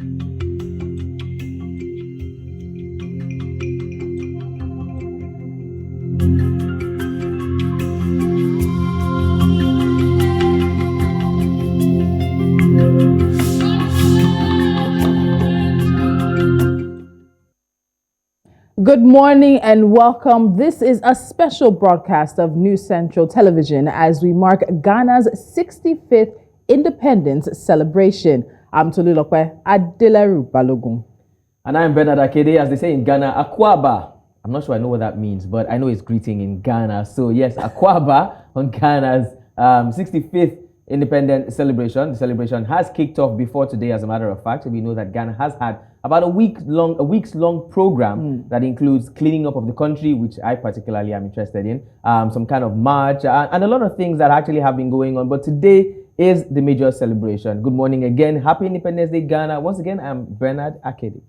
Good morning and welcome. This is a special broadcast of News Central Television as we mark Ghana's 65th independence celebration. I'm Tolulope, Adeleru-Balogun. And I'm Bernard Akede, as they say in Ghana, Akwaba. I'm not sure I know what that means, but I know it's greeting in Ghana. So yes, Akwaba on Ghana's 65th independent celebration. The celebration has kicked off before today, as a matter of fact. We know that Ghana has had about a week's long program that includes cleaning up of the country, which I particularly am interested in, some kind of march, and a lot of things that actually have been going on. But today is the major celebration. Good morning again. Happy Independence Day, Ghana. Once again, I'm Bernard Akede.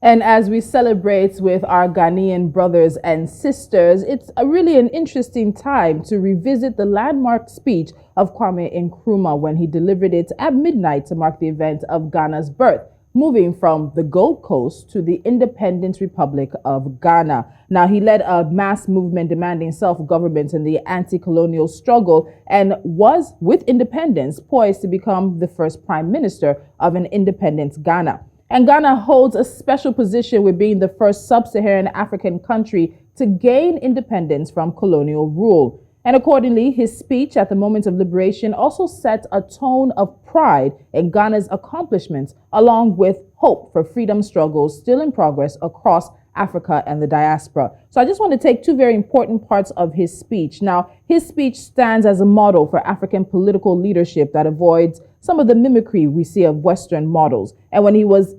And as we celebrate with our Ghanaian brothers and sisters, it's really an interesting time to revisit the landmark speech of Kwame Nkrumah when he delivered it at midnight to mark the event of Ghana's birth, moving from the Gold Coast to the Independent Republic of Ghana. Now, he led a mass movement demanding self-government in the anti-colonial struggle and was, with independence, poised to become the first prime minister of an independent Ghana. And Ghana holds a special position with being the first sub-Saharan African country to gain independence from colonial rule. And accordingly, his speech at the moment of liberation also set a tone of pride in Ghana's accomplishments, along with hope for freedom struggles still in progress across Africa and the diaspora. So I just want to take two very important parts of his speech. Now, his speech stands as a model for African political leadership that avoids some of the mimicry we see of Western models. And when he was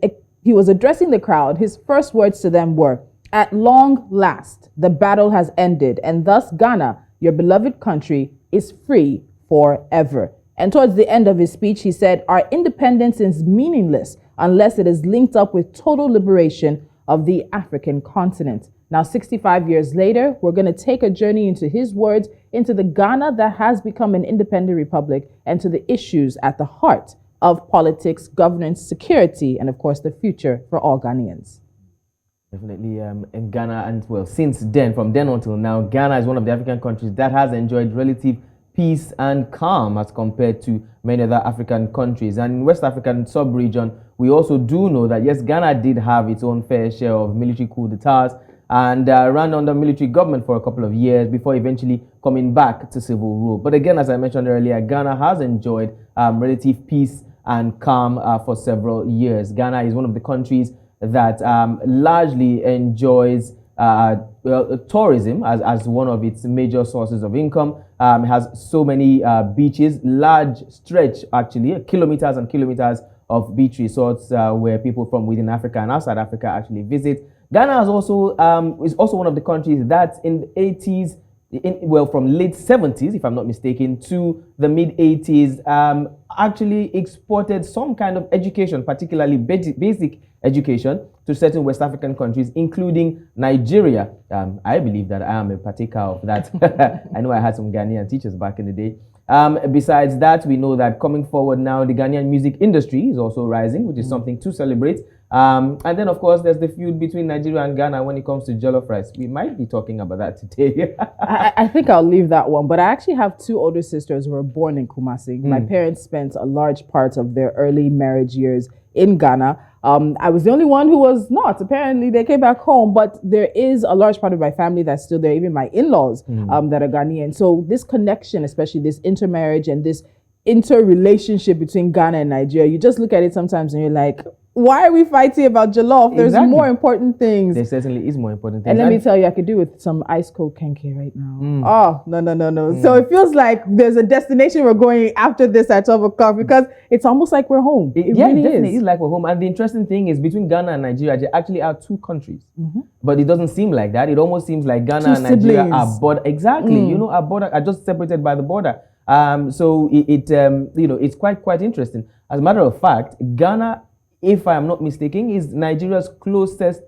addressing the crowd, his first words to them were, "At long last, the battle has ended, and thus Ghana, your beloved country, is free forever." And towards the end of his speech, he said, "Our independence is meaningless unless it is linked up with total liberation of the African continent." Now, 65 years later, we're going to take a journey into his words, into the Ghana that has become an independent republic, and to the issues at the heart of politics, governance, security, and of course, the future for all Ghanaians. Definitely in Ghana, and well, since then, from then until now, Ghana is one of the African countries that has enjoyed relative peace and calm as compared to many other African countries. And in West African sub-region, we also do know that, yes, Ghana did have its own fair share of military coup d'etats and ran under military government for a couple of years before eventually coming back to civil rule. But again, as I mentioned earlier, Ghana has enjoyed relative peace and calm for several years. Ghana is one of the countries that largely enjoys tourism as one of its major sources of income. It has so many beaches, large stretch actually, kilometers and kilometers of beach resorts where people from within Africa and outside Africa actually visit. Ghana is also one of the countries that in the 80s, from late 70s, if I'm not mistaken, to the mid 80s, actually exported some kind of education, particularly basic education, to certain West African countries, including Nigeria. I believe that I am a partaker of that. I know I had some Ghanaian teachers back in the day. Besides that, we know that coming forward now, the Ghanaian music industry is also rising, which is something to celebrate. And then, of course, there's the feud between Nigeria and Ghana when it comes to jollof rice. We might be talking about that today. I think I'll leave that one. But I actually have two older sisters who were born in Kumasi. My parents spent a large part of their early marriage years in Ghana. I was the only one who was not. Apparently, they came back home. But there is a large part of my family that's still there, even my in-laws that are Ghanaian. So this connection, especially this intermarriage and this interrelationship between Ghana and Nigeria, you just look at it sometimes and you're like, why are we fighting about jollof? There's more important things. There certainly is more important things. And let me tell you, I could do with some ice cold kenke right now. Oh, no. So it feels like there's a destination we're going after this at 12 o'clock because it's almost like we're home. It really definitely is like we're home. And the interesting thing is between Ghana and Nigeria, there actually are two countries. But it doesn't seem like that. It almost seems like Ghana and Nigeria are border. Exactly. Our border are just separated by the border. So it's quite interesting. As a matter of fact, Ghana, if I am not mistaken, is Nigeria's closest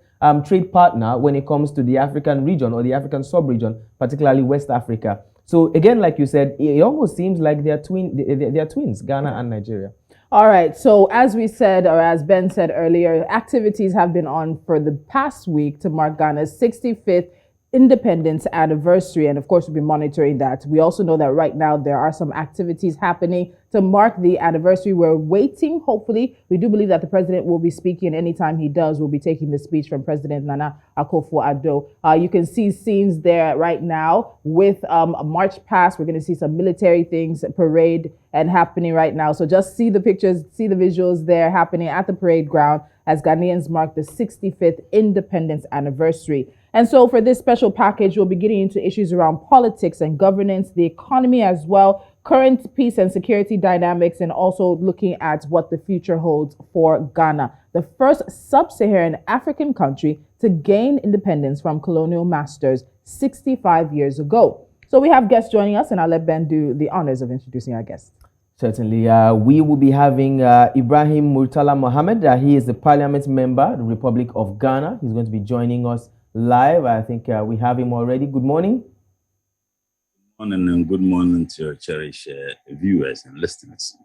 trade partner when it comes to the African region or the African sub-region, particularly West Africa. So again, like you said, it almost seems like they're twins, Ghana and Nigeria. All right. So, as we said, or as Ben said earlier, activities have been on for the past week to mark Ghana's 65th independence anniversary. And of course, we'll be monitoring that. We also know that right now there are some activities happening to mark the anniversary. We're waiting, hopefully. We do believe that the president will be speaking. Anytime he does, we'll be taking the speech from President Nana Akufo-Addo. You can see scenes there right now with a march past. We're going to see some military things, parade, and happening right now. So just see the pictures, see the visuals there happening at the parade ground as Ghanaians mark the 65th independence anniversary. And so for this special package, we'll be getting into issues around politics and governance, the economy as well, current peace and security dynamics, and also looking at what the future holds for Ghana, the first sub-Saharan African country to gain independence from colonial masters 65 years ago. So we have guests joining us, and I'll let Ben do the honors of introducing our guests. Certainly. We will be having Ibrahim Murtala Mohammed. He is the parliament member, the Republic of Ghana. He's going to be joining us live. I think we have him already. Good morning. Good morning, and good morning to your cherished viewers and listeners.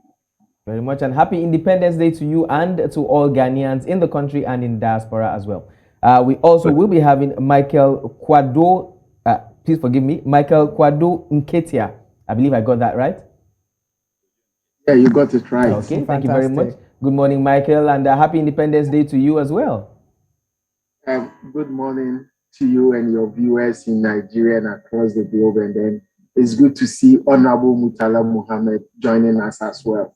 Very much, and happy Independence Day to you and to all Ghanaians in the country and in diaspora as well. We also will be having Michael Kwado, please forgive me, Michael Kwado Nketia. I believe I got that right. Yeah, you got it right. Okay, thank you very much. Good morning, Michael, and happy Independence Day to you as well. Good morning to you and your viewers in Nigeria and across the globe. And then it's good to see Honorable Murtala Mohammed joining us as well.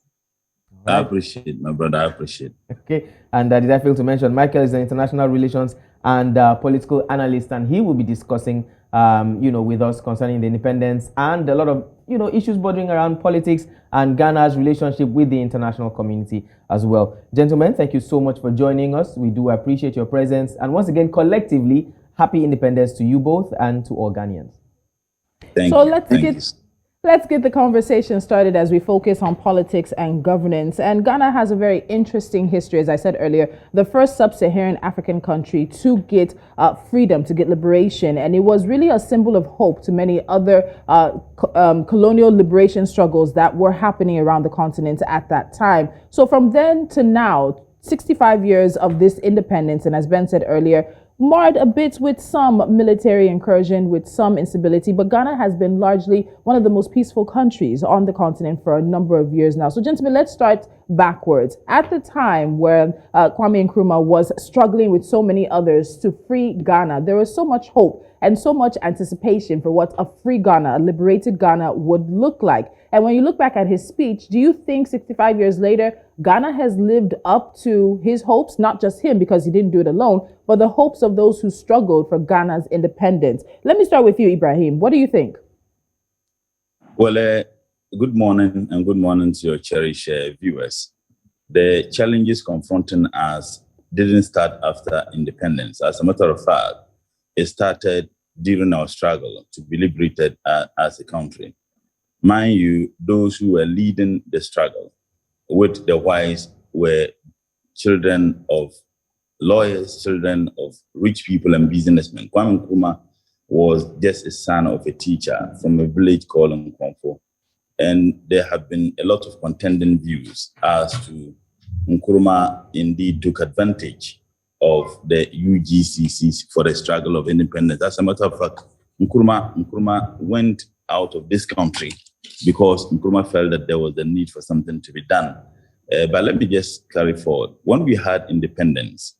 Right. I appreciate, my brother. I appreciate. Okay, and did I fail to mention, Michael is an international relations and political analyst, and he will be discussing, with us concerning the independence and a lot of, issues bordering around politics and Ghana's relationship with the international community as well. Gentlemen, thank you so much for joining us. We do appreciate your presence. And once again, collectively, happy independence to you both and to all Ghanaians. Thank you. Let's get the conversation started as we focus on politics and governance. And Ghana has a very interesting history, as I said earlier, the first sub-Saharan African country to get freedom, to get liberation. And it was really a symbol of hope to many other colonial liberation struggles that were happening around the continent at that time. So from then to now, 65 years of this independence, and as Ben said earlier, marred a bit with some military incursion, with some instability, but Ghana has been largely one of the most peaceful countries on the continent for a number of years now. So gentlemen, let's start backwards. At the time where Kwame Nkrumah was struggling with so many others to free Ghana, there was so much hope and so much anticipation for what a free Ghana, a liberated Ghana would look like. And when you look back at his speech, do you think 65 years later, Ghana has lived up to his hopes, not just him because he didn't do it alone, but the hopes of those who struggled for Ghana's independence? Let me start with you, Ibrahim. What do you think? Well, good morning and good morning to your cherished viewers. The challenges confronting us didn't start after independence. As a matter of fact, it started during our struggle to be liberated as a country. Mind you, those who were leading the struggle with the whites were children of lawyers, children of rich people and businessmen. Kwame Nkrumah was just a son of a teacher from a village called Nkomfo. And there have been a lot of contending views as to Nkrumah indeed took advantage of the UGCCs for the struggle of independence. As a matter of fact, Nkrumah went out of this country because Nkrumah felt that there was a need for something to be done. But let me just carry forward. When we had independence,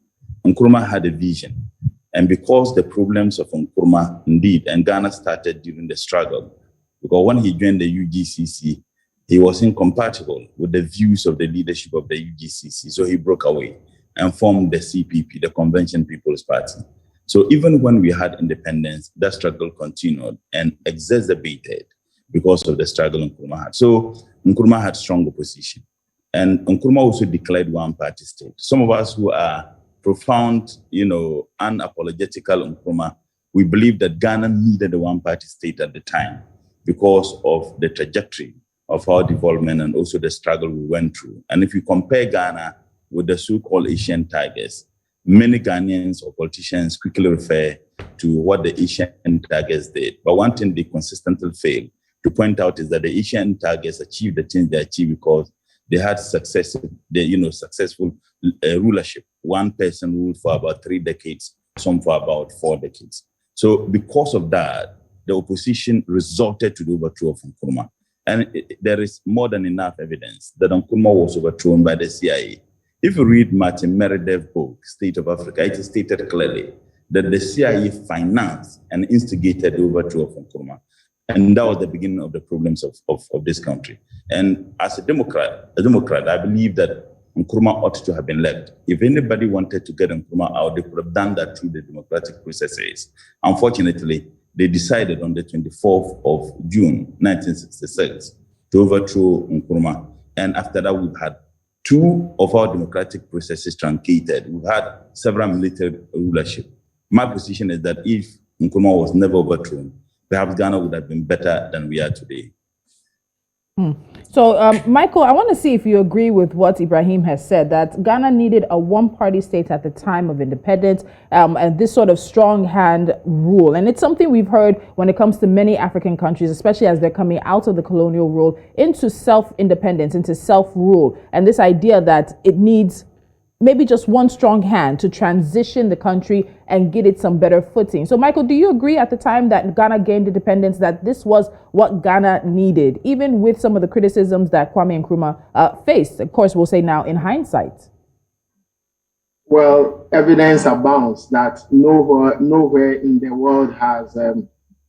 Nkrumah had a vision. And because the problems of Nkrumah, indeed, and Ghana started during the struggle, because when he joined the UGCC, he was incompatible with the views of the leadership of the UGCC. So he broke away and formed the CPP, the Convention People's Party. So even when we had independence, that struggle continued and exacerbated because of the struggle Nkrumah had. So Nkrumah had strong opposition. And Nkrumah also declared one-party state. Some of us who are profound, unapologetical Nkrumah, we believe that Ghana needed a one-party state at the time because of the trajectory of our development and also the struggle we went through. And if you compare Ghana with the so-called Asian tigers, many Ghanaians or politicians quickly refer to what the Asian tigers did. But one thing they consistently fail to point out is that the Asian tigers achieved the things they achieved because They had successful rulership. One person ruled for about 3 decades, some for about 4 decades. So because of that, the opposition resorted to the overthrow of Nkrumah. And there is more than enough evidence that Nkrumah was overthrown by the CIA. If you read Martin Meredith's book, State of Africa, it is stated clearly that the CIA financed and instigated the overthrow of Nkrumah. And that was the beginning of the problems of this country. And as a Democrat, I believe that Nkrumah ought to have been left. If anybody wanted to get Nkrumah out, they could have done that through the democratic processes. Unfortunately, they decided on the 24th of June, 1966, to overthrow Nkrumah. And after that, we've had 2 of our democratic processes truncated. We've had several military rulership. My position is that if Nkrumah was never overthrown, perhaps Ghana would have been better than we are today. So, Michael, I want to see if you agree with what Ibrahim has said, that Ghana needed a one-party state at the time of independence, and this sort of strong hand rule. And it's something we've heard when it comes to many African countries, especially as they're coming out of the colonial rule into self-independence, into self-rule. And this idea that it needs maybe just one strong hand to transition the country and get it some better footing. So, Michael, do you agree at the time that Ghana gained independence that this was what Ghana needed, even with some of the criticisms that Kwame Nkrumah faced? Of course, we'll say now in hindsight. Well, evidence abounds that nowhere in the world has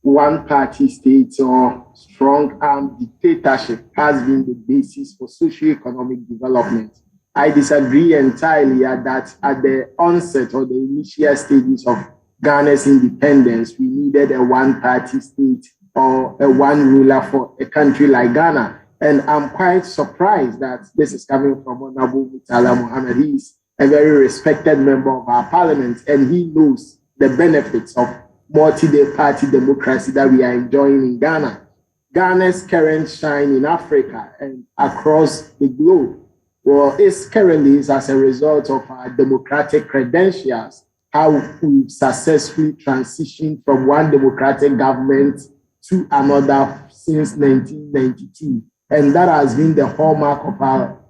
one-party states or strong-arm dictatorship has been the basis for socio-economic development. I disagree entirely that at the onset or the initial stages of Ghana's independence, we needed a one-party state or a one ruler for a country like Ghana. And I'm quite surprised that this is coming from Honorable Murtala Mohammed. He is a very respected member of our parliament, and he knows the benefits of multi-party democracy that we are enjoying in Ghana. Ghana's current shine in Africa and across the globe, well, it's currently as a result of our democratic credentials, how we've successfully transitioned from one democratic government to another since 1992. And that has been the hallmark of our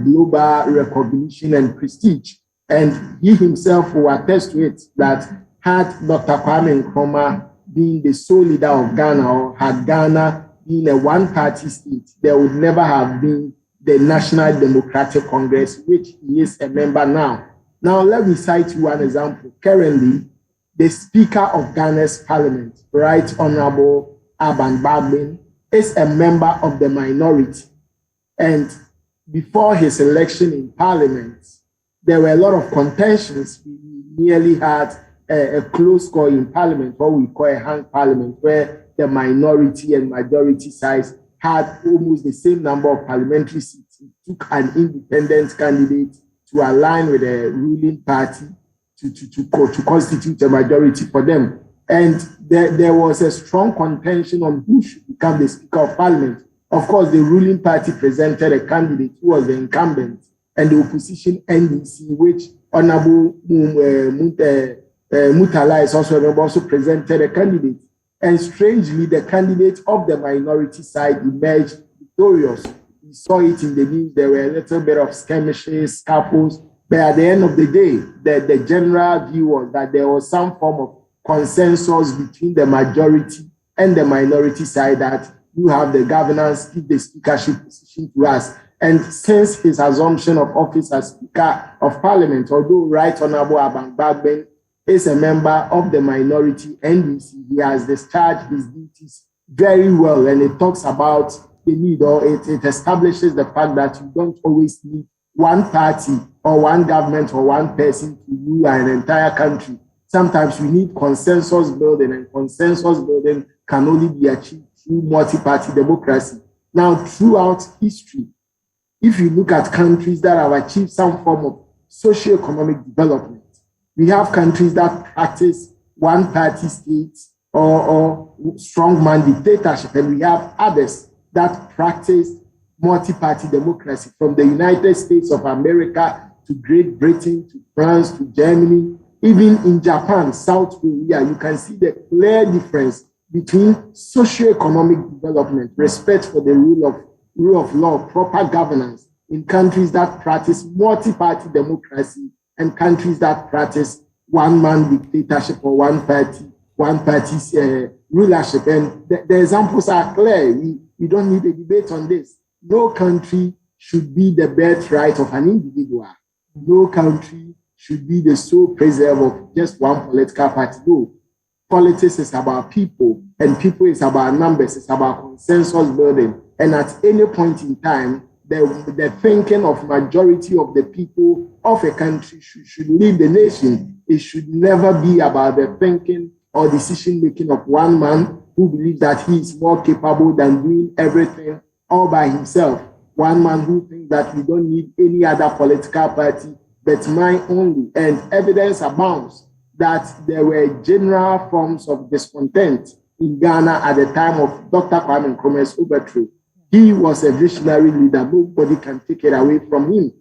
global recognition and prestige. And he himself will attest to it that had Dr. Kwame Nkrumah been the sole leader of Ghana, or had Ghana been a one-party state, there would never have been the National Democratic Congress, which he is a member now. Now, let me cite you one example. Currently, the Speaker of Ghana's Parliament, Right Honorable Adeleru-Balogun, is a member of the minority. And before his election in Parliament, there were a lot of contentions. We nearly had a close call in Parliament, what we call a hung Parliament, where the minority and majority sides had almost the same number of parliamentary seats. It took an independent candidate to align with the ruling party to constitute a majority for them. And there was a strong contention on who should become the Speaker of Parliament. Of course, the ruling party presented a candidate who was the incumbent, and the opposition NDC, which Honorable Murtala is also presented a candidate. And strangely, the candidate of the minority side emerged victorious. We saw it in the news. There were a little bit of skirmishes, scuffles, but at the end of the day, the general view was that there was some form of consensus between the majority and the minority side that you have the governance, give the speakership position to us. And since his assumption of office as Speaker of Parliament, although Right Honorable Adeleru-Balogun is a member of the minority NDC, he has discharged his duties very well. And it talks about the need, or it establishes the fact that you don't always need one party or one government or one person to rule an entire country. Sometimes we need consensus building, and consensus building can only be achieved through multi-party democracy. Now, throughout history, if you look at countries that have achieved some form of socio-economic development, we have countries that practice one-party states or strongman dictatorship, and we have others that practice multi-party democracy, from the United States of America to Great Britain to France to Germany. Even in Japan, South Korea, you can see the clear difference between socio-economic development, respect for the rule of rule of law, proper governance in countries that practice multi-party democracy and countries that practice one-man dictatorship or one-party's rulership. And the examples are clear. We don't need a debate on this. No country should be the birthright of an individual. No country should be the sole preserve of just one political party. No. Politics is about people, and people is about numbers. It's about consensus building. And at any point in time, the thinking of majority of the people of a country should lead the nation. It should never be about the thinking or decision-making of one man who believes that he is more capable than doing everything all by himself. One man who thinks that we don't need any other political party but mine only. And evidence abounds that there were general forms of discontent in Ghana at the time of Dr. Kwame Nkrumah's overthrow. He was a visionary leader. Nobody can take it away from him.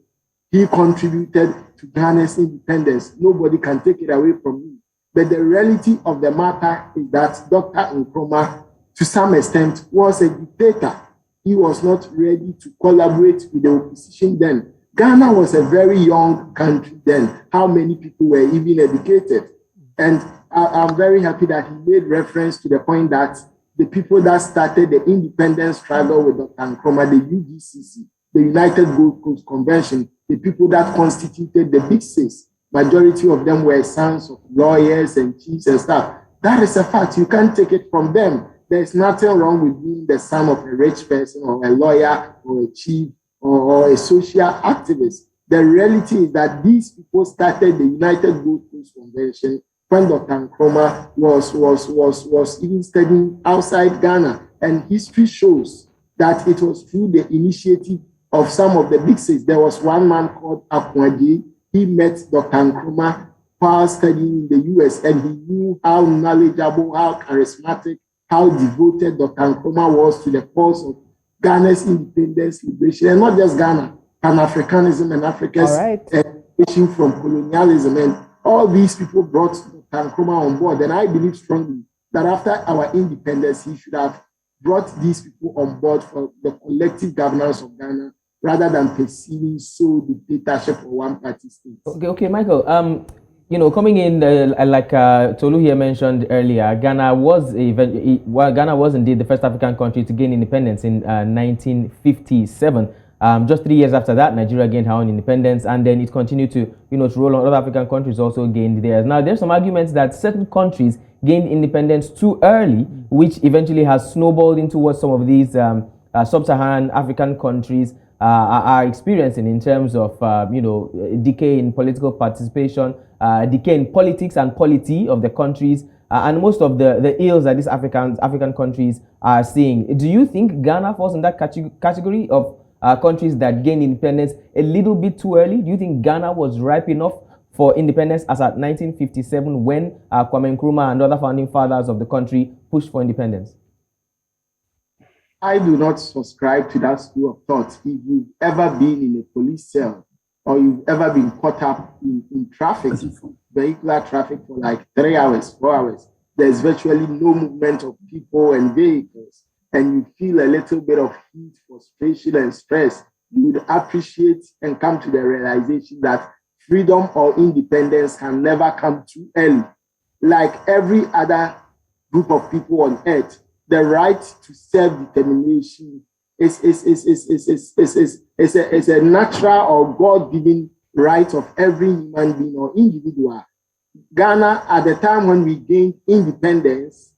He contributed to Ghana's independence. Nobody can take it away from him. But the reality of the matter is that Dr. Nkrumah, to some extent, was a dictator. He was not ready to collaborate with the opposition then. Ghana was a very young country then. How many people were even educated? And I'm very happy that he made reference to the point that the people that started the independence struggle with Dr. Nkrumah, the UGCC, the United Gold Coast Convention, the people that constituted the Big Six, majority of them were sons of lawyers and chiefs and stuff. That is a fact. You can't take it from them. There's nothing wrong with being the son of a rich person or a lawyer or a chief or a social activist. The reality is that these people started the United Gold Coast Convention when Dr. Nkrumah was even studying outside Ghana. And history shows that it was through the initiative of some of the Big Six. There was one man called Akede. He met Dr. Nkrumah while studying in the US, and he knew how knowledgeable, how charismatic, how devoted Dr. Nkrumah was to the cause of Ghana's independence, liberation, and not just Ghana, Pan-Africanism and Africa's liberation from colonialism. And all these people brought Dr. Nkrumah on board. And I believe strongly that after our independence, he should have brought these people on board for the collective governance of Ghana rather than pursuing sole dictatorship or one-party states. Okay, Michael. Coming in, like Tolu here mentioned earlier, Ghana was indeed the first African country to gain independence in 1957. Just 3 years after that, Nigeria gained her own independence, and then it continued to roll on. Other African countries also gained theirs. Now, there's some arguments that certain countries gained independence too early, which eventually has snowballed into what some of these sub-Saharan African countries are experiencing in terms of decay in political participation, decay in politics and polity of the countries, and most of the ills that these African countries are seeing. Do you think Ghana falls in that category of countries that gained independence a little bit too early? Do you think Ghana was ripe enough for independence as at 1957 when Kwame Nkrumah and other founding fathers of the country pushed for independence? I do not subscribe to that school of thought. If you've ever been in a police cell or you've ever been caught up in traffic, vehicular traffic for like 3 hours, 4 hours, there's virtually no movement of people and vehicles, and you feel a little bit of heat, frustration, and stress, you would appreciate and come to the realization that freedom or independence can never come too early. Like every other group of people on earth, the right to self-determination is a natural or God-given right of every human being or individual. Ghana, at the time when we gained independence,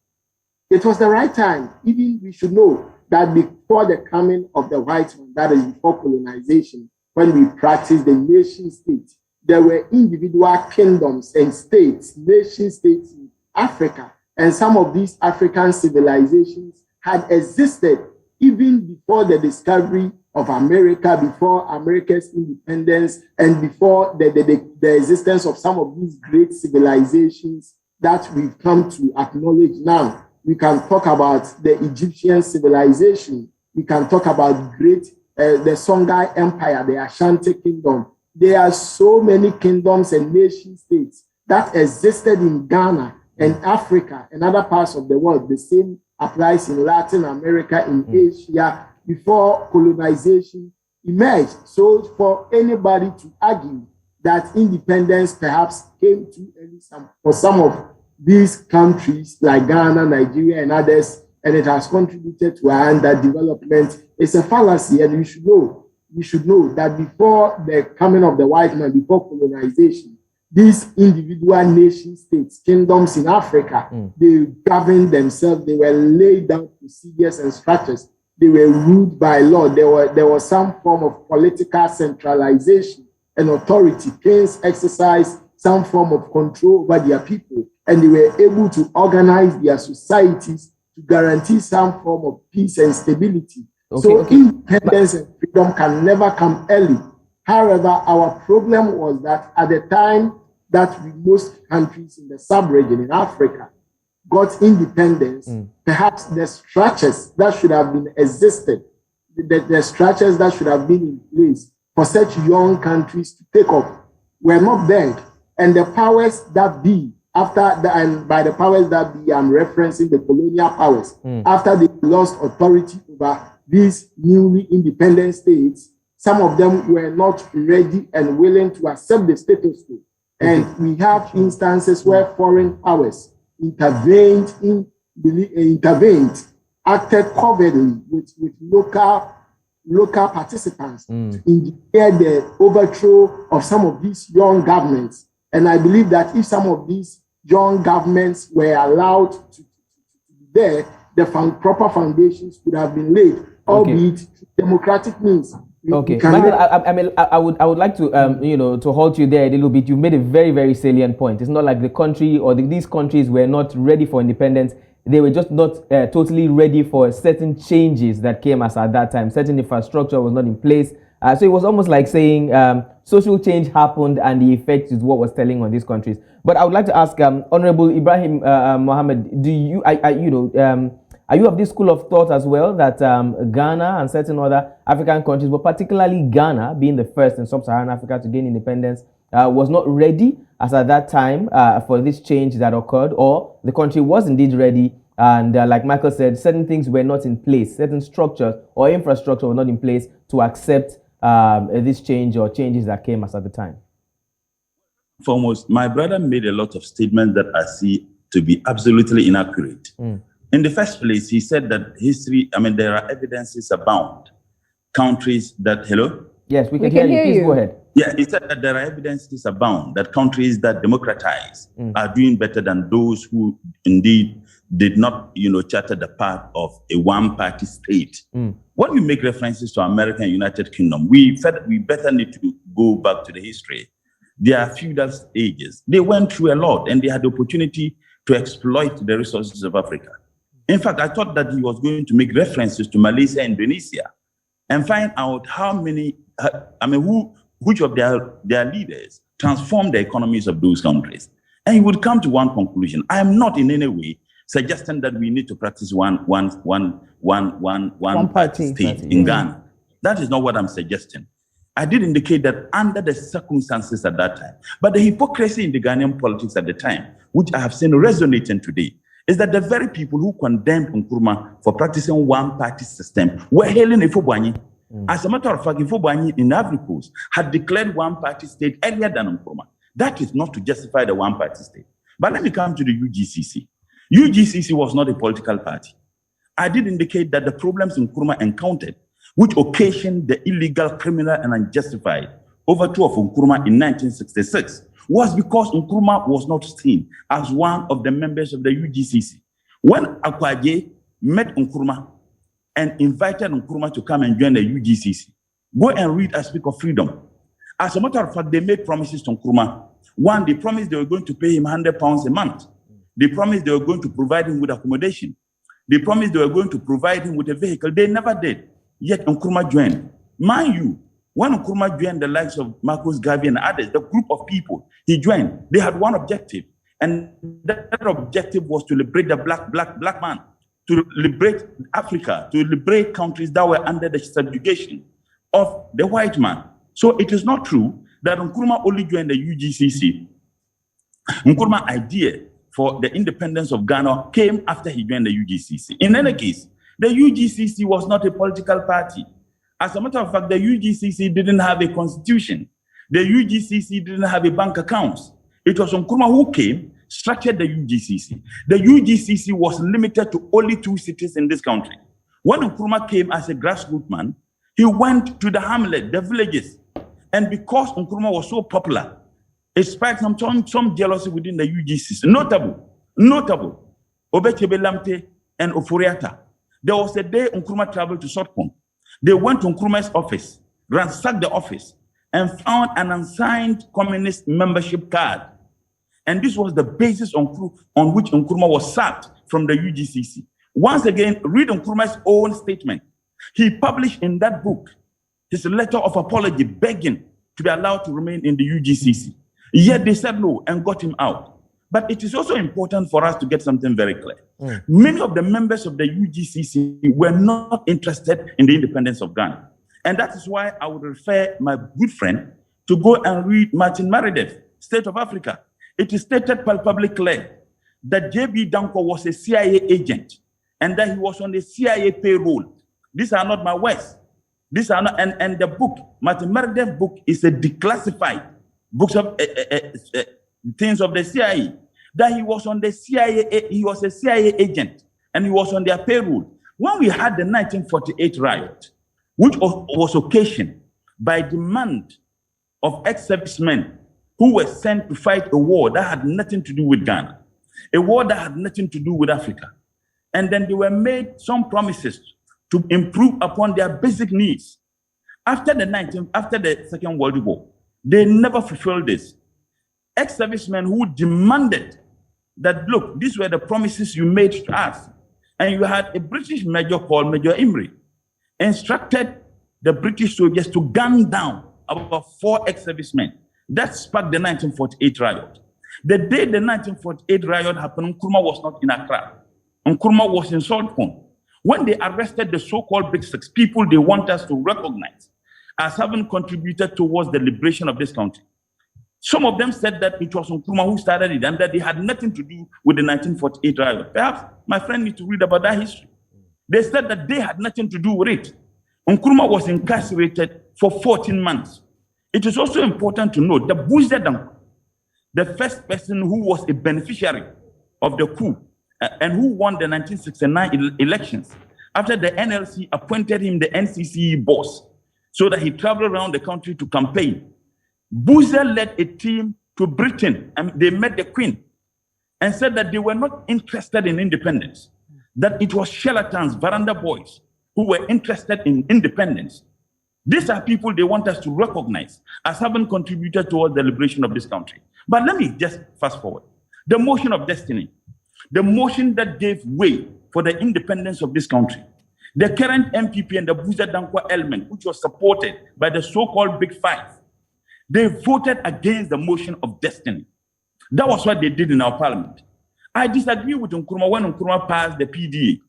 it was the right time. Even we should know that before the coming of the white man, that is before colonization, when we practiced the nation state, there were individual kingdoms and states, nation states in Africa. And some of these African civilizations had existed even before the discovery of America, before America's independence, and before the existence of some of these great civilizations that we've come to acknowledge now. We can talk about the Egyptian civilization. We can talk about the Songhai Empire, the Ashanti Kingdom. There are so many kingdoms and nation states that existed in Ghana and Africa and other parts of the world. The same applies in Latin America, in Asia, before colonization emerged. So for anybody to argue that independence perhaps came too early for some of these countries like Ghana, Nigeria, and others, and it has contributed to our underdevelopment, it's a fallacy, and we should know that before the coming of the white man, before colonization, these individual nation states, kingdoms in Africa, they governed themselves. They were laid down procedures and structures. They were ruled by law. There was some form of political centralization and authority. Kings exercised some form of control over their people, and they were able to organize their societies to guarantee some form of peace and stability. Independence and freedom can never come early. However, our problem was that at the time that most countries in the sub-region in Africa got independence, perhaps the structures that should have been existed, the structures that should have been in place for such young countries to take up were not there. And the powers that be, and by the powers that be, I'm referencing the colonial powers, after they lost authority over these newly independent states, some of them were not ready and willing to accept the status quo. And we have instances where foreign powers intervened, acted covertly with local participants to engineer the overthrow of some of these young governments. And I believe that if some of these young governments were allowed to be there, the proper foundations could have been laid, albeit through democratic means. Okay, Michael, I would like to to halt you there a little bit. You made a very, very salient point. It's not like the country or these countries were not ready for independence. They were just not totally ready for certain changes that came as at that time. Certain infrastructure was not in place. So it was almost like saying social change happened and the effect is what was telling on these countries. But I would like to ask Honorable Ibrahim Mohammed, are you of this school of thought as well that Ghana and certain other African countries, but particularly Ghana, being the first in sub-Saharan Africa to gain independence, was not ready as at that time for this change that occurred, or the country was indeed ready and like Michael said, certain things were not in place, certain structures or infrastructure were not in place to accept this change or changes that came as at the time? Foremost, my brother made a lot of statements that I see to be absolutely inaccurate. In the first place, he said that there are evidences abound. Countries that, hello? Yes, we can hear you. Please go ahead. Yeah, he said that there are evidences abound that countries that democratize are doing better than those who indeed did not, charter the path of a one-party state. When we make references to America and United Kingdom, we better need to go back to the history. Their feudal ages, they went through a lot and they had the opportunity to exploit the resources of Africa. In fact, I thought that he was going to make references to Malaysia and Indonesia and find out which of their leaders transformed the economies of those countries. And he would come to one conclusion. I am not in any way suggesting that we need to practice one party state in Ghana. That is not what I'm suggesting. I did indicate that under the circumstances at that time, but the hypocrisy in the Ghanaian politics at the time, which I have seen resonating today, is that the very people who condemned Nkrumah for practicing one-party system were hailing Ifobwanyi. As a matter of fact, Ifobwanyi in Ivory Coast had declared one-party state earlier than Nkrumah. That is not to justify the one-party state. But let me come to the UGCC. UGCC was not a political party. I did indicate that the problems Nkrumah encountered, which occasioned the illegal, criminal, and unjustified overthrow of Nkrumah in 1966, was because Nkrumah was not seen as one of the members of the UGCC. When Akede met Nkrumah and invited Nkrumah to come and join the UGCC, go and read I Speak of Freedom. As a matter of fact, they made promises to Nkrumah. One, they promised they were going to pay him £100 a month. They promised they were going to provide him with accommodation. They promised they were going to provide him with a vehicle. They never did. Yet Nkrumah joined. Mind you, when Nkrumah joined the likes of Marcus Garvey and others, the group of people he joined, they had one objective. And that objective was to liberate the black man, to liberate Africa, to liberate countries that were under the subjugation of the white man. So it is not true that Nkrumah only joined the UGCC. Nkrumah's idea for the independence of Ghana came after he joined the UGCC. In any case, The UGCC was not a political party. As a matter of fact, the UGCC didn't have a constitution. The UGCC didn't have a bank account. It was Nkrumah who came, structured the UGCC. The UGCC was limited to only 2 cities in this country. When Nkrumah came as a grassroots man, he went to the hamlet, the villages. And because Nkrumah was so popular, it sparked some jealousy within the UGCC. Notable, Vigilanti and Oforiata. There was a day Nkrumah traveled to Sotcom. They went to Nkrumah's office, ransacked the office, and found an unsigned communist membership card. And this was the basis on which Nkrumah was sacked from the UGCC. Once again, read Nkrumah's own statement. He published in that book his letter of apology begging to be allowed to remain in the UGCC. Yet they said no and got him out. But it is also important for us to get something very clear. Many of the members of the UGCC were not interested in the independence of Ghana. And that is why I would refer my good friend to go and read Martin Meredith, State of Africa. It is stated palpably clear that J.B. Danko was a CIA agent and that he was on the CIA payroll. These are not my words. These are not, and the book, Martin Meredith's book, is a declassified books of things of the CIA. That he was on the CIA, he was a CIA agent, and he was on their payroll. When we had the 1948 riot, which was occasioned by demand of ex-servicemen who were sent to fight a war that had nothing to do with Ghana, a war that had nothing to do with Africa. And then they were made some promises to improve upon their basic needs. After the Second World War, they never fulfilled this. Ex-servicemen who demanded that, look, these were the promises you made to us. And you had a British major called Major Imrie, instructed the British soldiers to gun down about 4 ex-servicemen. That sparked the 1948 riot. The day the 1948 riot happened, Nkrumah was not in Accra. Nkrumah was in Sotcom. When they arrested the so-called Big Six, people they want us to recognize as having contributed towards the liberation of this country, some of them said that it was Nkrumah who started it and that they had nothing to do with the 1948 riot. Perhaps my friend needs to read about that history. They said that they had nothing to do with it. Nkrumah was incarcerated for 14 months. It is also important to note that Buzdedam, the first person who was a beneficiary of the coup and who won the 1969 elections, after the NLC appointed him the NCCE boss so that he traveled around the country to campaign, Buzdedam led a team to Britain and they met the Queen and said that they were not interested in independence, that it was charlatans, veranda boys, who were interested in independence. These are people they want us to recognize as having contributed towards the liberation of this country. But let me just fast forward. The motion of destiny, the motion that gave way for the independence of this country, the current MPP and the Buzdedam element, which was supported by the so-called Big Five, they voted against the motion of destiny. That was what they did in our parliament. I disagree with Nkrumah when Nkrumah passed the PDA.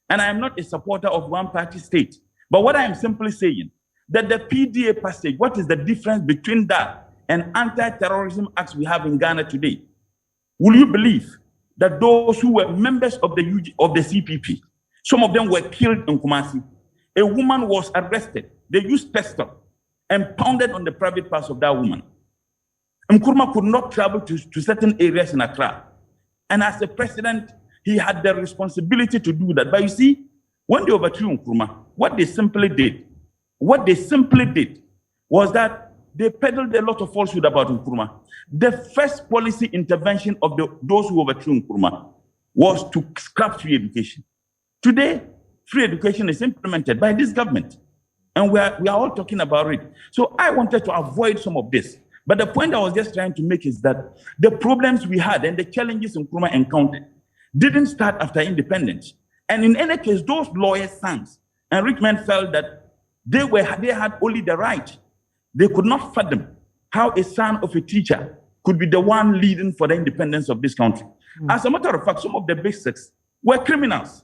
And I am not a supporter of one-party state. But what I am simply saying, that the PDA passage, what is the difference between that and anti-terrorism acts we have in Ghana today? Will you believe that those who were members of the CPP, some of them were killed in Kumasi? A woman was arrested. They used pistol and pounded on the private parts of that woman. Nkrumah could not travel to certain areas in Accra. And as a president, he had the responsibility to do that. But you see, when they overthrew Nkrumah, what they simply did was that they peddled a lot of falsehood about Nkrumah. The first policy intervention of those who overthrew Nkrumah was to scrap free education. Today, free education is implemented by this government. And we are all talking about it. So I wanted to avoid some of this. But the point I was just trying to make is that the problems we had and the challenges Nkrumah encountered didn't start after independence. And in any case, those lawyers' sons and rich men felt that they had only the right. They could not fathom how a son of a teacher could be the one leading for the independence of this country. As a matter of fact, some of the Big Six were criminals.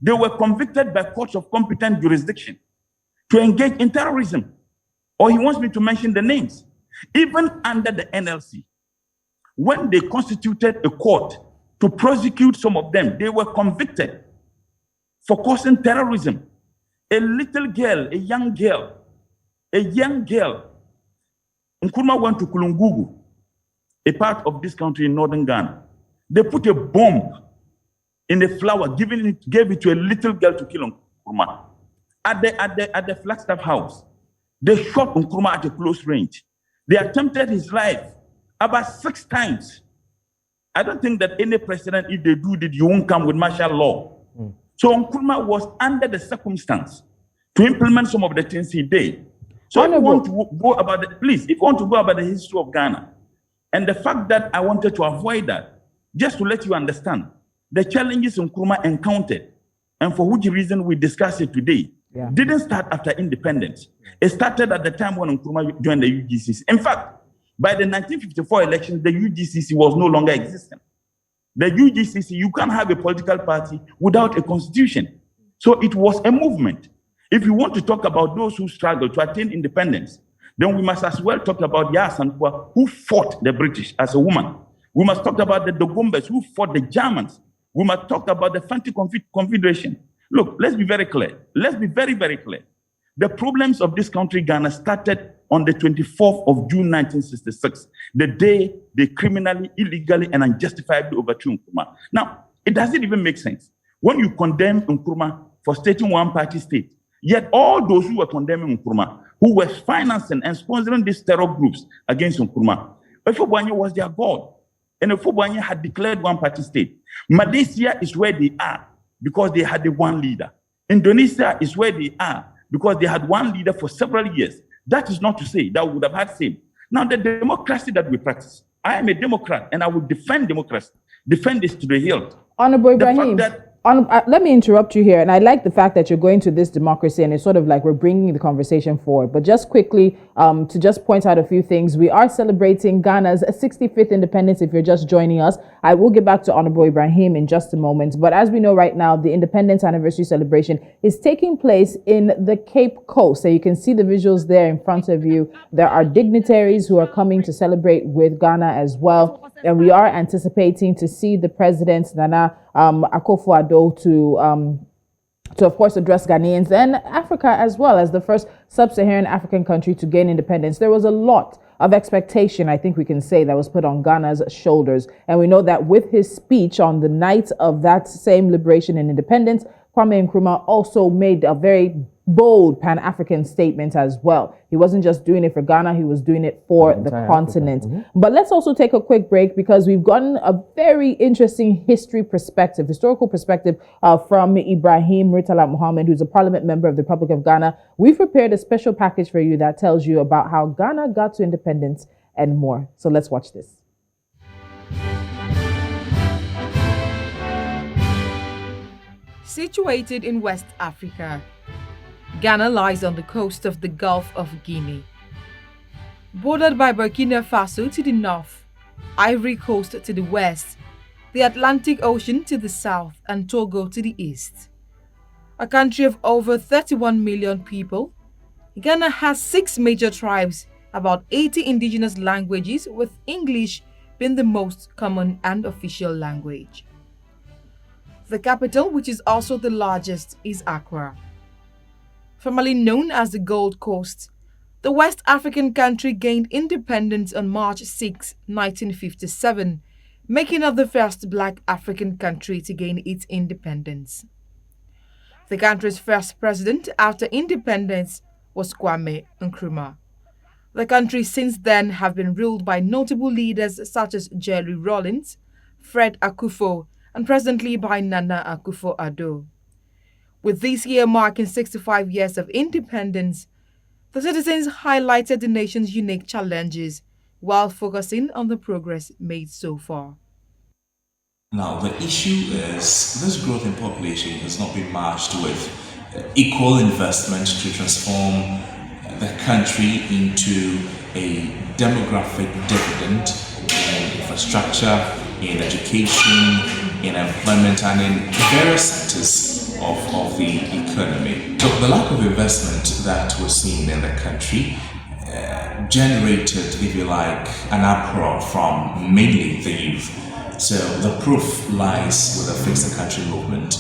They were convicted by courts of competent jurisdiction to engage in terrorism. Or he wants me to mention the names. Even under the NLC, when they constituted a court to prosecute some of them, they were convicted. for causing terrorism. A little girl, a young girl, Nkrumah went to Kulungugu, a part of this country in northern Ghana. They put a bomb in a flower, gave it to a little girl to kill Nkrumah. At the Flagstaff House, they shot Nkrumah at a close range. They attempted his life about 6 times. I don't think that any president, if they do that, you won't come with martial law. So Nkrumah was under the circumstance to implement some of the things he did. So if you want to go about if you want to go about the history of Ghana, and the fact that I wanted to avoid that, just to let you understand the challenges Nkrumah encountered, and for which reason we discuss it today, didn't start after independence. It started at the time when Nkrumah joined the UGCC. In fact, by the 1954 elections, the UGCC was no longer existent. The UGCC, you can't have a political party without a constitution. So it was a movement. If you want to talk about those who struggled to attain independence, then we must as well talk about Yaa Asantewaa, who fought the British as a woman. We must talk about the Dogombes, who fought the Germans. We must talk about the Fanti Confederation. Look, let's be very clear. Let's be very, very clear. The problems of this country, Ghana, started on the 24th of June, 1966, the day they criminally, illegally, and unjustifiably overthrew Nkrumah. Now, it doesn't even make sense. When you condemn Nkrumah for stating one-party state, yet all those who were condemning Nkrumah, who were financing and sponsoring these terror groups against Nkrumah, Efobwanye was their god. And Efobwanye had declared one-party state. Malaysia is where they are because they had the one leader. Indonesia is where they are because they had one leader for several years. That is not to say that we would have had same. Now, the democracy that we practice, I am a Democrat and I will defend democracy, defend this to the hilt. Honorable Ibrahim, let me interrupt you here. And I like the fact that you're going to this democracy and it's sort of like we're bringing the conversation forward. But just quickly, to just point out a few things, we are celebrating Ghana's 65th independence if you're just joining us. I will get back to Honorable Ibrahim in just a moment. But as we know right now, the independence anniversary celebration is taking place in the Cape Coast. So you can see the visuals there in front of you. There are dignitaries who are coming to celebrate with Ghana as well. And we are anticipating to see the president, Nana Akufo-Addo, to of course address Ghanaians and Africa as well as the first sub-Saharan African country to gain independence. There was a lot of expectation, I think we can say, that was put on Ghana's shoulders. And we know that with his speech on the night of that same liberation and independence, Kwame Nkrumah also made a very bold Pan-African statement as well. He wasn't just doing it for Ghana, he was doing it for the continent. But let's also take a quick break because we've gotten a very interesting historical perspective from Ibrahim Murtala Muhammad, who's a parliament member of the Republic of Ghana. We've prepared a special package for you that tells you about how Ghana got to independence and more. So let's watch this. Situated in West Africa, Ghana lies on the coast of the Gulf of Guinea. Bordered by Burkina Faso to the north, Ivory Coast to the west, the Atlantic Ocean to the south, and Togo to the east. A country of over 31 million people, Ghana has 6 major tribes, about 80 indigenous languages, with English being the most common and official language. The capital, which is also the largest, is Accra. Formerly known as the Gold Coast, the West African country gained independence on March 6, 1957, making it the first Black African country to gain its independence. The country's first president after independence was Kwame Nkrumah. The country since then have been ruled by notable leaders such as Jerry Rawlings, Fred Akufo, and presently by Nana Akufo-Addo. With this year marking 65 years of independence, the citizens highlighted the nation's unique challenges while focusing on the progress made so far. Now, the issue is this growth in population has not been matched with equal investment to transform the country into a demographic dividend in infrastructure, in education, in employment, and in various sectors of the economy. So the lack of investment that we're seeing in the country generated, if you like, an uproar from mainly the youth. So the proof lies with the Fix the Country movement,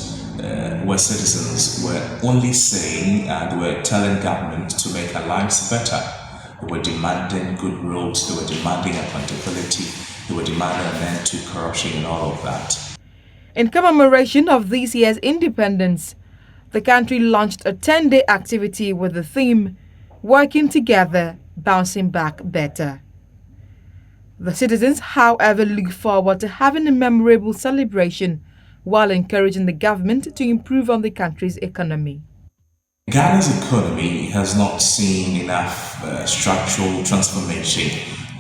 where citizens were only saying and were telling government to make our lives better. They were demanding good roads, they were demanding accountability, they were demanding an end to corruption and all of that. In commemoration of this year's independence, the country launched a 10-day activity with the theme, Working Together, Bouncing Back Better. The citizens, however, look forward to having a memorable celebration while encouraging the government to improve on the country's economy. Ghana's economy has not seen enough structural transformation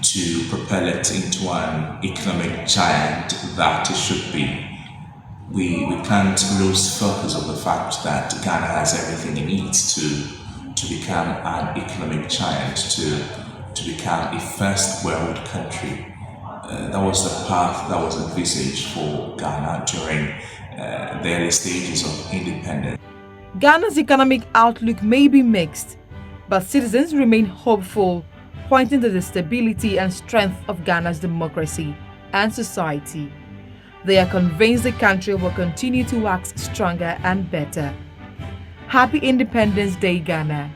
to propel it into an economic giant that it should be. We can't lose focus of the fact that Ghana has everything it needs to become an economic giant, to become a first world country. That was the path that was envisaged for Ghana during the early stages of independence. Ghana's economic outlook may be mixed, but citizens remain hopeful, pointing to the stability and strength of Ghana's democracy and society. They are convinced the country will continue to wax stronger and better. Happy Independence Day, Ghana.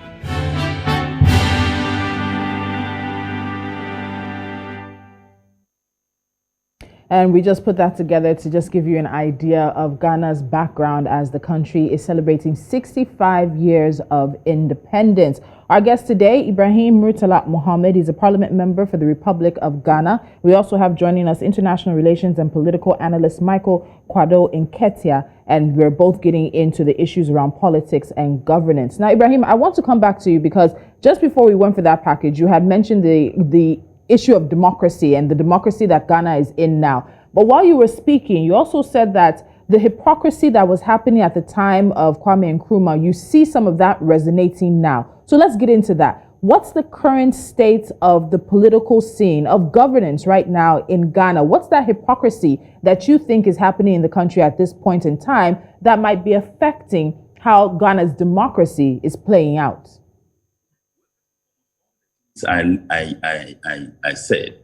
And we just put that together to just give you an idea of Ghana's background as the country is celebrating 65 years of independence. Our guest today, Ibrahim Murtala Mohammed, is a parliament member for the Republic of Ghana. We also have joining us international relations and political analyst Michael Kwado Nketia, and we're both getting into the issues around politics and governance. Now, Ibrahim, I want to come back to you because just before we went for that package, you had mentioned the issue of democracy and the democracy that Ghana is in now. But while you were speaking, you also said that the hypocrisy that was happening at the time of Kwame Nkrumah, you see some of that resonating now. So let's get into that. What's the current state of the political scene, of governance right now in Ghana? What's that hypocrisy that you think is happening in the country at this point in time that might be affecting how Ghana's democracy is playing out? I said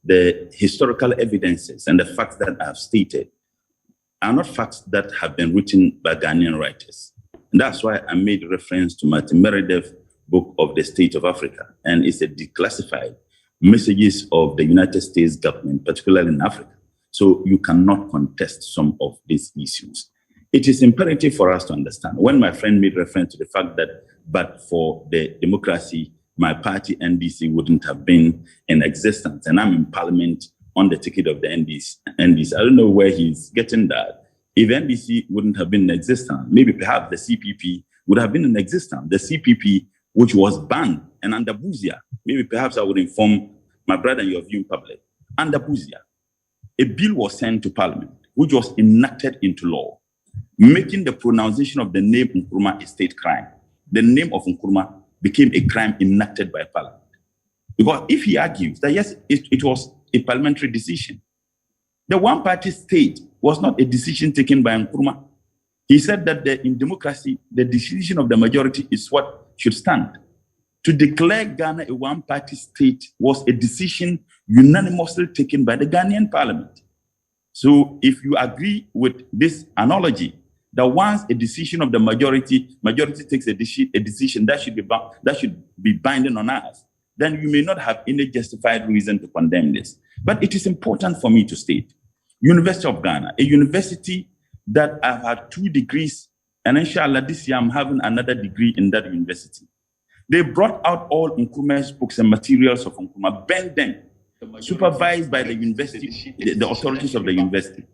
the historical evidences and the facts that I've stated are not facts that have been written by Ghanaian writers. And that's why I made reference to Martin Meredith's book of the State of Africa. And it's a declassified messages of the United States government, particularly in Africa. So you cannot contest some of these issues. It is imperative for us to understand. When my friend made reference to the fact that, but for the democracy, my party NDC wouldn't have been in existence, and I'm in parliament on the ticket of the NDC. I don't know where he's getting that. If NDC wouldn't have been in existence, maybe perhaps the CPP would have been in existence. The CPP, which was banned, and under Buzia, maybe perhaps I would inform my brother and your view in public. Under Buzia, a bill was sent to parliament, which was enacted into law, making the pronunciation of the name Nkrumah a state crime. The name of Nkrumah became a crime enacted by parliament. Because if he argues that yes, it was a parliamentary decision, the one-party state was not a decision taken by Nkrumah. He said that in democracy, the decision of the majority is what should stand. To declare Ghana a one-party state was a decision unanimously taken by the Ghanaian parliament. So if you agree with this analogy, that once a decision of the majority takes a decision that should be binding on us, then you may not have any justified reason to condemn this. But it is important for me to state, University of Ghana, a university that I've had 2 degrees, and inshallah this year I'm having another degree in that university. They brought out all Nkrumah's books and materials of Nkrumah, banned them, supervised by the university, the authorities of the university.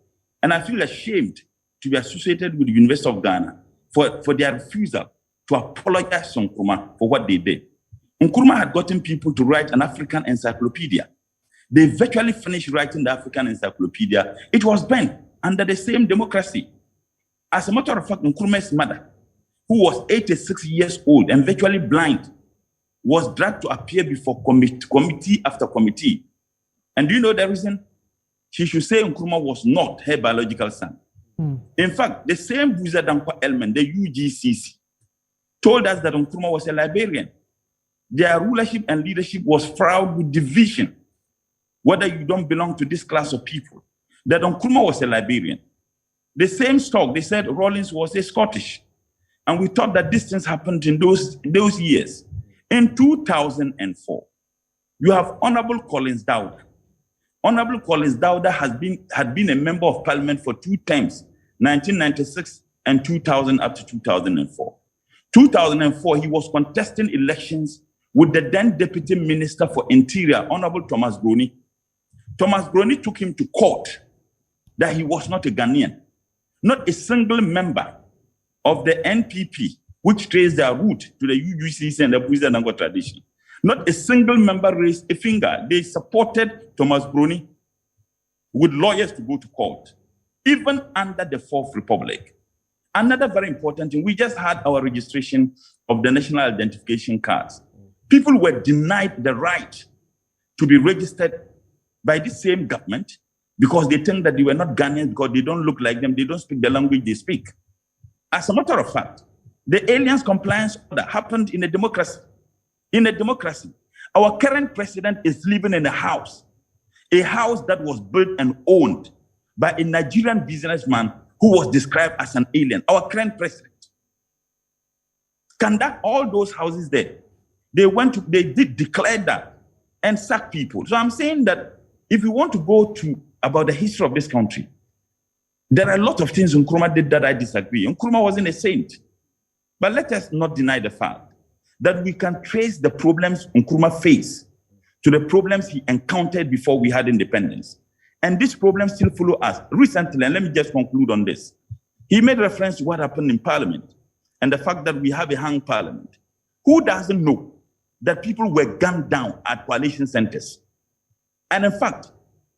And I feel ashamed to be associated with the University of Ghana for their refusal to apologize to Nkrumah for what they did. Nkrumah had gotten people to write an African encyclopedia. They virtually finished writing the African encyclopedia. It was banned under the same democracy. As a matter of fact, Nkrumah's mother, who was 86 years old and virtually blind, was dragged to appear before committee after committee. And do you know the reason? She should say Nkrumah was not her biological son. In fact, the same Buza Dankwa element, the UGCC, told us that Nkrumah was a Liberian. Their rulership and leadership was fraught with division, whether you don't belong to this class of people. That Nkrumah was a Liberian. The same stock, they said Rawlings was a Scottish. And we thought that these things happened in those years. In 2004, you have Honorable Collins Dowda. Honorable Collins Dowda had been a member of parliament for 2 terms, 1996 and 2000 up to 2004. 2004, he was contesting elections with the then Deputy Minister for Interior, Honorable Thomas Brony. Thomas Brony took him to court that he was not a Ghanaian. Not a single member of the NPP, which traced their root to the UGCs and the Buiza tradition. Not a single member raised a finger. They supported Thomas Brony with lawyers to go to court, even under the Fourth Republic. Another very important thing, we just had our registration of the national identification cards. People were denied the right to be registered by the same government because they think that they were not Ghanaians because they don't look like them, they don't speak the language they speak. As a matter of fact, the aliens compliance order happened in a democracy. In a democracy, our current president is living in a house that was built and owned by a Nigerian businessman who was described as an alien. Our current president. Conduct all those houses there. They did declare that and sack people. So I'm saying that if you want to go to about the history of this country, there are a lot of things Nkrumah did that I disagree. Nkrumah wasn't a saint. But let us not deny the fact that we can trace the problems Nkrumah faced to the problems he encountered before we had independence. And these problems still follow us. Recently, and let me just conclude on this, he made reference to what happened in Parliament and the fact that we have a hung Parliament. Who doesn't know that people were gunned down at coalition centers? And in fact,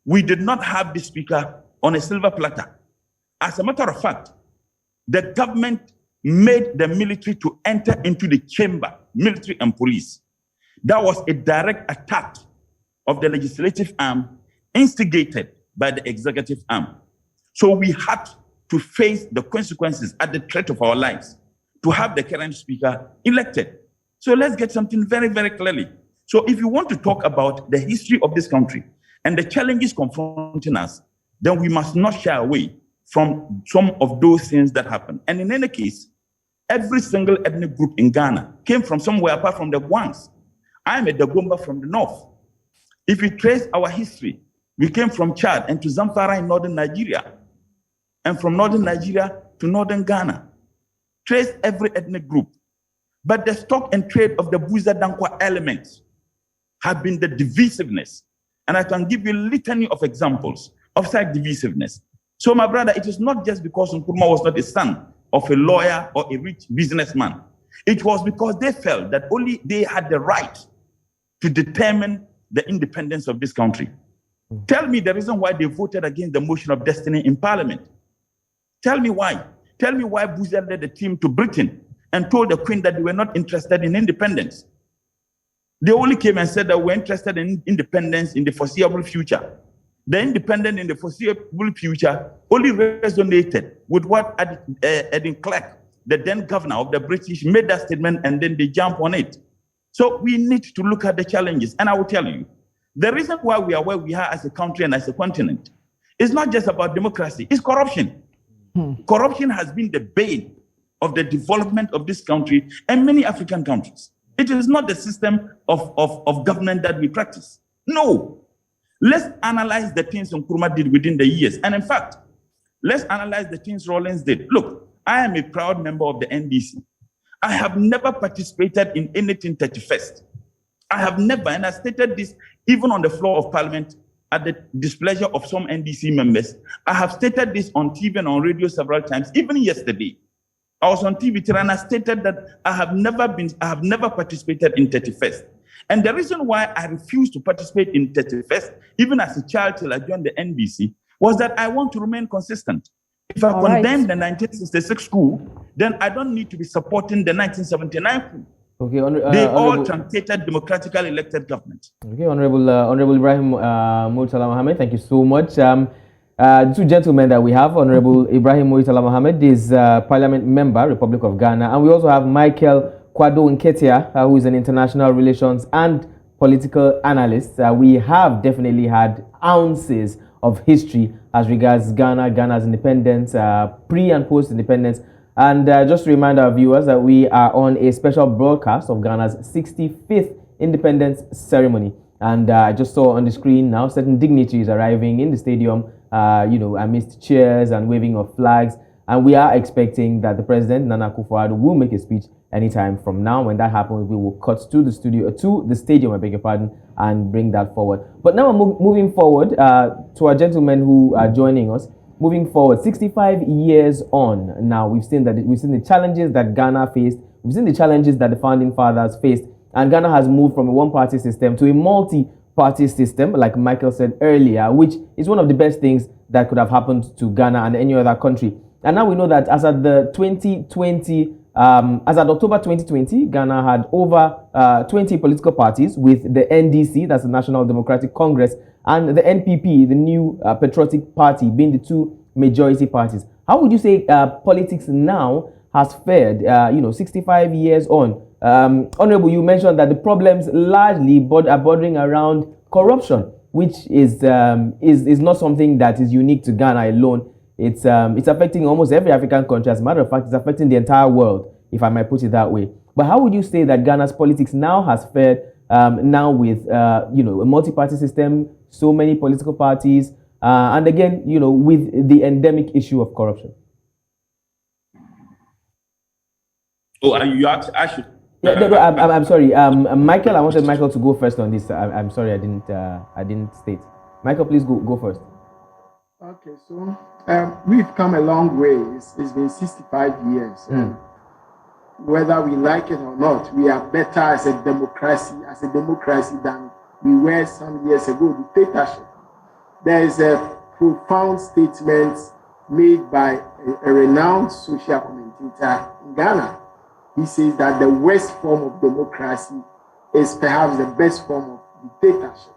we did not have the speaker on a silver platter. As a matter of fact, the government made the military to enter into the chamber, military and police. That was a direct attack of the legislative arm instigated by the executive arm. So we had to face the consequences at the threat of our lives to have the current speaker elected. So let's get something very, very clearly. So if you want to talk about the history of this country and the challenges confronting us, then we must not shy away from some of those things that happen. And in any case, every single ethnic group in Ghana came from somewhere apart from the Gwangs. I'm a Dagomba from the north. If you trace our history, we came from Chad and to Zamfara in northern Nigeria, and from northern Nigeria to northern Ghana. Trace every ethnic group. But the stock and trade of the Buiza Dankwa elements have been the divisiveness. And I can give you a litany of examples of such divisiveness. So my brother, it is not just because Nkrumah was not a son of a lawyer or a rich businessman. It was because they felt that only they had the right to determine the independence of this country. Tell me the reason why they voted against the motion of destiny in Parliament. Tell me why. Tell me why Buiza led the team to Britain and told the Queen that they were not interested in independence. They only came and said that we're interested in independence in the foreseeable future. The independence in the foreseeable future only resonated with what Edwin Clark, the then governor of the British, made that statement, and then they jump on it. So we need to look at the challenges. And I will tell you, the reason why we are where we are as a country and as a continent is not just about democracy, it's corruption. Corruption has been the bane of the development of this country and many African countries. It is not the system of government that we practice. No. Let's analyze the things Nkrumah did within the years. And in fact, let's analyze the things Rawlings did. Look, I am a proud member of the NDC. I have never participated in anything 31st. I have never, and I stated this even on the floor of Parliament at the displeasure of some NDC members. I have stated this on TV and on radio several times, even yesterday. I was on TV and I stated that I have never participated in 31st. And the reason why I refused to participate in 31st, even as a child till I joined the NDC, was that I want to remain consistent. If I condemn the 1966 coup, then I don't need to be supporting the 1979 coup. Okay, they all truncated democratically elected government. Okay, Honorable Ibrahim Murtala Mohammed, thank you so much. Two gentlemen that we have, Honorable Ibrahim Murtala Mohammed is Parliament member, Republic of Ghana, and we also have Michael Kwado Nketia, who is an international relations and political analyst. We have definitely had ounces of history as regards Ghana's independence, pre and post independence. And just to remind our viewers that we are on a special broadcast of Ghana's 65th independence ceremony. And I just saw on the screen now certain dignitaries arriving in the stadium, amidst cheers and waving of flags. And we are expecting that the President, Nana Akufo-Addo, will make a speech anytime from now. When that happens, we will cut to the stadium, I beg your pardon, and bring that forward. But now moving forward to our gentlemen who are joining us. Moving forward, 65 years on now, we've seen the challenges that Ghana faced. We've seen the challenges that the founding fathers faced. And Ghana has moved from a one-party system to a multi-party system, like Michael said earlier, which is one of the best things that could have happened to Ghana and any other country. And now we know that as at October 2020, Ghana had over 20 political parties, with the NDC, that's the National Democratic Congress, and the NPP, the New Patriotic Party, being the two majority parties. How would you say politics now has fared, 65 years on? Honorable, you mentioned that the problems largely are bordering around corruption, which is not something that is unique to Ghana alone. It's affecting almost every African country. As a matter of fact, it's affecting the entire world, if I might put it that way. But how would you say that Ghana's politics now has fared, now with a multi-party system, so many political parties, and again, with the endemic issue of corruption? Oh, I should. I'm sorry, Michael. I wanted Michael to go first on this. I'm sorry, I didn't state. Michael, please go first. Okay, so we've come a long way. It's been 65 years. Whether we like it or not, we are better as a democracy than we were some years ago. Dictatorship. There is a profound statement made by a renowned social commentator in Ghana. He says that the worst form of democracy is perhaps the best form of dictatorship.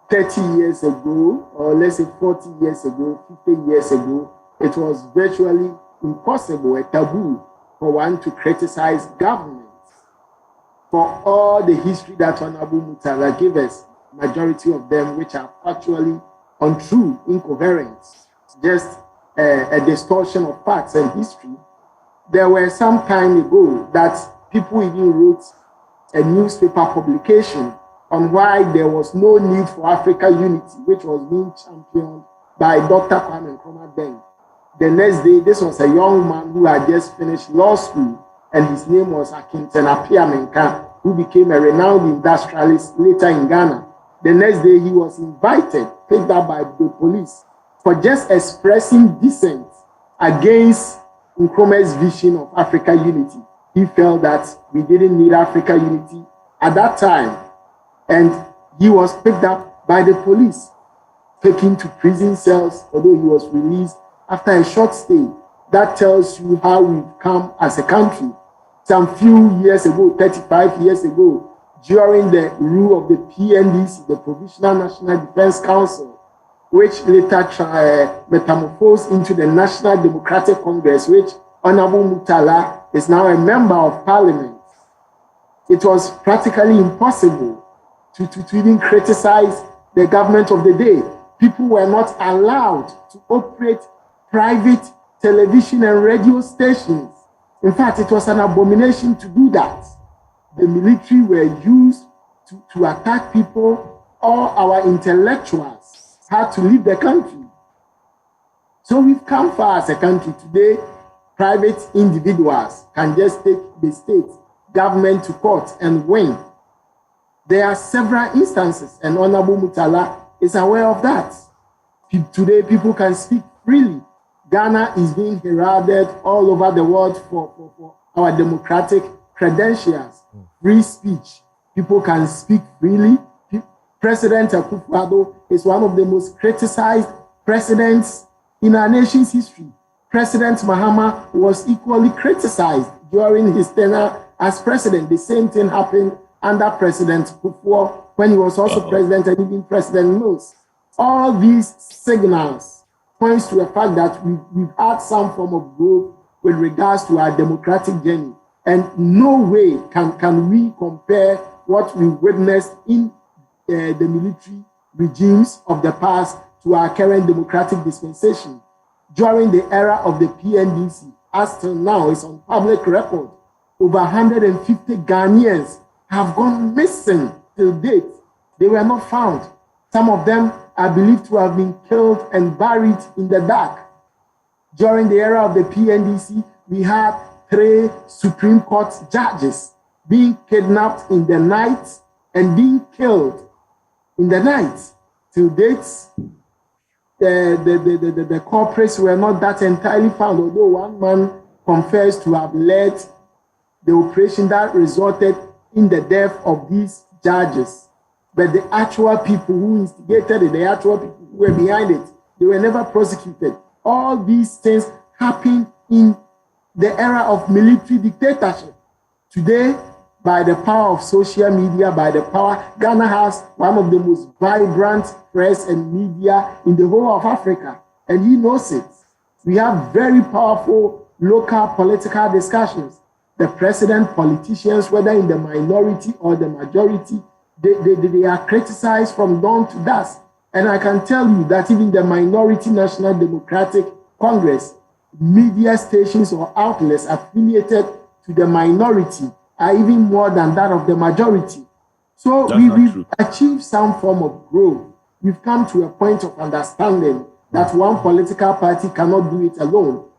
30 years ago, or let's say 40 years ago, 50 years ago, it was virtually impossible, a taboo, for one to criticize governments. For all the history that Honorable Mutala gave us, majority of them which are actually untrue, incoherent, just a distortion of facts and history. There were some time ago that people even wrote a newspaper publication on why there was no need for Africa unity, which was being championed by Dr. Kwame Nkrumah then. The next day, this was a young man who had just finished law school, and his name was Akede Menka, who became a renowned industrialist later in Ghana. The next day, he was invited, picked up by the police, for just expressing dissent against Nkrumah's vision of Africa unity. He felt that we didn't need Africa unity at that time. And he was picked up by the police, taken to prison cells, although he was released after a short stay. That tells you how we've come as a country. Some few years ago, 35 years ago, during the rule of the PNDC, the Provisional National Defense Council, which later metamorphosed into the National Democratic Congress, which Honorable Mutala is now a member of parliament. It was practically impossible to even criticize the government of the day. People were not allowed to operate private television and radio stations. In fact, it was an abomination to do that. The military were used to attack people. All our intellectuals had to leave the country. So we've come far as a country. Today, private individuals can just take the state government to court and win. There are several instances, and Honorable Mutala is aware of that. Today, people can speak freely. Ghana is being heralded all over the world for our democratic credentials. Free speech. People can speak freely. President Akufo-Addo is one of the most criticized presidents in our nation's history. President Mahama was equally criticized during his tenure as president. The same thing happened under President Kufuor when he was also president, and even President Mills. All these signals points to the fact that we've had some form of growth with regards to our democratic journey. And no way can we compare what we witnessed in the military regimes of the past to our current democratic dispensation. During the era of the PNDC, as till now, it's on public record, over 150 Ghanaians have gone missing till date. They were not found. Some of them are believed to have been killed and buried in the dark. During the era of the PNDC, we had 3 Supreme Court judges being kidnapped in the night and being killed in the night. Till date, the culprits were not that entirely found, although one man confessed to have led the operation that resulted in the death of these judges. But the actual people who instigated it, the actual people who were behind it, they were never prosecuted. All these things happened in the era of military dictatorship. Today, by the power of social media, by the power, Ghana has one of the most vibrant press and media in the whole of Africa, and he knows it. We have very powerful local political discussions. The president, politicians, whether in the minority or the majority, they are criticized from dawn to dusk. And I can tell you that even the minority National Democratic Congress, media stations or outlets affiliated to the minority are even more than that of the majority. So we've achieved some form of growth. We've come to a point of understanding that one political party cannot do it alone.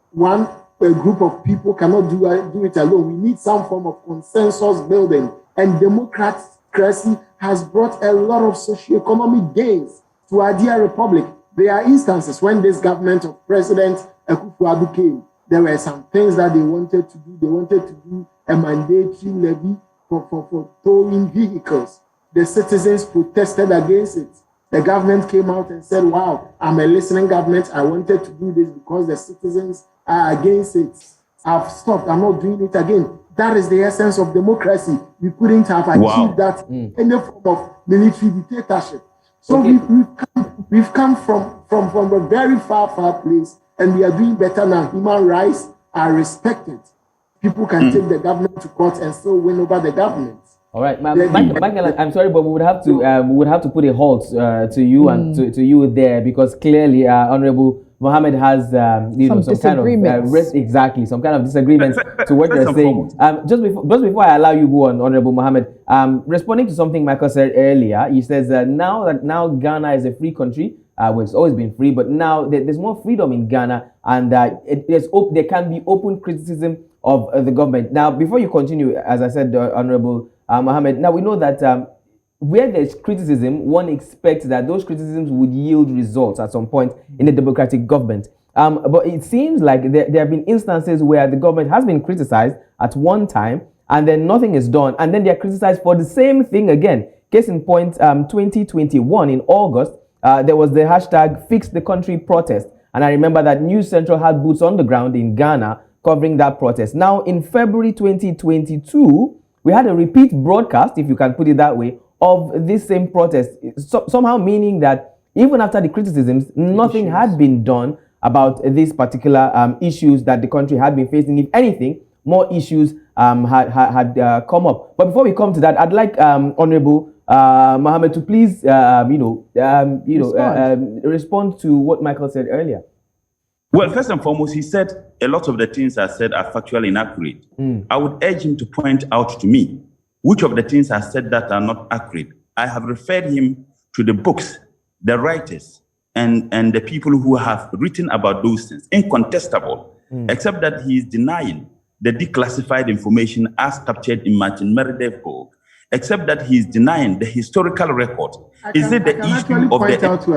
A group of people cannot do it alone. We need some form of consensus building. And democracy has brought a lot of socioeconomic gains to our dear republic. There are instances when this government of President Akufo-Addo came, there were some things that they wanted to do. They wanted to do a mandatory levy for towing vehicles. The citizens protested against it. The government came out and said, wow, I'm a listening government. I wanted to do this because the citizens are against it. I've stopped. I'm not doing it again. That is the essence of democracy. We couldn't have achieved that in any form of military dictatorship. So we've come from a very far place, and we are doing better now. Human rights are respected. People can take the government to court and still win over the government. All right, Michael, I'm sorry, but we would have to put a halt to you and to you there, because clearly, Honorable Mohammed has some kind of some kind of disagreements to what you're saying. Just before I allow you go on, Honorable Mohammed, responding to something Michael said earlier, he says that now Ghana is a free country. Well, it's always been free, but now there's more freedom in Ghana, and there can be open criticism of the government. Now, before you continue, as I said, Honorable Mohammed, now we know that where there's criticism, one expects that those criticisms would yield results at some point in the democratic government. But it seems like there have been instances where the government has been criticized at one time, and then nothing is done, and then they're criticized for the same thing again. Case in point, 2021 in August, there was the hashtag Fix the Country protest. And I remember that News Central had boots on the ground in Ghana covering that protest. Now, in February 2022, we had a repeat broadcast, if you can put it that way, of this same protest, somehow meaning that even after the criticisms, nothing had been done about these particular issues that the country had been facing. If anything, more issues had come up. But before we come to that, I'd like Honorable Mohammed to please, respond to what Michael said earlier. Well, first and foremost, he said a lot of the things I said are factually inaccurate. I would urge him to point out to me which of the things I said that are not accurate. I have referred him to the books, the writers, and the people who have written about those things, incontestable, except that he is denying the declassified information as captured in Martin Meredith's book, except that he is denying the historical record. Is it the issue of the...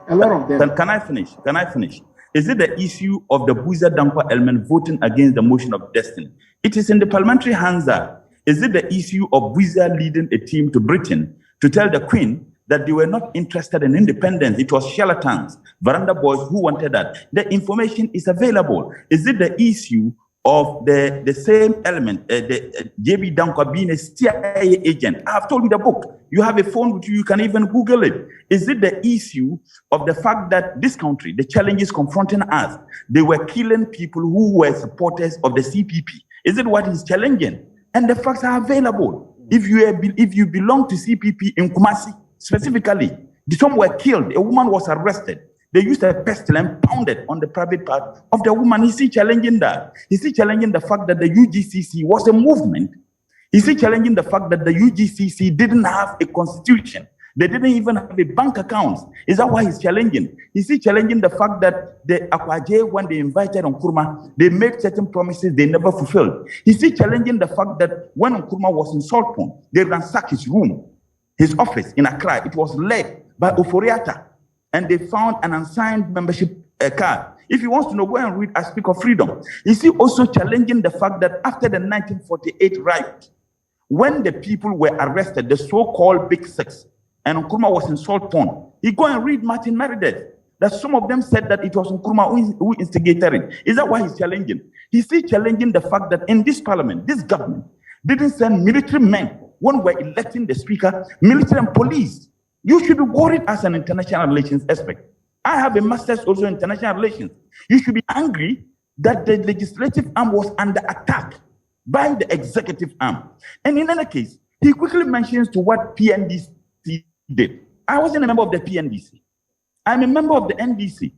A lot of them. Can I finish? Is it the issue of the Buza Dankwa element voting against the motion of destiny? It is in the parliamentary Hansa. Is it the issue of Buza leading a team to Britain to tell the Queen that they were not interested in independence? It was charlatans, veranda boys who wanted that. The information is available. Is it the issue of the same element, the JB Dankwa being a CIA agent? I have told you the book. You have a phone with you, you can even Google it. Is it the issue of the fact that this country, the challenges confronting us, they were killing people who were supporters of the CPP? Is it what is challenging? And the facts are available. If you belong to CPP in Kumasi, specifically, Some were killed. A woman was arrested. They used a pestle and pounded on the private part of the woman. Is he challenging that? Is he challenging the fact that the UGCC was a movement? Is he challenging the fact that the UGCC didn't have a constitution? They didn't even have a bank account. Is that why he's challenging? Is he challenging the fact that the Akede, when they invited Nkrumah, they made certain promises they never fulfilled? Is he challenging the fact that when Nkrumah was in Salt Pond, they ransacked his room, his office in Accra? It was led by Oforiatta, and they found an unsigned membership card. If he wants to know, go and read I Speak of Freedom. Is he also challenging the fact that after the 1948 riot, when the people were arrested, the so-called Big Six, and Nkrumah was in Salt Pond, he go and read Martin Meredith, that some of them said that it was Nkrumah who instigated it. Is that why he's challenging? He's still challenging the fact that in this parliament, this government didn't send military men when we're electing the speaker, military and police. You should be worried as an international relations expert. I have a master's also in international relations. You should be angry that the legislative arm was under attack by the executive arm. And in any case, he quickly mentions to what PNDC did. I wasn't a member of the PNDC. I'm a member of the NDC.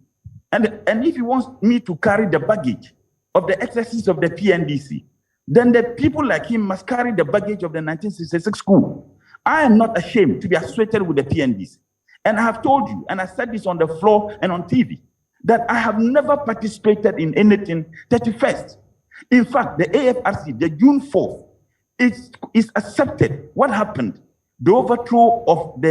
And if he wants me to carry the baggage of the excesses of the PNDC, then the people like him must carry the baggage of the 1966 coup. I am not ashamed to be associated with the PNDC. And I have told you, and I said this on the floor and on TV, that I have never participated in anything 31st. In fact, the AFRC, the June 4th, is accepted. What happened? The overthrow of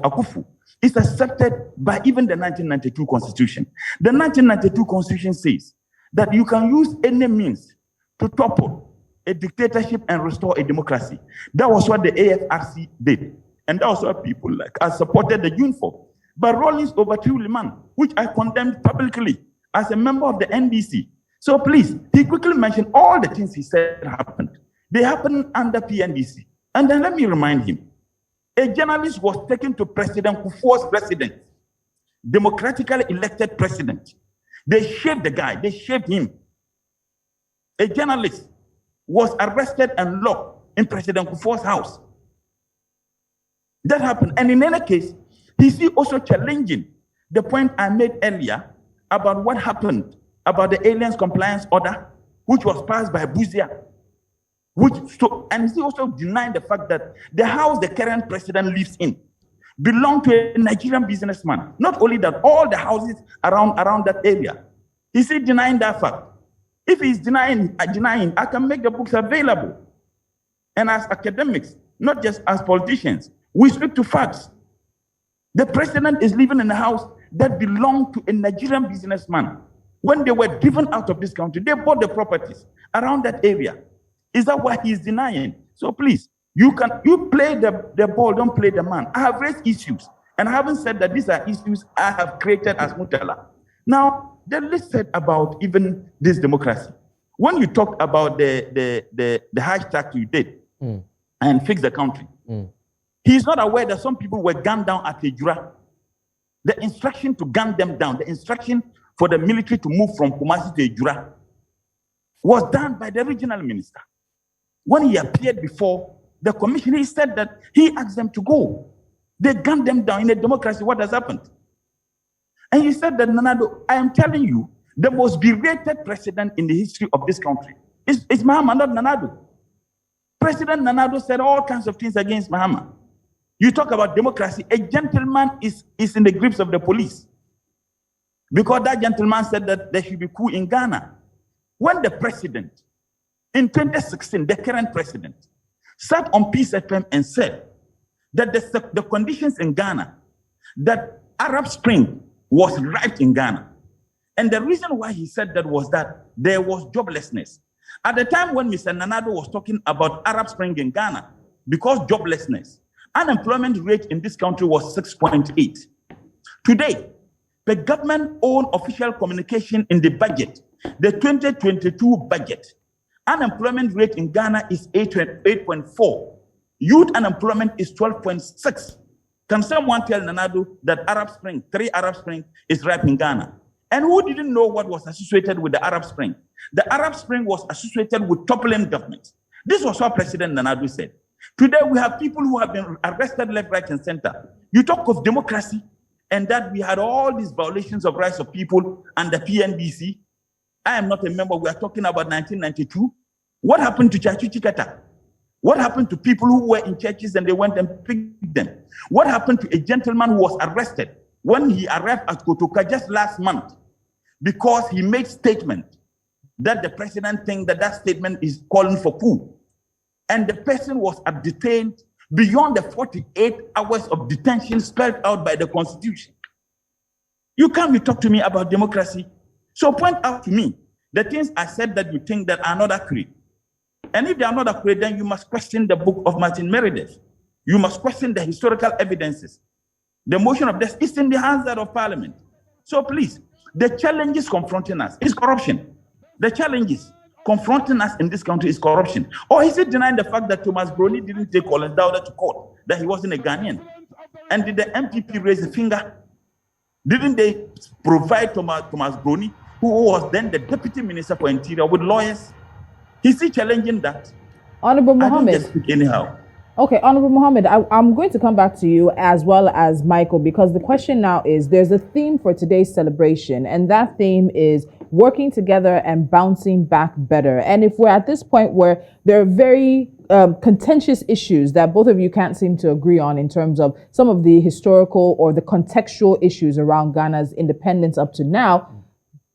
Akufu is accepted by even the 1992 Constitution. The 1992 Constitution says that you can use any means to topple a dictatorship and restore a democracy. That was what the AFRC did. And that was what people like us supported the June 4th. But Rawlings overthrew Liman, which I condemned publicly as a member of the NDC. So please, he quickly mentioned all the things he said happened. They happened under PNDC. And then let me remind him, a journalist was taken to President Kufuor's residence, democratically elected president. They shaved the guy, they shaved him. A journalist was arrested and locked in President Kufuor's house. That happened. And in any case, he's also challenging the point I made earlier about what happened about the aliens compliance order, which was passed by Buzia. And he's also denying the fact that the house the current president lives in belonged to a Nigerian businessman. Not only that, all the houses around that area. He's denying that fact. If he's denying, I can make the books available. And as academics, not just as politicians, we speak to facts. The president is living in a house that belonged to a Nigerian businessman. When they were driven out of this country, they bought the properties around that area. Is that what he's denying? So please, you play the ball, don't play the man. I have raised issues, and I haven't said that these are issues I have created as Mutala. Now, the list said about even this democracy. When you talked about the hashtag you did and fix the country, he's not aware that some people were gunned down at Ejura. The instruction to gun them down, the instruction for the military to move from Kumasi to Ejura was done by the regional minister. When he appeared before the commission, he said that he asked them to go. They gunned them down. In a democracy, what has happened? And he said that, Nanado, I am telling you, the most berated president in the history of this country is Mahama, not Nanado. President Nanado said all kinds of things against Mahama. You talk about democracy, a gentleman is in the grips of the police. Because that gentleman said that there should be coup in Ghana. When the president, in 2016, the current president, sat on Peace FM and said that the conditions in Ghana, that Arab Spring was ripe in Ghana. And the reason why he said that was that there was joblessness. At the time when Mr. Nanado was talking about Arab Spring in Ghana, because joblessness, unemployment rate in this country was 6.8. Today, the government-owned official communication in the budget, the 2022 budget, unemployment rate in Ghana is 8.4. Youth unemployment is 12.6. Can someone tell Nanado that Arab Spring, 3 Arab Spring, is ripe in Ghana? And who didn't know what was associated with the Arab Spring? The Arab Spring was associated with toppling governments. This was what President Nanado said. Today, we have people who have been arrested left, right, and center You talk of democracy and that we had all these violations of rights of people under PNBC. I am not a member. We are talking about 1992. What happened to Chachu Chikata? What happened to people who were in churches and they went and picked them? What happened to a gentleman who was arrested when he arrived at Kotoka just last month because he made statement that the president thinks that that statement is calling for coup? And the person was detained beyond the 48 hours of detention spelled out by the Constitution. You can't be talking to me about democracy. So point out to me the things I said that you think that are not accurate. And if they are not accurate, then you must question the book of Martin Meredith. You must question the historical evidences. The motion of death is in the hands of Parliament. So please, the challenges confronting us is corruption. The challenges confronting us in this country is corruption. Or is it denying the fact that Thomas Brony didn't take Colin Dowder to court, that he wasn't a Ghanaian? And did the MPP raise a finger? Didn't they provide Thomas Brony, who was then the Deputy Minister for Interior, with lawyers? Is he challenging that? Honorable Mohammed. I don't just speak anyhow. Okay, Honorable Mohammed, I'm going to come back to you as well as Michael, because the question now is there's a theme for today's celebration, and that theme is working together and bouncing back better. And if we're at this point where there are very contentious issues that both of you can't seem to agree on in terms of some of the historical or the contextual issues around Ghana's independence up to now,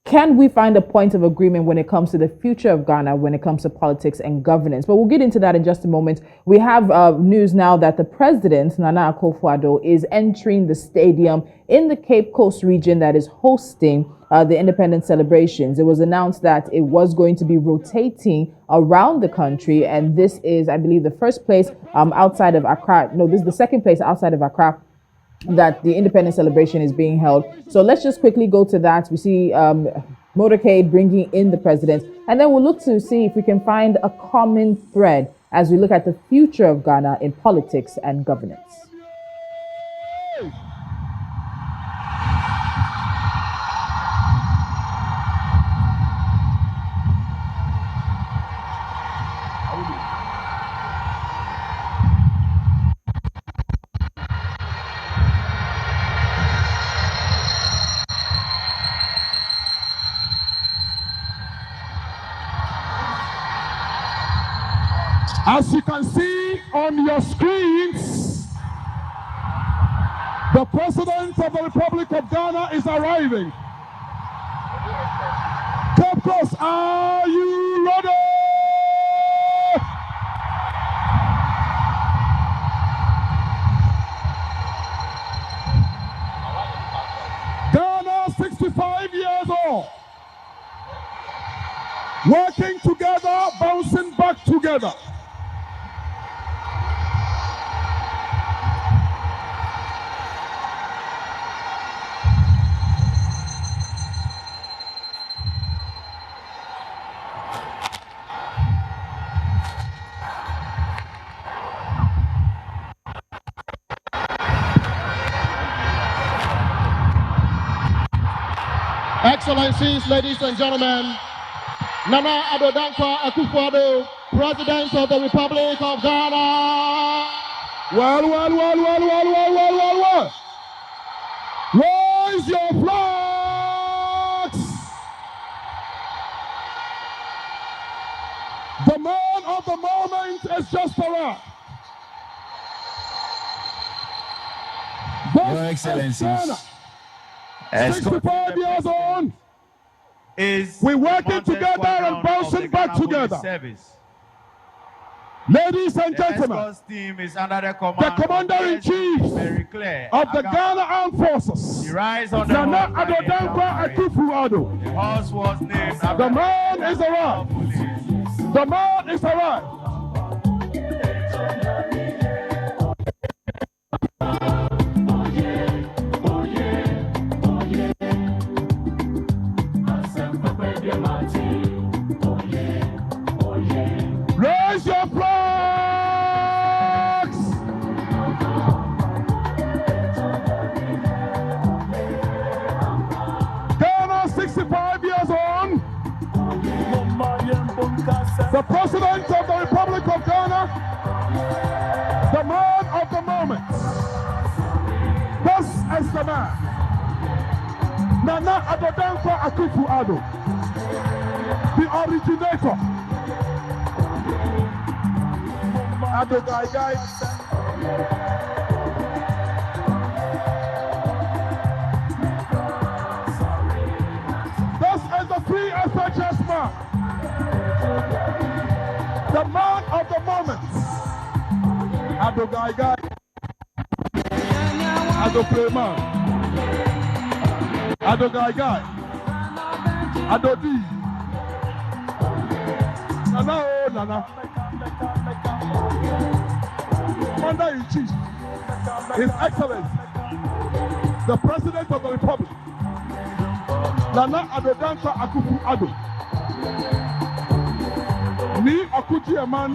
can we find a point of agreement when it comes to the future of Ghana, when it comes to politics and governance? But we'll get into that in just a moment. We have news now that the president, Nana Akufo-Addo, is entering the stadium in the Cape Coast region that is hosting the independence celebrations. It was announced that it was going to be rotating around the country, and this is, I believe, the first place outside of Accra. No, this is the second place outside of Accra that the independence celebration is being held. So let's just quickly go to that. We see motorcade bringing in the president, and then we'll look to see if we can find a common thread as we look at the future of Ghana in politics and governance. As you can see on your screens, the President of the Republic of Ghana is arriving. Cape Coast, are you ready? Ghana, 65 years old. Working together, bouncing back together. Excellencies, ladies and gentlemen, Nana Addo Dankwa Akufo-Addo, President of the Republic of Ghana. Well. Raise your flags. The man of the moment is just arrived. Your Excellencies, 65 years on, we're working together and bouncing back together. Ladies and gentlemen, team is under the the Commander-in-Chief of the Ghana Armed Forces, Nana Addo Dankwa Akufo-Addo. The horse was named The man is arrived. The man is arrived. Raise your flags! Ghana, 65 years on. The President of the Republic of Ghana, the man of the moment. Nana Addo Akufo-Addo, the originator. Addo Gai. This is the free SHS man, the man of the moment. Addo Gai, Addo Playman, Addo Gai, Addo D, Nana oh Nana, Commander-in-Chief, His Excellency, the President of the Republic, Nana Addo Akufo-Addo, me Akuji Eman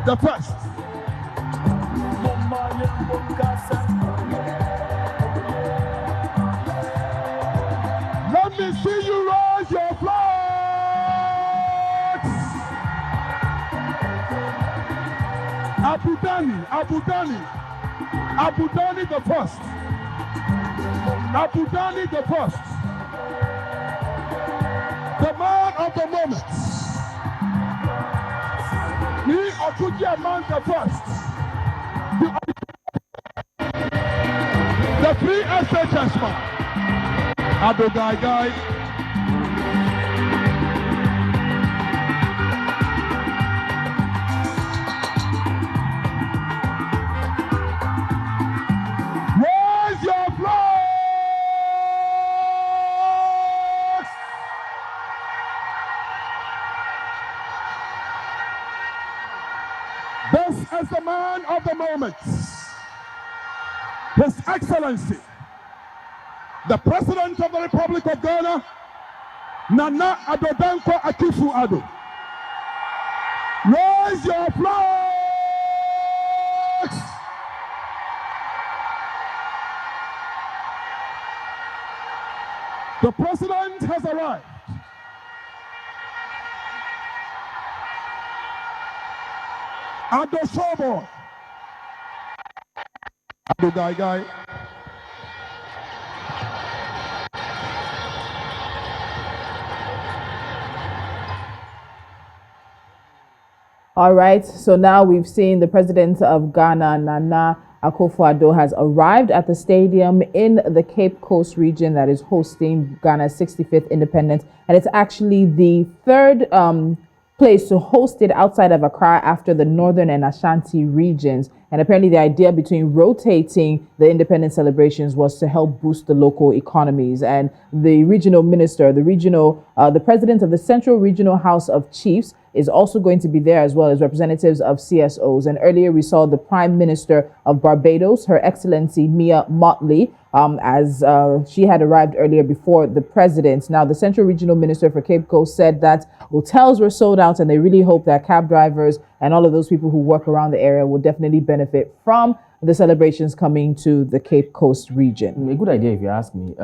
the first. Let me see you raise your flags. Abu Dhani the first. Abu Dhani the first. The man of the moment. Me Akuji Eman the first. The free SHS man, Addo Gai. Raise your flags. This is the man of the moment. His Excellency, the President of the Republic of Ghana, Nana Addo Akufo-Addo. Raise your flags. The President has arrived. Addo Showboy. Addo Gai. All right, so now we've seen the president of Ghana, Nana Akufo-Addo, has arrived at the stadium in the Cape Coast region that is hosting Ghana's 65th independence. And it's actually the third place to host it outside of Accra after the Northern and Ashanti regions. And apparently the idea between rotating the independence celebrations was to help boost the local economies. And the regional minister, the president of the Central Regional House of Chiefs is also going to be there, as well as representatives of CSOs. And earlier we saw the Prime Minister of Barbados, Her Excellency Mia Mottley, as she had arrived earlier before the president. Now, the Central Regional Minister for Cape Coast said that hotels were sold out, and they really hope that cab drivers and all of those people who work around the area will definitely benefit from the celebrations coming to the Cape Coast region. A good idea, if you ask me.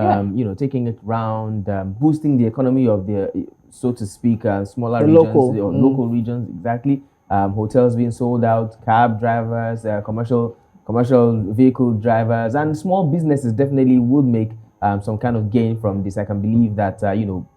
Taking it round, boosting the economy of the, so to speak, smaller regions, local regions, exactly. Hotels being sold out, cab drivers, commercial vehicle drivers, and small businesses definitely would make some kind of gain from this. I can believe that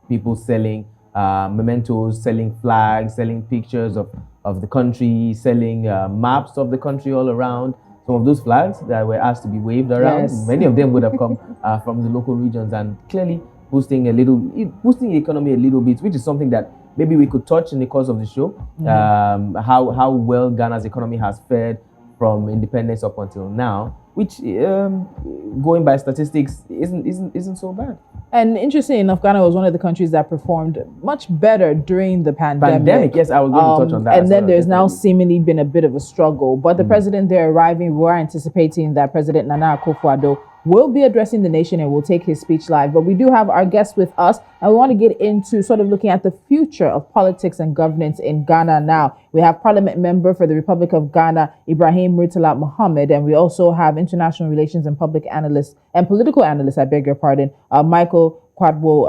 people selling mementos, selling flags, selling pictures of the country, selling maps of the country all around. Some of those flags that were asked to be waved around, yes. Many of them would have come from the local regions, and clearly boosting the economy a little bit, which is something that maybe we could touch in the course of the show. Mm-hmm. How well Ghana's economy has fared from independence up until now, which going by statistics isn't so bad. And interesting enough, Ghana was one of the countries that performed much better during the pandemic. Yes, I was going to touch on that. And then there's now seemingly been a bit of a struggle. But the president there arriving, we're anticipating that President Nana Akufo-Addo will be addressing the nation and will take his speech live. But we do have our guests with us, and we want to get into sort of looking at the future of politics and governance in Ghana now. We have Parliament member for the Republic of Ghana, Ibrahim Murtala Mohammed, and we also have international relations and political analyst, Michael Kwadwo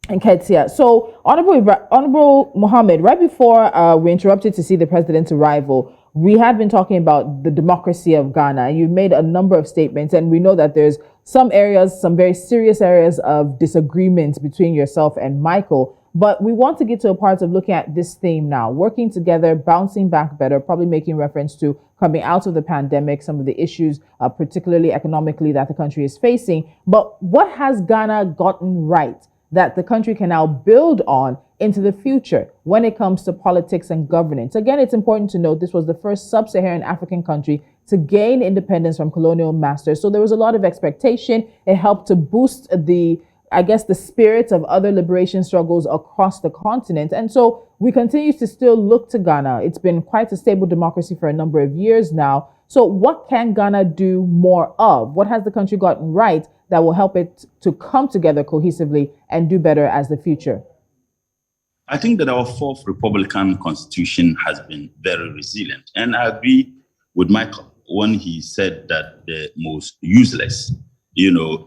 and Ketia. So, Honorable Mohammed, right before we interrupted to see the president's arrival, we had been talking about the democracy of Ghana, and you've made a number of statements, and we know that there's some areas, some very serious areas of disagreement between yourself and Michael. But we want to get to a part of looking at this theme now, working together, bouncing back better, probably making reference to coming out of the pandemic, some of the issues, particularly economically, that the country is facing. But what has Ghana gotten right that the country can now build on into the future when it comes to politics and governance? Again, it's important to note this was the first sub-Saharan African country to gain independence from colonial masters. So there was a lot of expectation. It helped to boost the spirit of other liberation struggles across the continent. And so we continue to still look to Ghana. It's been quite a stable democracy for a number of years now. So what can Ghana do more of? What has the country gotten right that will help it to come together cohesively and do better as the future? I think that our fourth Republican Constitution has been very resilient. And I agree with Michael when he said that the most useless,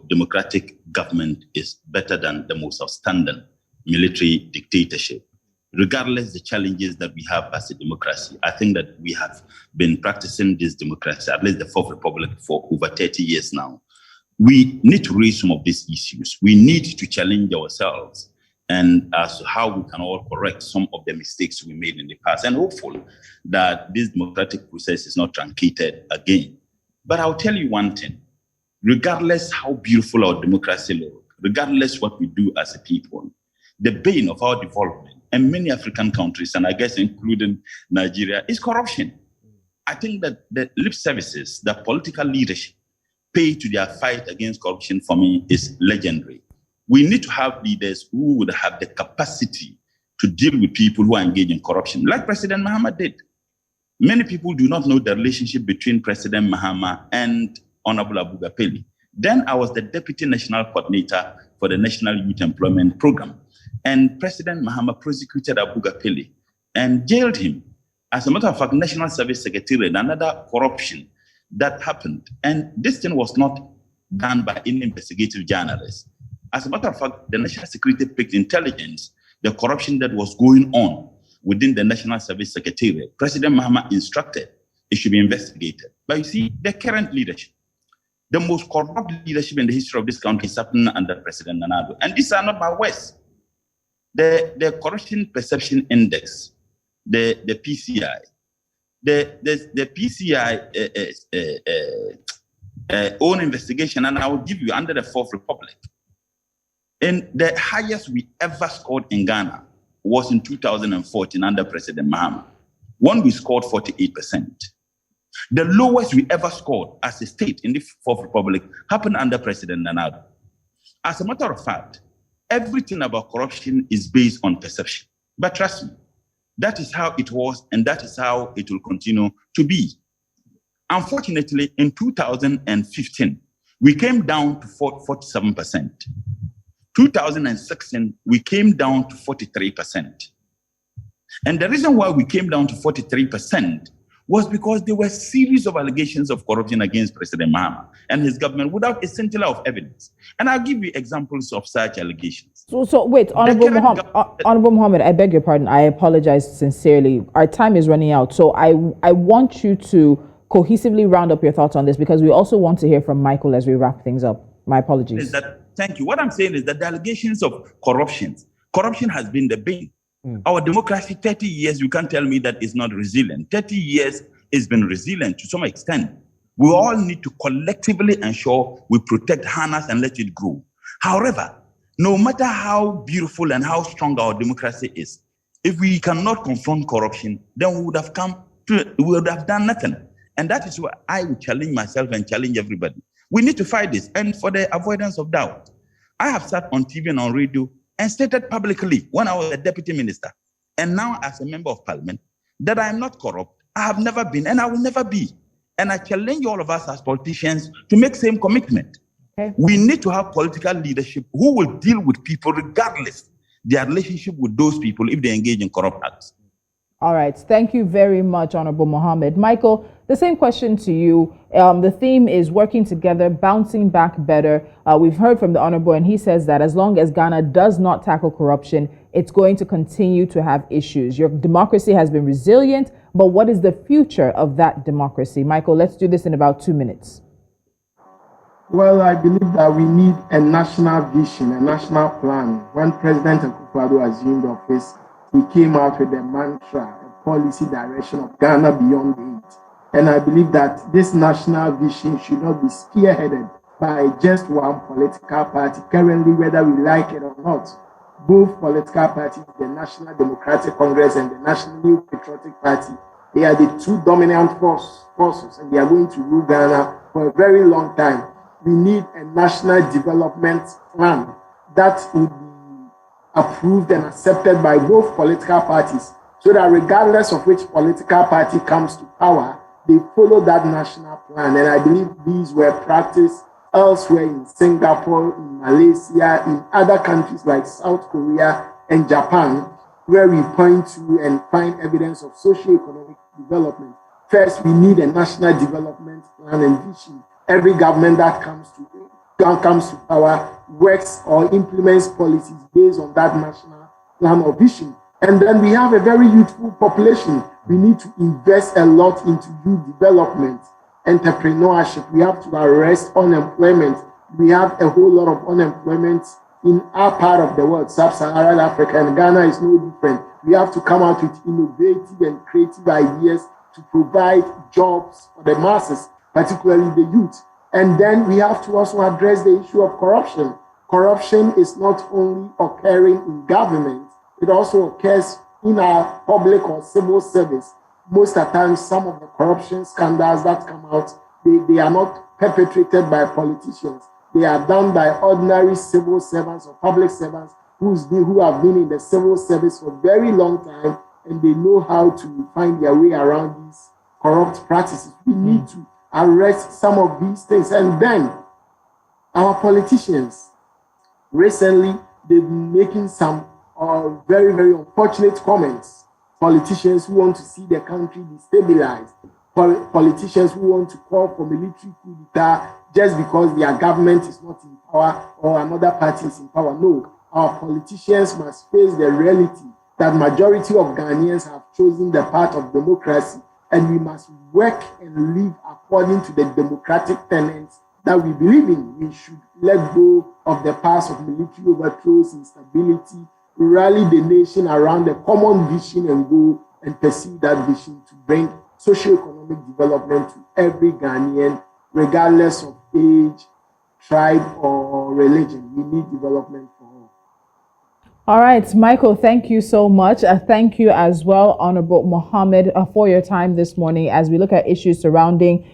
democratic government is better than the most outstanding military dictatorship. Regardless the challenges that we have as a democracy, I think that we have been practicing this democracy, at least the Fourth Republic, for over 30 years now. We need to raise some of these issues. We need to challenge ourselves and as to how we can all correct some of the mistakes we made in the past, and hopeful that this democratic process is not truncated again. But I'll tell you one thing. Regardless how beautiful our democracy looks, regardless what we do as a people, the bane of our development in many African countries, and I guess including Nigeria, is corruption. I think that the lip services that political leadership pay to their fight against corruption, for me, is legendary. We need to have leaders who would have the capacity to deal with people who are engaged in corruption, like President Mahama did. Many people do not know the relationship between President Mahama and Honorable Abu Gapeli. Then I was the Deputy National Coordinator for the National Youth Employment Program. And President Mahama prosecuted Abu Gapeli and jailed him. As a matter of fact, National Service Secretariat, another corruption that happened. And this thing was not done by any investigative journalist. As a matter of fact, the National Security picked intelligence, the corruption that was going on within the National Service Secretariat. President Mahama instructed it should be investigated. But you see, the current leadership, the most corrupt leadership in the history of this country is happening under President Nana Addo. And these are not my words. The Corruption Perception Index, the PCI, the PCI own investigation, and I will give you under the Fourth Republic. And the highest we ever scored in Ghana was in 2014 under President Mahama, when we scored 48%. The lowest we ever scored as a state in the Fourth Republic happened under President Nana Addo. As a matter of fact, everything about corruption is based on perception. But trust me, that is how it was, and that is how it will continue to be. Unfortunately, in 2015, we came down to 47%. 2016, we came down to 43%. And the reason why we came down to 43% was because there were a series of allegations of corruption against President Mahama and his government without a scintilla of evidence. And I'll give you examples of such allegations. So wait, Honorable Mohammed, I beg your pardon. I apologize sincerely. Our time is running out. So I want you to cohesively round up your thoughts on this, because we also want to hear from Michael as we wrap things up. My apologies. Thank you. What I'm saying is that the allegations of corruption has been the bane. Our democracy, 30 years, you can't tell me that it's not resilient. 30 years it's been resilient to some extent. We all need to collectively ensure we protect, harness, and let it grow. However, no matter how beautiful and how strong our democracy is, if we cannot confront corruption, then we would have done nothing. And that is why I would challenge myself and challenge everybody. We need to fight this. And for the avoidance of doubt, I have sat on TV and on radio and stated publicly when I was a deputy minister, and now as a member of parliament, that I am not corrupt. I have never been, and I will never be. And I challenge all of us as politicians to make same commitment. Okay. We need to have political leadership who will deal with people regardless their relationship with those people if they engage in corrupt acts. All right. Thank you very much, Honorable Mohammed. Michael, the same question to you. The theme is working together, bouncing back better. We've heard from the Honorable, and he says that as long as Ghana does not tackle corruption, it's going to continue to have issues. Your democracy has been resilient, but what is the future of that democracy? Michael, let's do this in about 2 minutes. Well, I believe that we need a national vision, a national plan. When President Akufo-Addo assumed office, he came out with a mantra, a policy direction of Ghana beyond hate. And I believe that this national vision should not be spearheaded by just one political party, currently, whether we like it or not. Both political parties, the National Democratic Congress and the National New Patriotic Party, they are the two dominant forces, and they are going to rule Ghana for a very long time. We need a national development plan that would be approved and accepted by both political parties, so that regardless of which political party comes to power, they follow that national plan. And I believe these were practiced elsewhere in Singapore, in Malaysia, in other countries like South Korea and Japan, where we point to and find evidence of socio-economic development. First, we need a national development plan and vision. Every government that comes to power works or implements policies based on that national plan or vision. And then we have a very youthful population. We need to invest a lot into youth development, entrepreneurship. We have to arrest unemployment. We have a whole lot of unemployment in our part of the world, sub-Saharan Africa, and Ghana is no different. We have to come out with innovative and creative ideas to provide jobs for the masses, particularly the youth. And then we have to also address the issue of corruption. Corruption is not only occurring in government, it also occurs in our public or civil service. Most of the time, some of the corruption scandals that come out, they are not perpetrated by politicians. They are done by ordinary civil servants or public servants who have been in the civil service for a very long time, and they know how to find their way around these corrupt practices. We need to arrest some of these things. And then our politicians, recently, they've been making some very, very unfortunate comments. Politicians who want to see the country destabilized. Politicians who want to call for military coup d'etat just because their government is not in power or another party is in power. No, our politicians must face the reality that majority of Ghanaians have chosen the path of democracy, and we must work and live according to the democratic tenets that we believe in. We should let go of the past of military overthrows, instability, rally the nation around a common vision and goal, and pursue that vision to bring socio-economic development to every Ghanaian, regardless of age, tribe, or religion. We need development for all. All right, Michael, thank you so much. Thank you as well, Honorable Mohammed, for your time this morning as we look at issues surrounding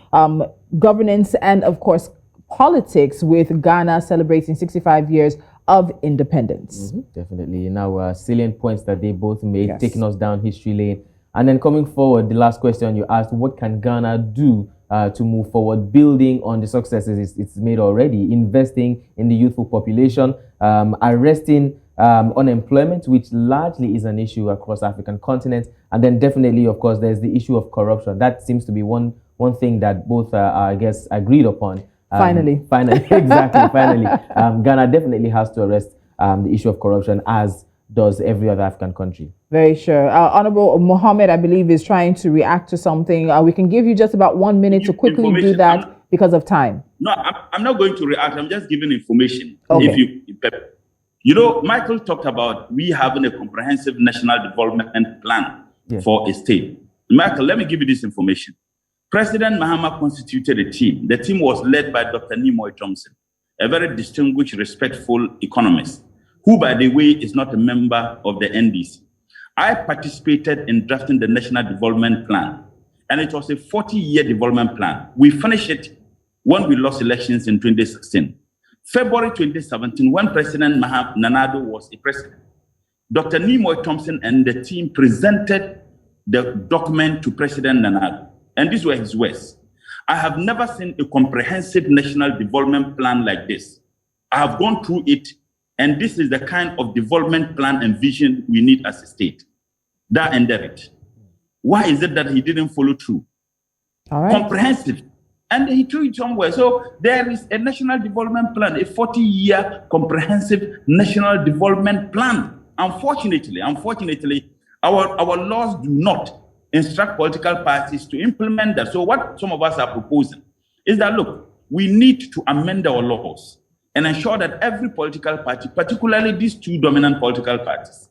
governance and, of course, politics with Ghana celebrating 65 years of independence. Definitely. Now, salient points that they both made, taking us down history lane. And then coming forward, the last question you asked, what can Ghana do to move forward, building on the successes it's made already, investing in the youthful population, arresting unemployment, which largely is an issue across the African continent. And then definitely, of course, there's the issue of corruption. That seems to be one thing that both, I guess, agreed upon. Finally, exactly, finally. Ghana definitely has to arrest the issue of corruption, as does every other African country. Very sure. Honorable Mohammed, I believe, is trying to react to something. We can give you just about 1 minute to quickly do that because of time. No, I'm not going to react. I'm just giving information. Okay. You know, Michael talked about we having a comprehensive national development plan for a state. Michael, let me give you this information. President Mahama constituted a team. The team was led by Dr. Nimoy Thompson, a very distinguished, respectful economist, who, by the way, is not a member of the NDC. I participated in drafting the National Development Plan, and it was a 40-year development plan. We finished it when we lost elections in 2016. February 2017, when President Nana Addo was a president, Dr. Nimoy Thompson and the team presented the document to President Nana Addo. And these were his words. I have never seen a comprehensive national development plan like this. I have gone through it, and this is the kind of development plan and vision we need as a state. That ended it. Why is it that he didn't follow through? All right. Comprehensive. And he threw it somewhere. So there is a national development plan, a 40-year comprehensive national development plan. Unfortunately, our laws do not instruct political parties to implement that. So what some of us are proposing is that, look, we need to amend our laws and ensure that every political party, particularly these two dominant political parties,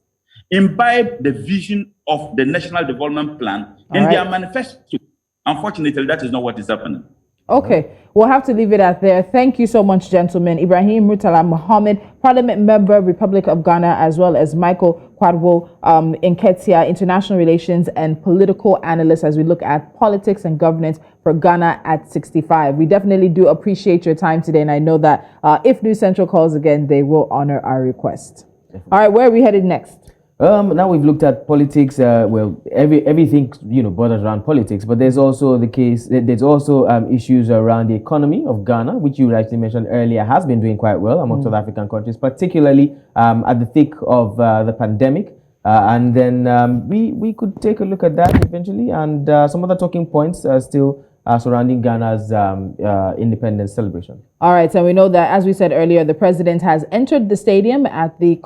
imbibe the vision of the National Development Plan in their manifesto. Unfortunately, that is not what is happening. Okay, we'll have to leave it at there. Thank you so much, gentlemen. Ibrahim Murtala Mohammed, Parliament Member, Republic of Ghana, as well as Michael Kwadwo Nketia, International Relations and Political Analyst, as we look at politics and governance for Ghana at 65. We definitely do appreciate your time today, and I know that if News Central calls again, they will honor our request. All right, where are we headed next? Now we've looked at politics. Everything borders around politics, but there's also the case. There's also issues around the economy of Ghana, which you actually mentioned earlier, has been doing quite well among South African countries, particularly at the thick of the pandemic. And then we could take a look at that eventually, and some other talking points still surrounding Ghana's independence celebration. All right, so we know that, as we said earlier, the president has entered the stadium at the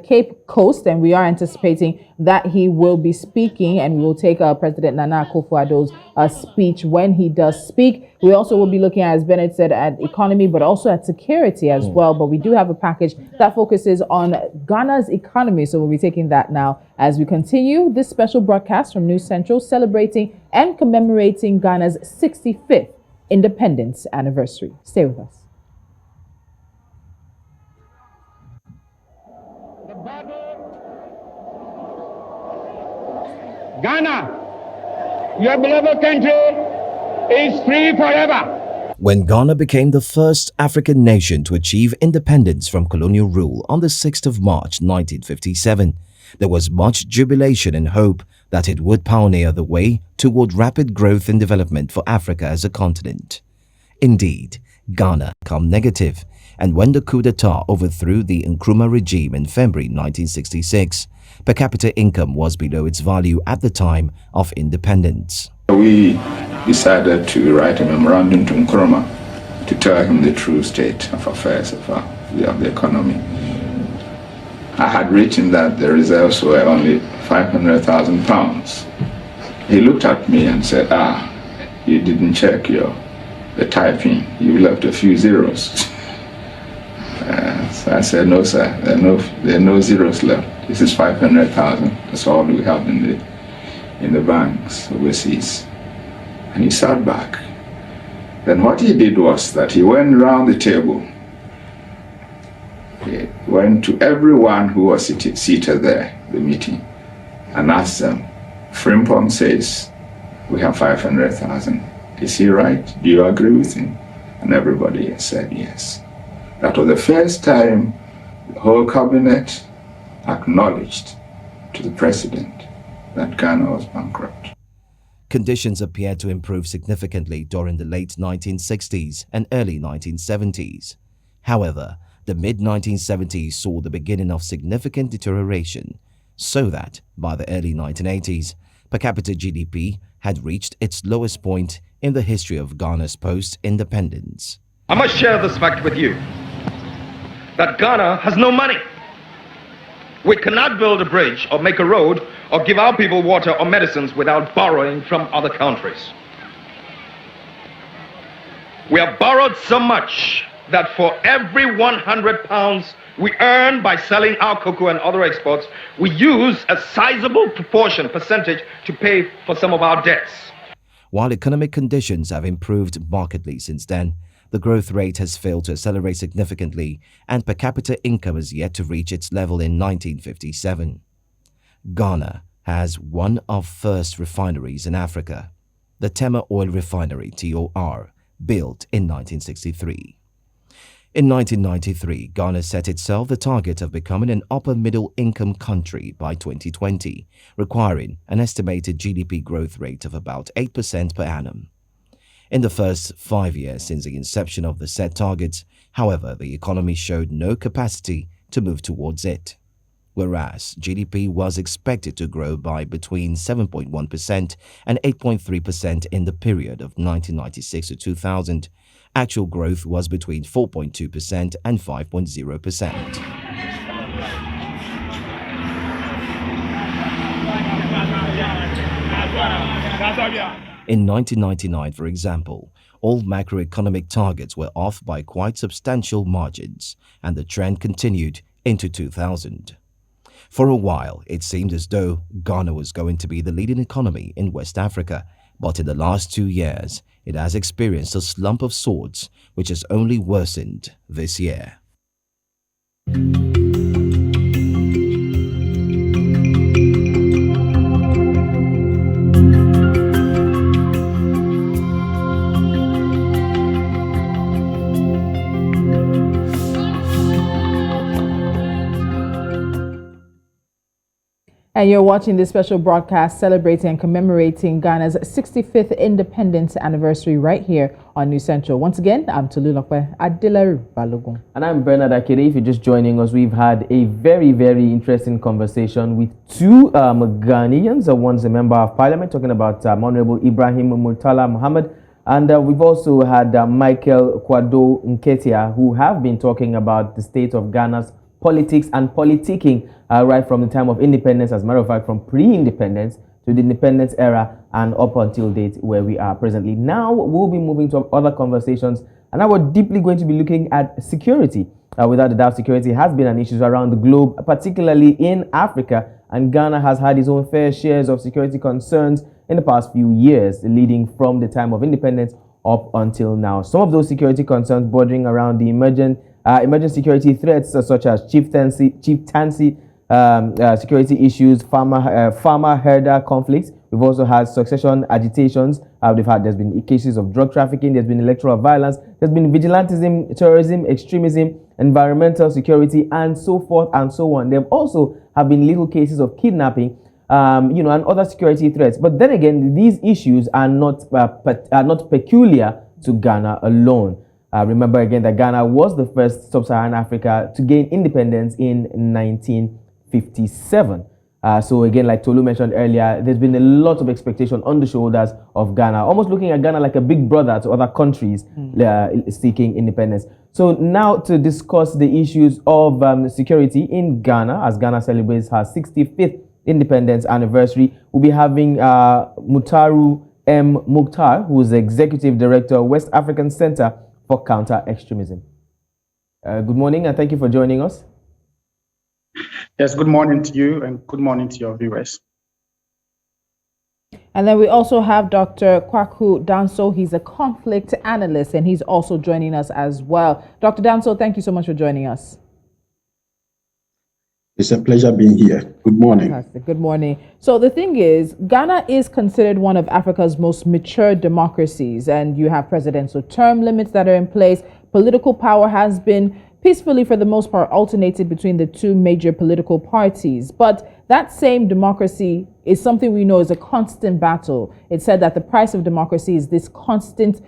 Cape Coast, and we are anticipating that he will be speaking, and we will take President Nana Akufo-Addo's speech when he does speak. We also will be looking at, as Bennett said, at economy, but also at security as well. But we do have a package that focuses on Ghana's economy, so we'll be taking that now as we continue this special broadcast from News Central, celebrating and commemorating Ghana's 65th independence anniversary. Stay with us. Ghana, your beloved country, is free forever. When Ghana became the first African nation to achieve independence from colonial rule on the 6th of March 1957, there was much jubilation and hope that it would pioneer the way toward rapid growth and development for Africa as a continent. Indeed, Ghana became negative, and when the coup d'etat overthrew the Nkrumah regime in February 1966, per capita income was below its value at the time of independence. We decided to write a memorandum to Nkrumah to tell him the true state of affairs of the economy. I had written that the reserves were only £500,000. He looked at me and said, you didn't check the typing. You left a few zeros. So I said, no, sir, there are no zeros left. This is 500,000. That's all we have in the banks overseas. And he sat back. Then what he did was that he went around the table. He went to everyone who was seated there, the meeting, and asked them, Frimpong says we have 500,000. Is he right? Do you agree with him? And everybody said yes. That was the first time the whole cabinet acknowledged to the president that Ghana was bankrupt. Conditions appeared to improve significantly during the late 1960s and early 1970s. However, the mid-1970s saw the beginning of significant deterioration, so that by the early 1980s, per capita GDP had reached its lowest point in the history of Ghana's post-independence. I must share this fact with you, that Ghana has no money. We cannot build a bridge or make a road or give our people water or medicines without borrowing from other countries. We have borrowed so much that for every £100 we earn by selling our cocoa and other exports, we use a sizable percentage to pay for some of our debts. While economic conditions have improved markedly since then, the growth rate has failed to accelerate significantly, and per capita income is yet to reach its level in 1957. Ghana has one of first refineries in Africa, the Tema Oil Refinery (TOR), built in 1963. In 1993, Ghana set itself the target of becoming an upper-middle income country by 2020, requiring an estimated GDP growth rate of about 8% per annum. In the first 5 years since the inception of the set targets, however, the economy showed no capacity to move towards it. Whereas GDP was expected to grow by between 7.1% and 8.3% in the period of 1996 to 2000, actual growth was between 4.2% and 5.0%. In 1999, for example, all macroeconomic targets were off by quite substantial margins, and the trend continued into 2000. For a while, it seemed as though Ghana was going to be the leading economy in West Africa, but in the last 2 years, it has experienced a slump of sorts, which has only worsened this year. And you're watching this special broadcast celebrating and commemorating Ghana's 65th independence anniversary right here on New Central. Once again, I'm Tolulope, Adeleru-Balogun. And I'm Bernard Akede. If you're just joining us, we've had a very, very interesting conversation with two Ghanaians. One's a member of parliament, talking about Honorable Ibrahim Murtala Muhammad. And we've also had Michael Kwado Nketia, who have been talking about the state of Ghana's politics and politicking right from the time of independence, as a matter of fact, from pre-independence to the independence era and up until date where we are presently. Now we'll be moving to other conversations, and now we're deeply going to be looking at security. Without a doubt, security has been an issue around the globe, particularly in Africa, and Ghana has had its own fair shares of security concerns in the past few years, leading from the time of independence up until now. Some of those security concerns bordering around the emergent security threats such as chieftaincy, security issues, farmer-herder conflicts. We've also had succession agitations. There's been cases of drug trafficking. There's been electoral violence. There's been vigilantism, terrorism, extremism, environmental security, and so forth and so on. There also have been little cases of kidnapping, and other security threats. But then again, these issues are not peculiar to Ghana alone. Remember again that Ghana was the first sub-Saharan Africa to gain independence in 1957. So again, like Tolu mentioned earlier, there's been a lot of expectation on the shoulders of Ghana, almost looking at Ghana like a big brother to other countries seeking independence. So now to discuss the issues of security in Ghana, as Ghana celebrates her 65th independence anniversary, we'll be having Mutaru M. Mukhtar, who is the Executive Director, West African Center for Counter-Extremism. Good morning, and thank you for joining us. Yes, good morning to you, and good morning to your viewers. And then we also have Dr. Kwaku Danso. He's a conflict analyst, and he's also joining us as well. Dr. Danso, thank you so much for joining us. It's a pleasure being here. Good morning. Fantastic. Good morning. So the thing is, Ghana is considered one of Africa's most mature democracies, and you have presidential term limits that are in place. Political power has been peacefully, for the most part, alternated between the two major political parties. But that same democracy is something we know is a constant battle. It's said that the price of democracy is this constant,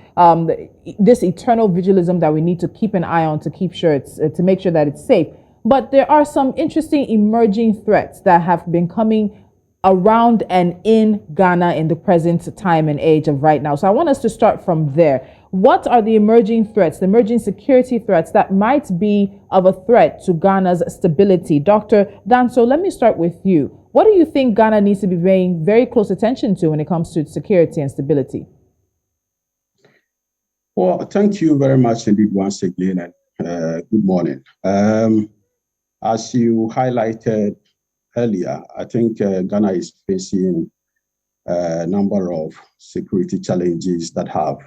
this eternal vigilism that we need to keep an eye on to keep sure to make sure that it's safe. But there are some interesting emerging threats that have been coming around and in Ghana in the present time and age of right now. So I want us to start from there. What are the emerging threats, the emerging security threats that might be of a threat to Ghana's stability? Dr. Danso, let me start with you. What do you think Ghana needs to be paying very close attention to when it comes to security and stability? Well, thank you very much indeed once again, and good morning. As you highlighted earlier, I think Ghana is facing a number of security challenges that have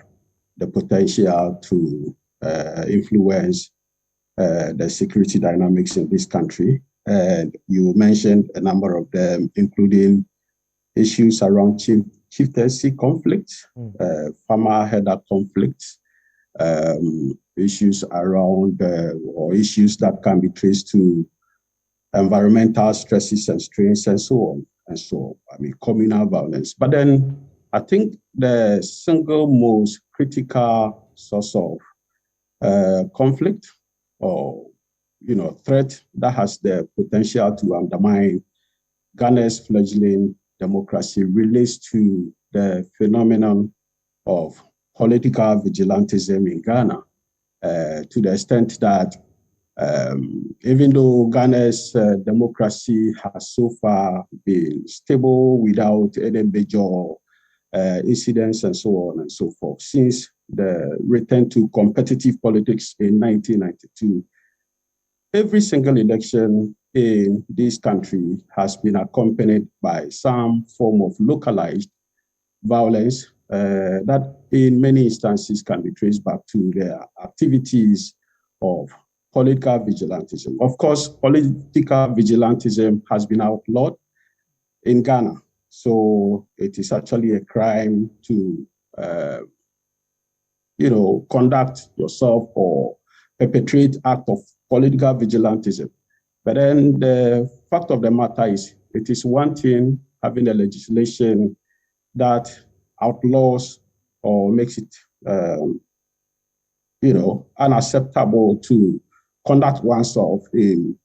the potential to influence the security dynamics in this country. And you mentioned a number of them, including issues around chieftaincy conflicts, farmer-herder conflicts, issues around or issues that can be traced to environmental stresses and strains and so on. And so, communal violence. But then I think the single most critical source of conflict or, threat that has the potential to undermine Ghana's fledgling democracy relates to the phenomenon of political vigilantism in Ghana, to the extent that Even though Ghana's democracy has so far been stable without any major incidents and so on and so forth, since the return to competitive politics in 1992, every single election in this country has been accompanied by some form of localized violence that in many instances can be traced back to their activities of political vigilantism. Of course, political vigilantism has been outlawed in Ghana. So it is actually a crime to, conduct yourself or perpetrate act of political vigilantism. But then the fact of the matter is, it is one thing having a legislation that outlaws or makes it, unacceptable to conduct oneself in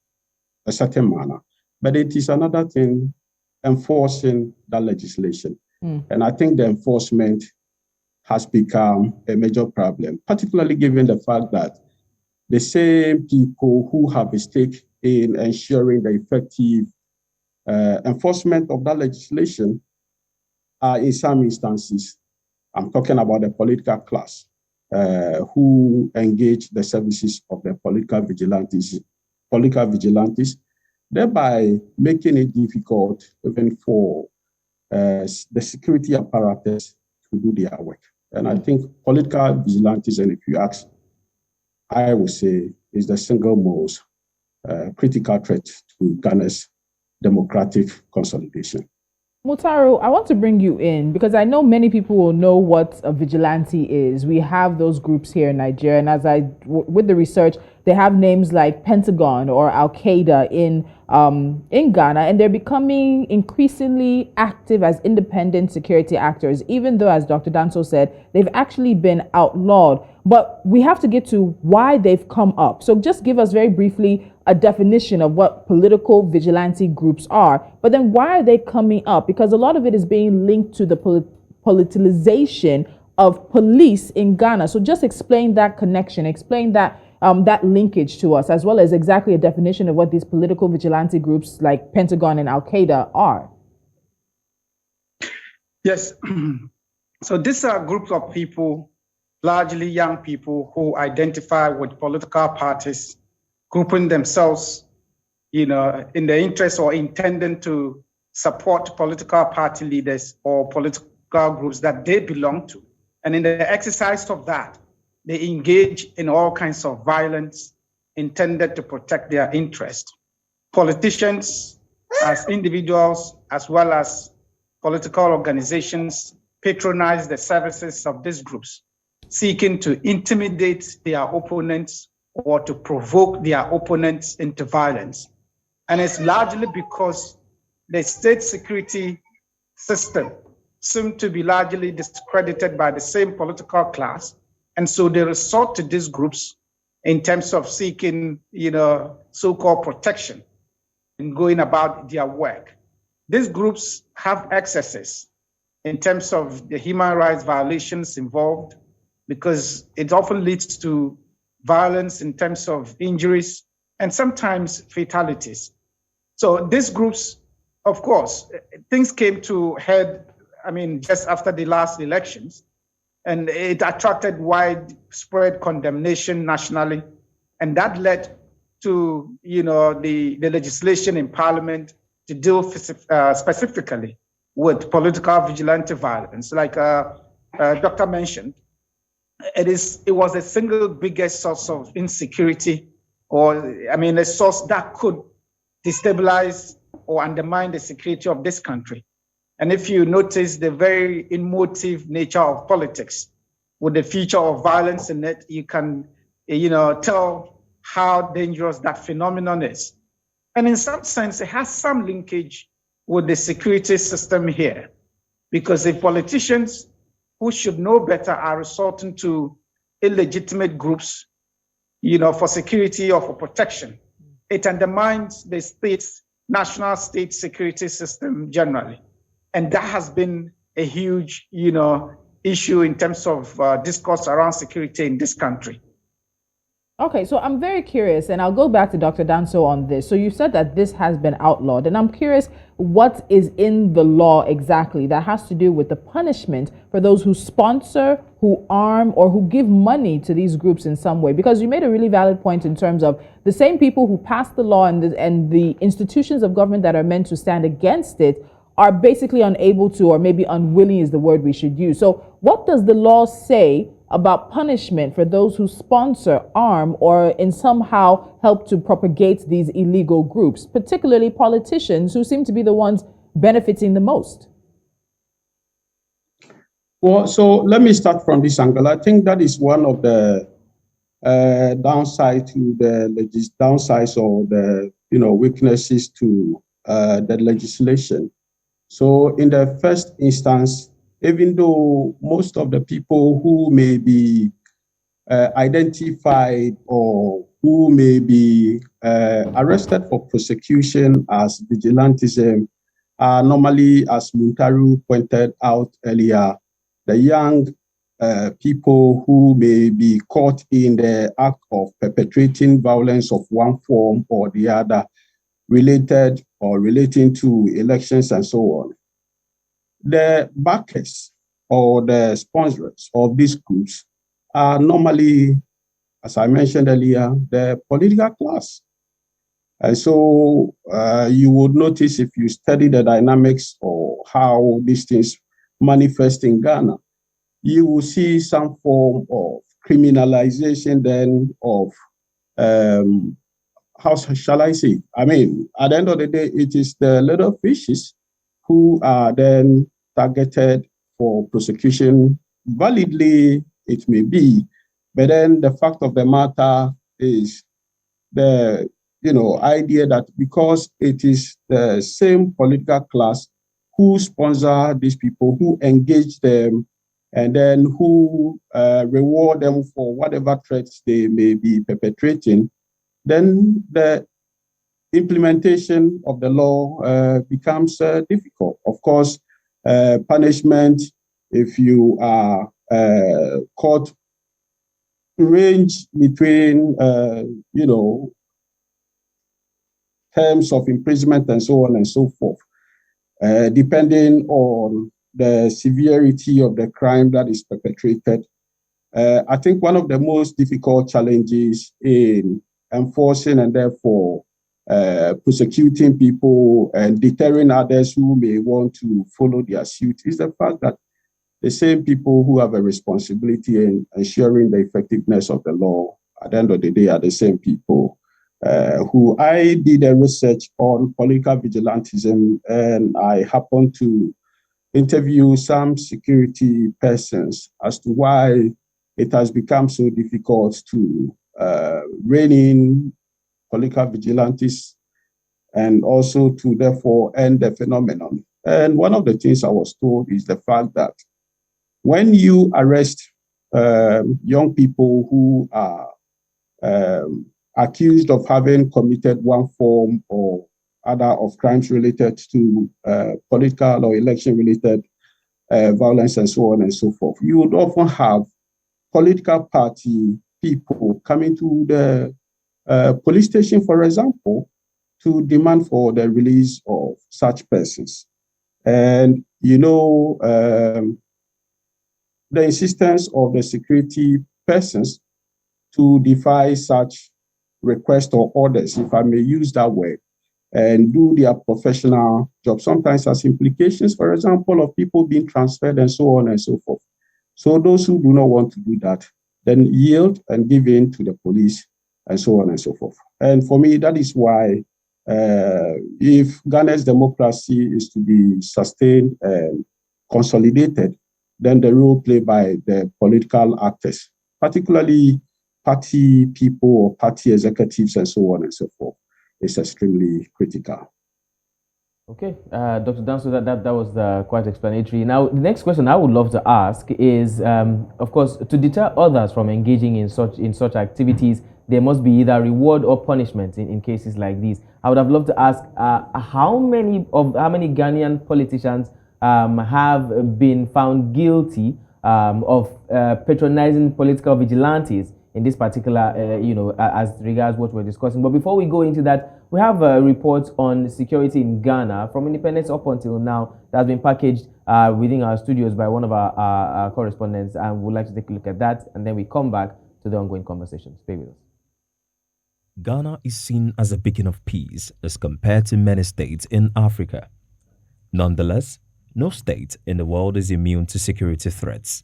a certain manner. But it is another thing enforcing that legislation. And I think the enforcement has become a major problem, particularly given the fact that the same people who have a stake in ensuring the effective enforcement of that legislation are in some instances, I'm talking about the political class, who engage the services of the political vigilantes, thereby making it difficult even for the security apparatus to do their work. And I think political vigilantism, if you ask, I would say is the single most critical threat to Ghana's democratic consolidation. Mutaru, I want to bring you in because I know many people will know what a vigilante is. We have those groups here in Nigeria, and with the research, they have names like Pentagon or Al-Qaeda in Ghana, and they're becoming increasingly active as independent security actors, even though, as Dr. Danso said, they've actually been outlawed. But we have to get to why they've come up. So just give us very briefly a definition of what political vigilante groups are, but then why are they coming up? Because a lot of it is being linked to the politicalization of police in Ghana. So just explain that connection, explain that that linkage to us, as well as exactly a definition of what these political vigilante groups like Pentagon and Al-Qaeda are. Yes. So these are groups of people, largely young people, who identify with political parties, grouping themselves, in the interest or intending to support political party leaders or political groups that they belong to. And in the exercise of that, they engage in all kinds of violence intended to protect their interest. Politicians, as individuals, as well as political organizations, patronize the services of these groups, seeking to intimidate their opponents or to provoke their opponents into violence. And it's largely because the state security system seems to be largely discredited by the same political class. And so they resort to these groups in terms of seeking, so-called protection and going about their work. These groups have excesses in terms of the human rights violations involved, because it often leads to violence in terms of injuries and sometimes fatalities. So these groups, of course, things came to head, just after the last elections, and it attracted widespread condemnation nationally. And that led to, the legislation in Parliament to deal specifically with political vigilante violence. Like Doctor mentioned, it was the single biggest source of insecurity, a source that could destabilize or undermine the security of this country. And if you notice the very emotive nature of politics, with the feature of violence in it, you can, tell how dangerous that phenomenon is. And in some sense, it has some linkage with the security system here, because if politicians who should know better are resorting to illegitimate groups, for security or for protection, it undermines the national state security system generally. And that has been a huge, issue in terms of discourse around security in this country. Okay, so I'm very curious, and I'll go back to Dr. Danso on this. So you said that this has been outlawed, and I'm curious what is in the law exactly that has to do with the punishment for those who sponsor, who arm, or who give money to these groups in some way. Because you made a really valid point in terms of the same people who pass the law and the institutions of government that are meant to stand against it are basically unable to, or maybe unwilling is the word we should use. So what does the law say about punishment for those who sponsor, arm, or in somehow help to propagate these illegal groups, particularly politicians who seem to be the ones benefiting the most? Well, so let me start from this angle. I think that is one of the downsides or the weaknesses to the legislation. So in the first instance, even though most of the people who may be identified or who may be arrested for prosecution as vigilantism are normally, as Muntaru pointed out earlier, the young people who may be caught in the act of perpetrating violence of one form or the other related or relating to elections and so on. The backers or the sponsors of these groups are normally, as I mentioned earlier, the political class. And so you would notice if you study the dynamics or how these things manifest in Ghana, you will see some form of criminalization then of, how shall I say? I mean, at the end of the day, it is the little fishes who are then targeted for prosecution. Validly, it may be, but then the fact of the matter is the idea that because it is the same political class who sponsor these people, who engage them, and then who reward them for whatever threats they may be perpetrating, then the implementation of the law becomes difficult. Of course, punishment, if you are caught, range between, terms of imprisonment and so on and so forth, depending on the severity of the crime that is perpetrated. I think one of the most difficult challenges in enforcing and therefore prosecuting people and deterring others who may want to follow their suit is the fact that the same people who have a responsibility in ensuring the effectiveness of the law at the end of the day are the same people who I did a research on political vigilantism, and I happened to interview some security persons as to why it has become so difficult to rein in political vigilantes and also to therefore end the phenomenon. And one of the things I was told is the fact that when you arrest young people who are accused of having committed one form or other of crimes related to political or election-related violence and so on and so forth, you would often have political party people coming to the police station, for example, to demand for the release of such persons. And, the insistence of the security persons to defy such requests or orders, if I may use that word, and do their professional job, sometimes has implications, for example, of people being transferred and so on and so forth. So those who do not want to do that, then yield and give in to the police and so on and so forth. And for me, that is why if Ghana's democracy is to be sustained and consolidated, then the role played by the political actors, particularly party people or party executives and so on and so forth, is extremely critical. Okay, Dr. Danso, that was quite explanatory. Now, the next question I would love to ask is, of course, to deter others from engaging in such activities, there must be either reward or punishment in cases like these. I would have loved to ask how many Ghanaian politicians have been found guilty of patronizing political vigilantes in this particular, as regards what we're discussing. But before we go into that, we have a report on security in Ghana from independence up until now that has been packaged within our studios by one of our correspondents, and we'd like to take a look at that, and then we come back to the ongoing conversation. Stay with us. Ghana is seen as a beacon of peace as compared to many states in Africa. Nonetheless, no state in the world is immune to security threats.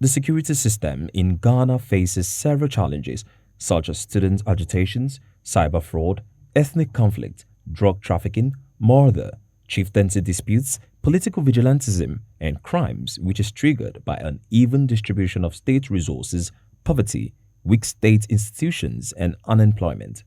The security system in Ghana faces several challenges such as student agitations, cyber fraud, ethnic conflict, drug trafficking, murder, chieftaincy disputes, political vigilantism, and crimes which is triggered by uneven distribution of state resources, poverty, weak state institutions, and unemployment.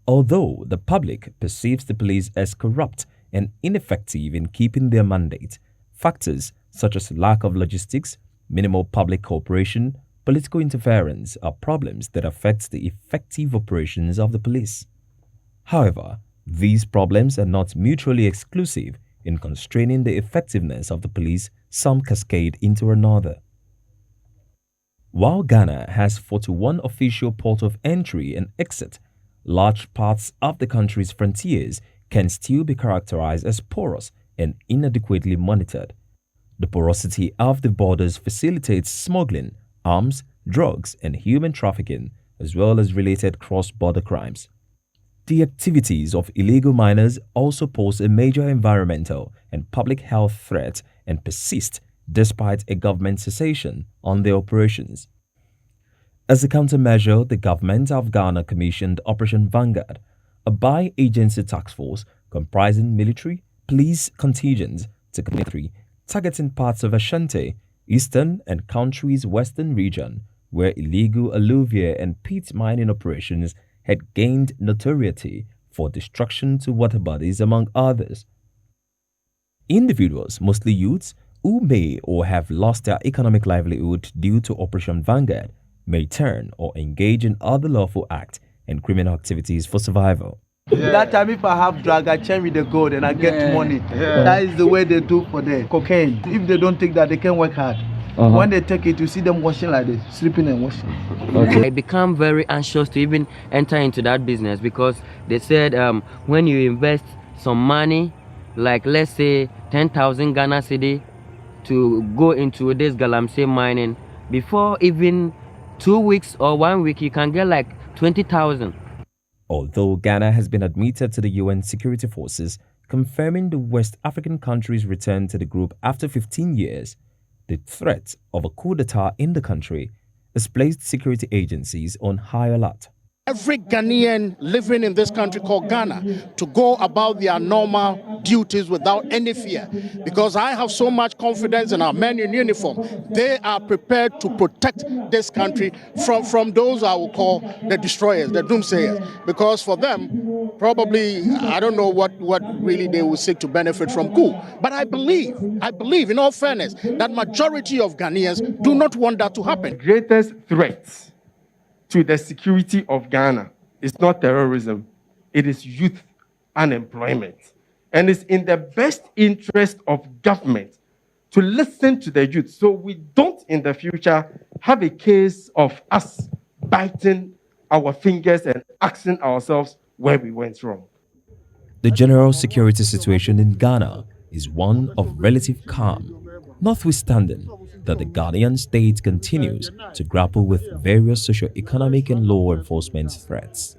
Although the public perceives the police as corrupt and ineffective in keeping their mandate, factors such as lack of logistics, minimal public cooperation, political interference are problems that affect the effective operations of the police. However, these problems are not mutually exclusive in constraining the effectiveness of the police. Some cascade into another. While Ghana has 41 official ports of entry and exit, large parts of the country's frontiers can still be characterized as porous and inadequately monitored. The porosity of the borders facilitates smuggling, arms, drugs, and human trafficking, as well as related cross-border crimes. The activities of illegal miners also pose a major environmental and public health threat and persist despite a government cessation on their operations. As a countermeasure, the government of Ghana commissioned Operation Vanguard, a bi-agency task force comprising military, police contingents to community, targeting parts of Ashanti, eastern and country's western region, where illegal alluvial and pit mining operations had gained notoriety for destruction to water bodies, among others. Individuals, mostly youths, who may or have lost their economic livelihood due to Operation Vanguard, may turn or engage in other lawful acts and criminal activities for survival. That time if I have drug, I change with the gold and I get money. That is the way they do for the cocaine. If they don't take that, they can work hard. When they take it, you see them washing like this, sleeping and washing. I become very anxious to even enter into that business because they said when you invest some money, like let's say 10,000 Ghana cedi to go into this galamsey mining, before even 2 weeks or 1 week, you can get like 20,000. Although Ghana has been admitted to the UN security forces, confirming the West African country's return to the group after 15 years, the threat of a coup d'etat in the country has placed security agencies on high alert. Every Ghanaian living in this country called Ghana to go about their normal duties without any fear, because I have so much confidence in our men in uniform. They are prepared to protect this country from those I will call the destroyers, the doomsayers, because for them, probably, I don't know what really they will seek to benefit from coup. But I believe, in all fairness, that majority of Ghanaians do not want that to happen. The greatest threat to the security of Ghana is not terrorism, it is youth unemployment. And it's in the best interest of government to listen to the youth so we don't in the future have a case of us biting our fingers and asking ourselves where we went wrong. The general security situation in Ghana is one of relative calm, notwithstanding that the Ghanaian state continues to grapple with various socio-economic and law enforcement threats.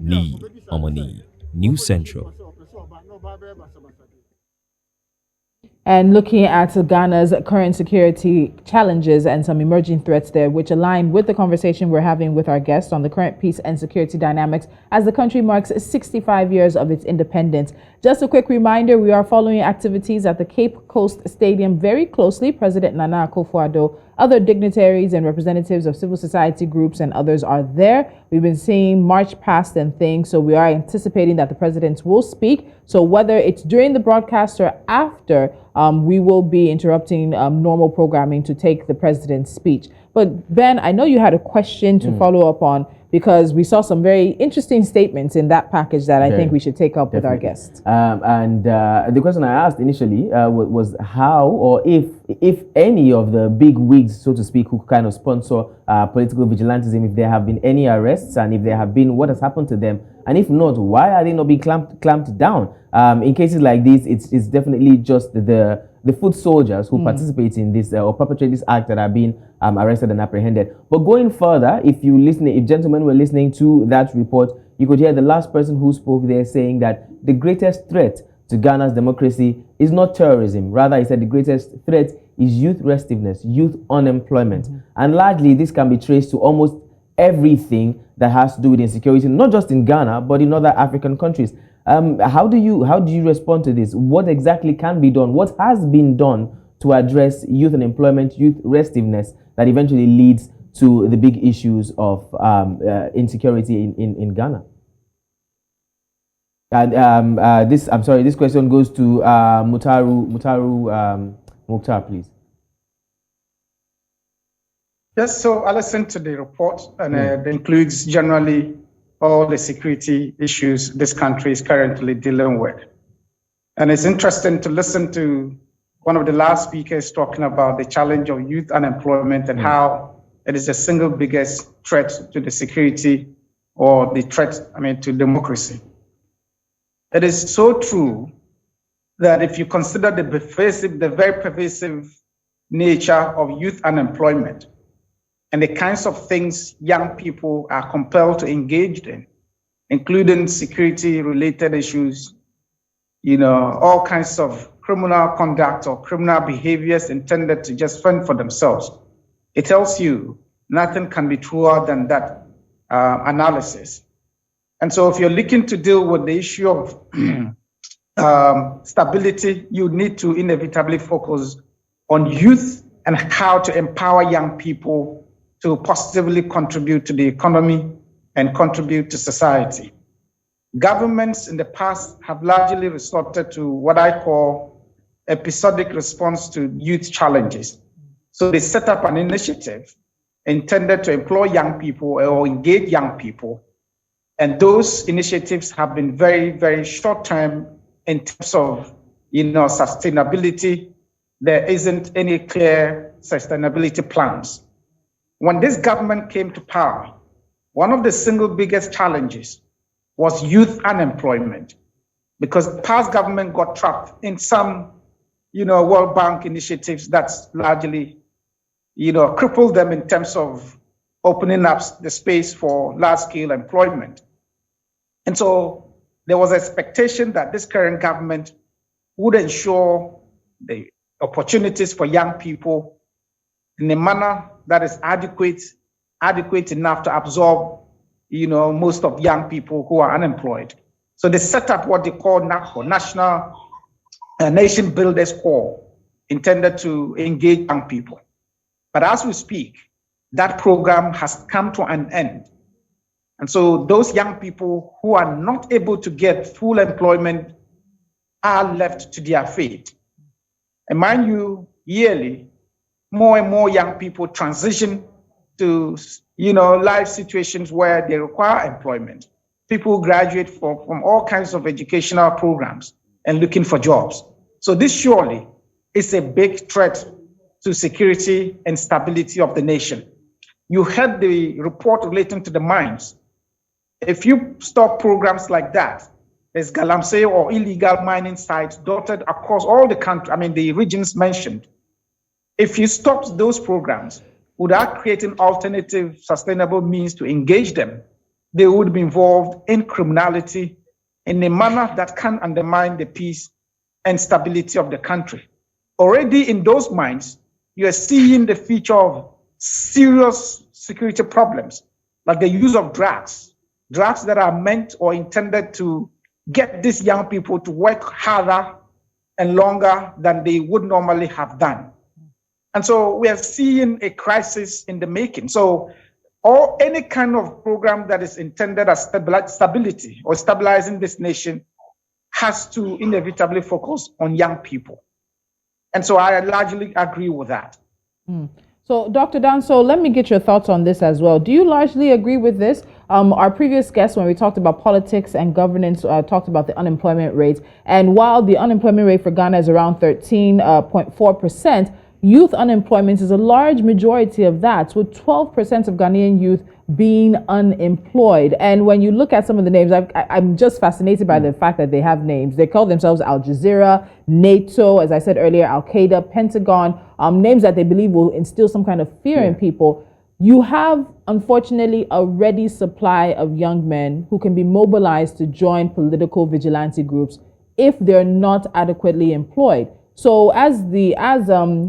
Ni Omoni, New Central. And looking at Ghana's current security challenges and some emerging threats there, which align with the conversation we're having with our guests on the current peace and security dynamics as the country marks 65 years of its independence. Just a quick reminder, we are following activities at the Cape Coast Stadium very closely. President Nana Akufo-Addo, other dignitaries and representatives of civil society groups and others are there. We've been seeing march past and things, so we are anticipating that the president will speak. So whether it's during the broadcast or after, we will be interrupting normal programming to take the president's speech. But Ben, I know you had a question to follow up on, because we saw some very interesting statements in that package that I think we should take up with our guests. The question I asked initially was how, or if any of the big wigs, so to speak, who kind of sponsor political vigilantism, if there have been any arrests, and if there have been, what has happened to them, and if not, why are they not being clamped down? In cases like this, it's definitely just the foot soldiers who participate in this or perpetrate this act that are being arrested and apprehended. But going further, if gentlemen were listening to that report, you could hear the last person who spoke there saying that the greatest threat to Ghana's democracy is not terrorism. Rather, he said the greatest threat is youth restiveness, youth unemployment. And largely, this can be traced to almost everything that has to do with insecurity, not just in Ghana, but in other African countries. How do you respond to this? What exactly can be done? What has been done to address youth unemployment, youth restiveness that eventually leads to the big issues of insecurity in Ghana? And this question goes to Mukhtar, please. Yes, so I listened to the report, and it includes generally all the security issues this country is currently dealing with. And it's interesting to listen to one of the last speakers talking about the challenge of youth unemployment and how it is the single biggest threat to the security or the threat, to democracy. It is so true that if you consider the very pervasive nature of youth unemployment, and the kinds of things young people are compelled to engage in, including security-related issues, all kinds of criminal conduct or criminal behaviors intended to just fend for themselves. It tells you nothing can be truer than that analysis. And so if you're looking to deal with the issue of stability, you need to inevitably focus on youth and how to empower young people to positively contribute to the economy and contribute to society. Governments in the past have largely resorted to what I call episodic response to youth challenges. So they set up an initiative intended to employ young people or engage young people. And those initiatives have been very, very short-term in terms of sustainability. There isn't any clear sustainability plans. When this government came to power, one of the single biggest challenges was youth unemployment, because past government got trapped in some, World Bank initiatives that's largely, crippled them in terms of opening up the space for large-scale employment. And so there was expectation that this current government would ensure the opportunities for young people in a manner that is adequate enough to absorb, most of young people who are unemployed. So they set up what they call NACO, National Nation Builders Corps, intended to engage young people. But as we speak, that program has come to an end. And so those young people who are not able to get full employment are left to their fate. And mind you, yearly, more and more young people transition to, life situations where they require employment. People graduate from all kinds of educational programs and looking for jobs. So this surely is a big threat to security and stability of the nation. You heard the report relating to the mines. If you stop programs like that, there's galamsey or illegal mining sites dotted across all the country, the regions mentioned. If you stop those programs without creating alternative sustainable means to engage them, they would be involved in criminality in a manner that can undermine the peace and stability of the country. Already in those mines, you are seeing the feature of serious security problems, like the use of drugs that are meant or intended to get these young people to work harder and longer than they would normally have done. And so we are seeing a crisis in the making. So any kind of program that is intended as stability or stabilizing this nation has to inevitably focus on young people. And so I largely agree with that. So Dr. Danso, let me get your thoughts on this as well. Do you largely agree with this? Our previous guest, when we talked about politics and governance, talked about the unemployment rate. And while the unemployment rate for Ghana is around 13.4%, youth unemployment is a large majority of that, with 12% of Ghanaian youth being unemployed. And when you look at some of the names, I'm just fascinated by the fact that they have names. They call themselves Al Jazeera, NATO, as I said earlier, Al-Qaeda, Pentagon, names that they believe will instill some kind of fear in people. You have, unfortunately, a ready supply of young men who can be mobilized to join political vigilante groups if they're not adequately employed. So as Mutaru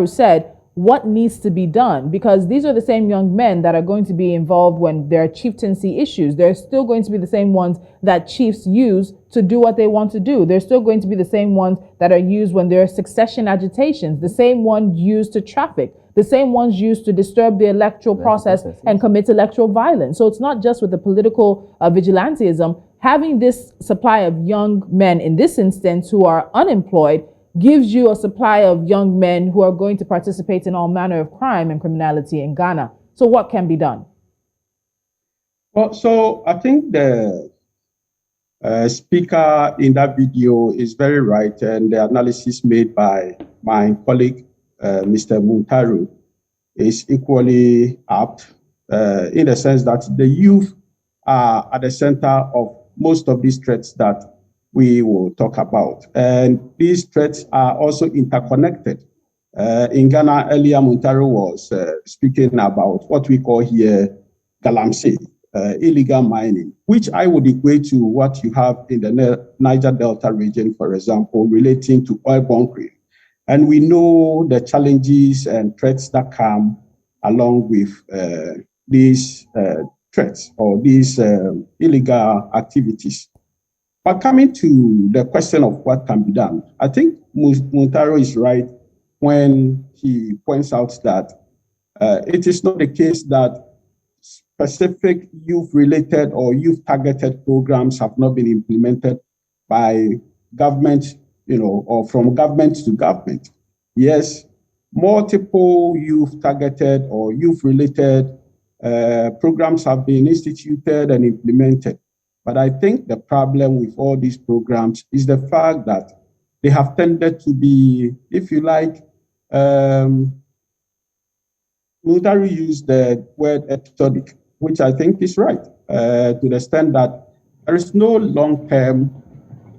said, what needs to be done? Because these are the same young men that are going to be involved when there are chieftaincy issues. They're still going to be the same ones that chiefs use to do what they want to do. They're still going to be the same ones that are used when there are succession agitations, the same ones used to traffic, the same ones used to disturb the electoral process and commit electoral violence. So it's not just with the political vigilantism. Having this supply of young men, in this instance, who are unemployed, gives you a supply of young men who are going to participate in all manner of crime and criminality in Ghana. So what can be done? Well, so I think the speaker in that video is very right, and the analysis made by my colleague, Mr. Muntaru, is equally apt in the sense that the youth are at the center of most of these threats that we will talk about. And these threats are also interconnected. In Ghana, earlier Muntaru was speaking about what we call here galamsey, illegal mining, which I would equate to what you have in the Niger Delta region, for example, relating to oil bunkering. And we know the challenges and threats that come along with these threats or these illegal activities. But coming to the question of what can be done, I think Muntaro is right when he points out that it is not the case that specific youth-related or youth-targeted programs have not been implemented by government, or from government to government. Yes, multiple youth-targeted or youth-related programs have been instituted and implemented. But I think the problem with all these programs is the fact that they have tended to be, if you like, Mutari used the word episodic, which I think is right, to the extent that there is no long-term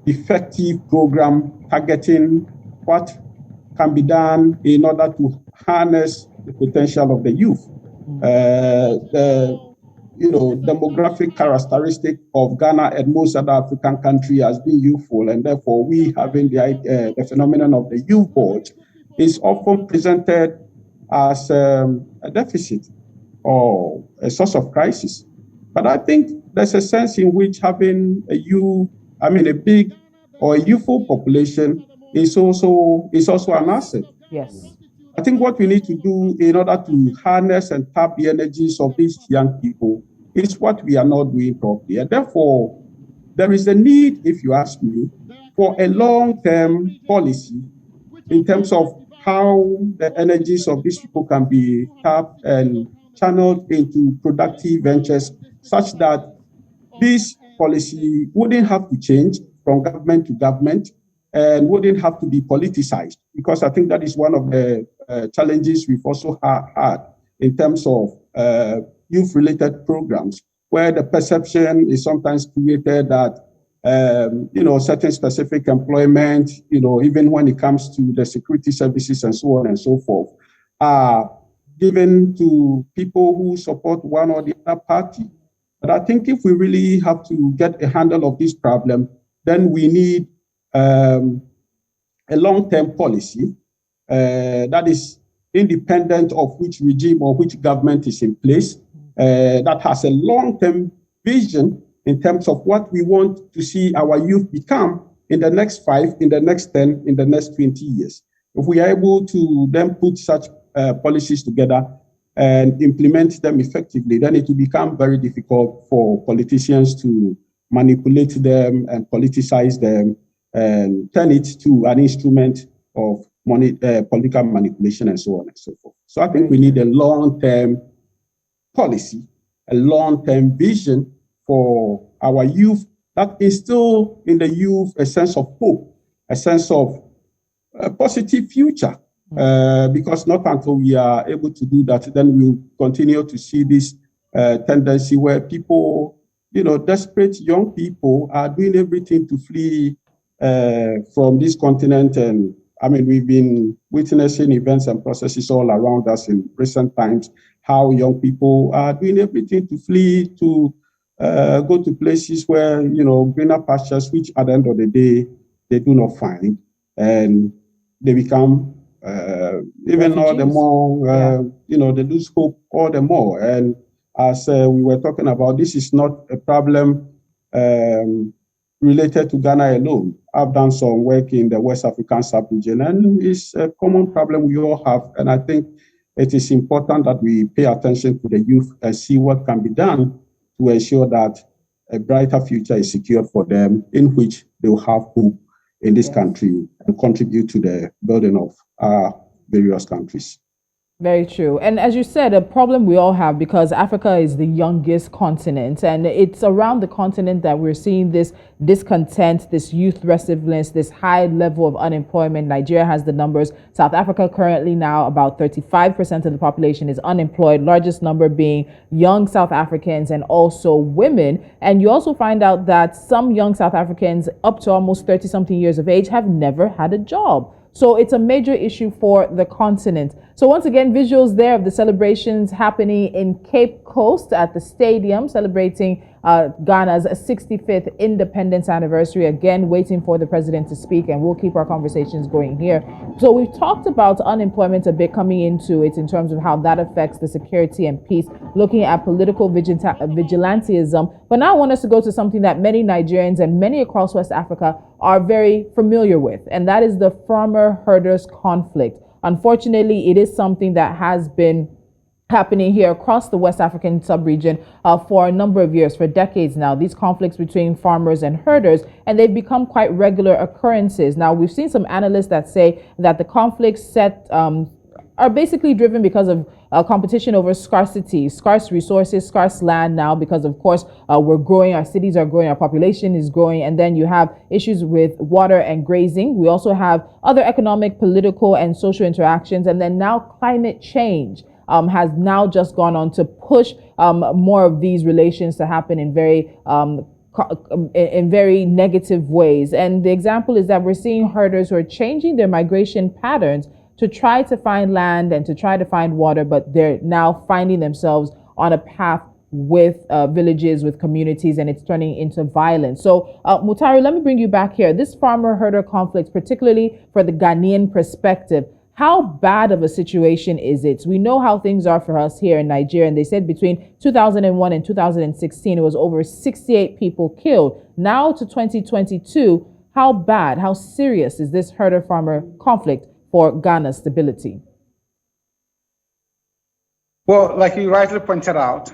effective program targeting what can be done in order to harness the potential of the youth. Demographic characteristic of Ghana and most other African countries has been youthful, and therefore we having the phenomenon of the youth board is often presented as a deficit or a source of crisis. But I think there's a sense in which having a big or a youthful population is also an asset. Yes. I think what we need to do in order to harness and tap the energies of these young people is what we are not doing properly. And therefore, there is a need, if you ask me, for a long-term policy in terms of how the energies of these people can be tapped and channeled into productive ventures such that this policy wouldn't have to change from government to government and wouldn't have to be politicized, because I think that is one of the challenges we've also had in terms of youth-related programs, where the perception is sometimes created that certain specific employment, even when it comes to the security services and so on and so forth, are given to people who support one or the other party. But I think if we really have to get a handle of this problem, then we need a long-term policy that is independent of which regime or which government is in place, that has a long-term vision in terms of what we want to see our youth become in the next 5, in the next 10, in the next 20 years. If we are able to then put such policies together and implement them effectively, then it will become very difficult for politicians to manipulate them and politicize them and turn it to an instrument of political manipulation and so on and so forth. So I think we need a long-term policy a long-term vision for our youth that instill in the youth a sense of hope, a sense of a positive future. Because not until we are able to do that, then we'll continue to see this tendency where people, desperate young people are doing everything to flee from this continent. And I mean, we've been witnessing events and processes all around us in recent times, how young people are doing everything to flee, to go to places where, greener pastures, which at the end of the day, they do not find. And they become even refugees. All the more, they lose hope all the more. And as we were talking about, this is not a problem related to Ghana alone. I've done some work in the West African sub-region, and it's a common problem we all have. And I think it is important that we pay attention to the youth and see what can be done to ensure that a brighter future is secured for them, in which they will have hope in this country and contribute to the building of our various countries. Very true. And as you said, a problem we all have, because Africa is the youngest continent, and it's around the continent that we're seeing this discontent, this youth restiveness, this high level of unemployment. Nigeria has the numbers. South Africa currently now about 35% of the population is unemployed, largest number being young South Africans and also women. And you also find out that some young South Africans up to almost 30-something years of age have never had a job. So it's a major issue for the continent. So once again, visuals there of the celebrations happening in Cape Coast at the stadium, celebrating Ghana's 65th independence anniversary. Again, waiting for the president to speak, and we'll keep our conversations going here. So we've talked about unemployment a bit coming into it in terms of how that affects the security and peace, looking at political vigilantism. But now I want us to go to something that many Nigerians and many across West Africa are very familiar with, and that is the farmer-herders conflict. Unfortunately, it is something that has been happening here across the West African sub-region for a number of years, for decades now, these conflicts between farmers and herders, and they've become quite regular occurrences. Now, we've seen some analysts that say that the conflicts are basically driven because of competition over scarcity, scarce resources, scarce land now, because of course we're growing, our cities are growing, our population is growing, and then you have issues with water and grazing. We also have other economic, political, and social interactions, and then now climate change has now just gone on to push more of these relations to happen in very negative ways. And the example is that we're seeing herders who are changing their migration patterns to try to find land and to try to find water, but they're now finding themselves on a path with villages, with communities, and it's turning into violence. So Mutari, let me bring you back here. This farmer-herder conflict, particularly for the Ghanaian perspective, how bad of a situation is it? We know how things are for us here in Nigeria, and they said between 2001 and 2016, it was over 68 people killed. Now to 2022, how bad, how serious is this herder-farmer conflict for Ghana's stability? Well, like you rightly pointed out,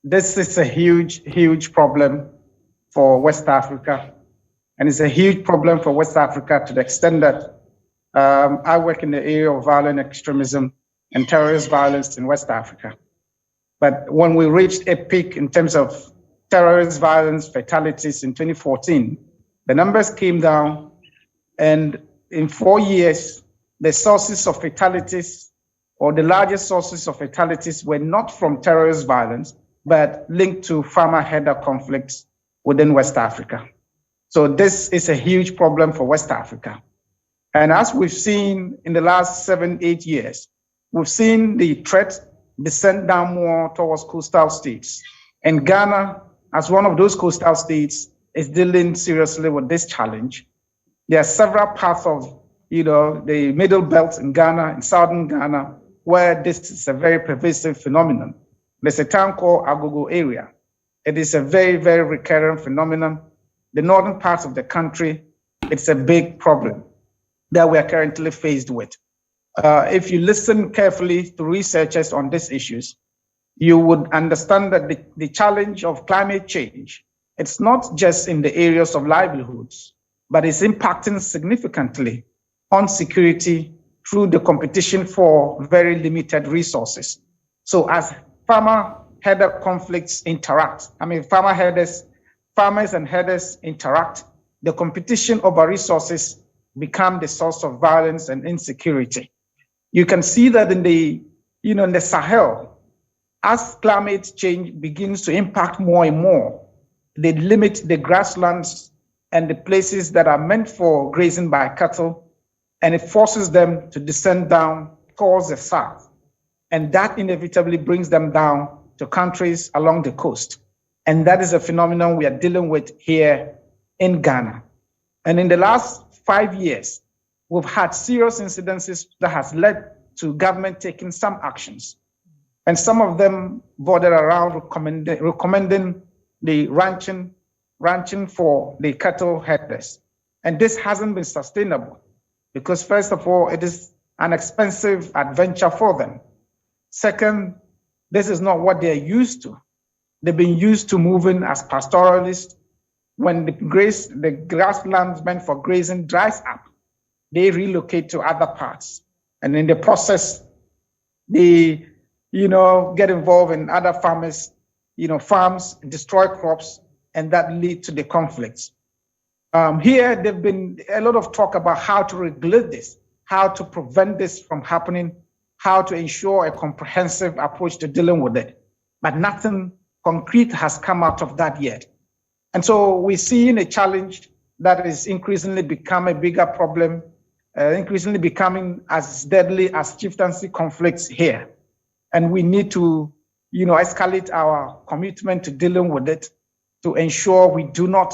this is a huge problem for West Africa. And it's a huge problem for West Africa to the extent that I work in the area of violent extremism and terrorist violence in West Africa. But when we reached a peak in terms of terrorist violence fatalities in 2014, the numbers came down, and in 4 years, the sources of fatalities, or the largest sources of fatalities, were not from terrorist violence, but linked to farmer-herder conflicts within West Africa. So this is a huge problem for West Africa. And as we've seen in the last 7-8 years, we've seen the threat descend down more towards coastal states. And Ghana, as one of those coastal states, is dealing seriously with this challenge. There are several parts of, the middle belt in Ghana, in southern Ghana, where this is a very pervasive phenomenon. There's a town called Agogo area. It is a very, very recurrent phenomenon. The northern parts of the country, it's a big problem that we are currently faced with. If you listen carefully to researchers on these issues, you would understand that the challenge of climate change, it's not just in the areas of livelihoods, but it's impacting significantly on security through the competition for very limited resources. So as farmer herder conflicts interact. I mean, farmers and herders interact. The competition over resources become the source of violence and insecurity. You can see that in the Sahel, as climate change begins to impact more and more, they limit the grasslands and the places that are meant for grazing by cattle, and it forces them to descend down towards the south. And that inevitably brings them down to countries along the coast. And that is a phenomenon we are dealing with here in Ghana. And in the last 5 years, we've had serious incidences that has led to government taking some actions. And some of them border around recommending the ranching for the cattle herders. And this hasn't been sustainable because, first of all, it is an expensive adventure for them. Second, this is not what they're used to. They've been used to moving as pastoralists. When the grasslands meant for grazing dries up, they relocate to other parts. And in the process, they get involved in other farms, destroy crops, and that lead to the conflicts. Here, there've been a lot of talk about how to regulate this, how to prevent this from happening, how to ensure a comprehensive approach to dealing with it. But nothing concrete has come out of that yet. And so we're seeing a challenge that is increasingly become a bigger problem, increasingly becoming as deadly as chieftaincy conflicts here. And we need to, escalate our commitment to dealing with it to ensure we do not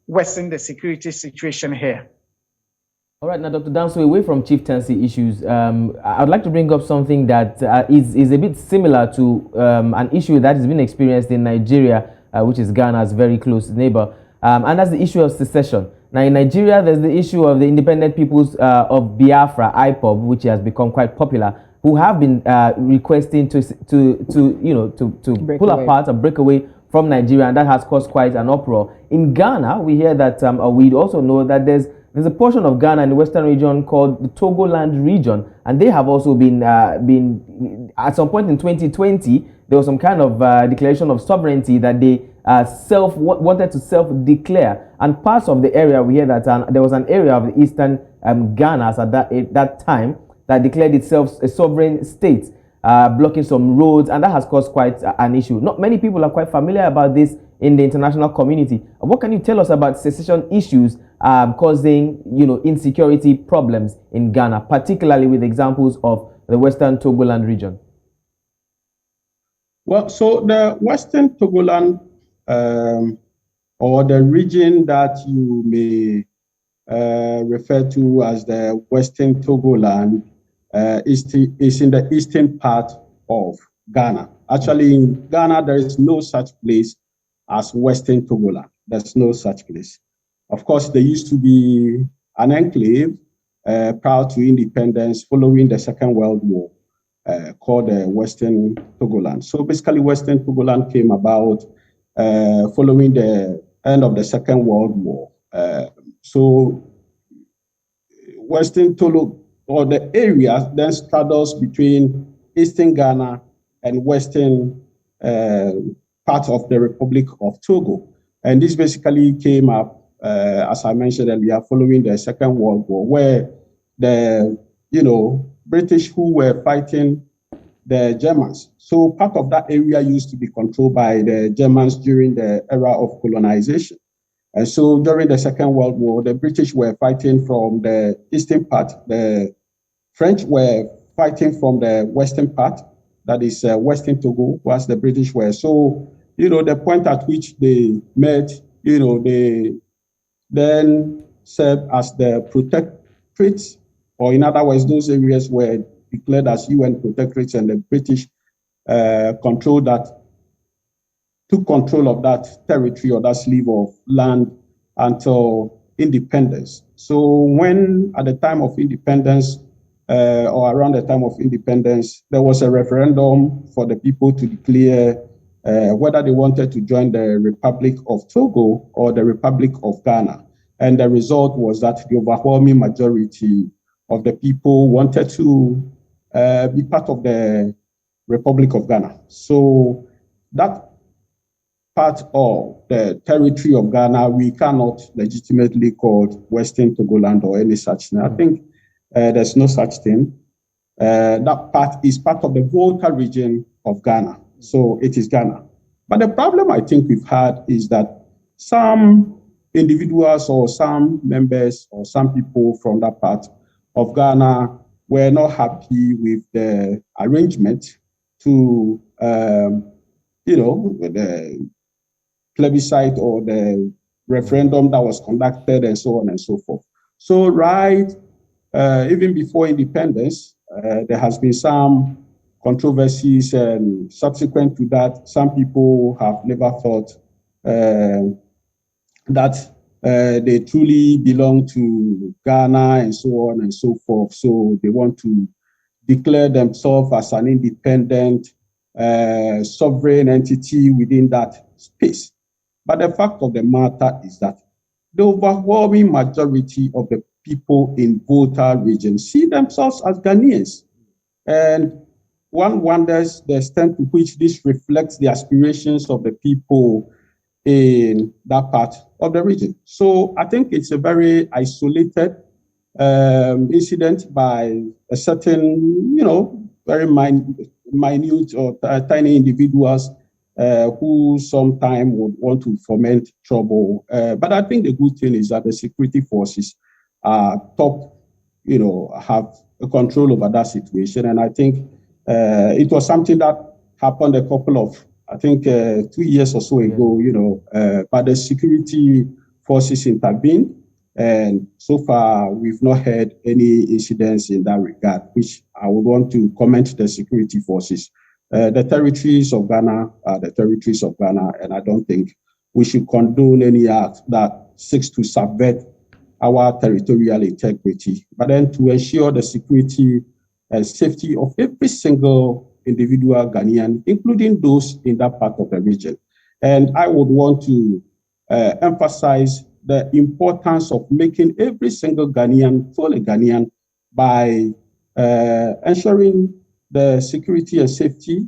worsen the security situation here. All right, now, Dr. Danso, away from chieftaincy issues, I'd like to bring up something that is a bit similar to an issue that has been experienced in Nigeria, which is Ghana's very close neighbor, and that's the issue of secession. Now, in Nigeria, there's the issue of the Independent Peoples of Biafra, IPOB, which has become quite popular, who have been requesting to pull apart or break away from Nigeria, and that has caused quite an uproar. In Ghana, we hear that, we also know that there's a portion of Ghana in the western region called the Togoland region, and they have also been at some point in 2020, there was some kind of declaration of sovereignty that they wanted to self-declare. And parts of the area, we hear that there was an area of the eastern Ghana at that time that declared itself a sovereign state, blocking some roads, and that has caused quite an issue. Not many people are quite familiar about this in the international community. What can you tell us about secession issues causing, insecurity problems in Ghana, particularly with examples of the Western Togoland region? Well, so the Western Togoland, or the region that you may refer to as the Western Togoland, is in the eastern part of Ghana. Actually, in Ghana, there is no such place as Western Togoland. There's no such place. Of course, there used to be an enclave prior to independence following the Second World War called Western Togoland. So basically, Western Togoland came about following the end of the Second World War. So Western Togoland, or the area then straddles between Eastern Ghana and Western part of the Republic of Togo. And this basically came up, as I mentioned earlier, following the Second World War, where the British who were fighting the Germans. So part of that area used to be controlled by the Germans during the era of colonization. And so during the Second World War, the British were fighting from the eastern part. The French were fighting from the western part, that is Western Togo, whilst the British were. So, the point at which they met, they then served as the protectorates, or in other words, those areas were declared as UN protectorates, and the British took control of that territory or that sleeve of land until independence. So when at the time of independence, or around the time of independence, there was a referendum for the people to declare whether they wanted to join the Republic of Togo or the Republic of Ghana. And the result was that the overwhelming majority of the people wanted to be part of the Republic of Ghana. So that part of the territory of Ghana, we cannot legitimately call Western Togoland or any such thing. I think there's no such thing. That part is part of the Volta region of Ghana. So it is Ghana. But the problem I think we've had is that some individuals or some members or some people from that part of Ghana were not happy with the arrangement to, the plebiscite or the referendum that was conducted and so on and so forth. So even before independence, there has been some controversies, and subsequent to that, some people have never thought that they truly belong to Ghana and so on and so forth. So they want to declare themselves as an independent sovereign entity within that space. But the fact of the matter is that the overwhelming majority of the people in Volta region see themselves as Ghanaians. And one wonders the extent to which this reflects the aspirations of the people in that part of the region. So I think it's a very isolated incident by a certain, very minute or tiny individuals who sometime would want to foment trouble. But I think the good thing is that the security forces have a control over that situation. And I think it was something that happened a couple of, 2 years or so ago, but the security forces intervened. And so far, we've not had any incidents in that regard, which I would want to commend the security forces. The territories of Ghana are the territories of Ghana, and I don't think we should condone any act that seeks to subvert our territorial integrity, but then to ensure the security and safety of every single individual Ghanaian, including those in that part of the region. And I would want to emphasize the importance of making every single Ghanaian fully Ghanaian by ensuring the security and safety,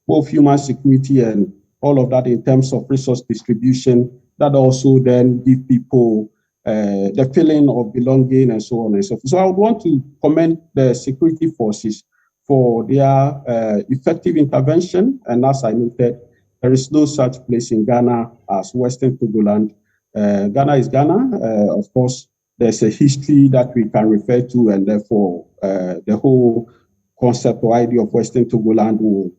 both human security and all of that in terms of resource distribution, that also then give people the feeling of belonging and so on and so forth. So I would want to commend the security forces for their effective intervention. And as I noted, there is no such place in Ghana as Western Togoland. Ghana is Ghana. Of course, there's a history that we can refer to, and therefore the whole concept or idea of Western Togoland will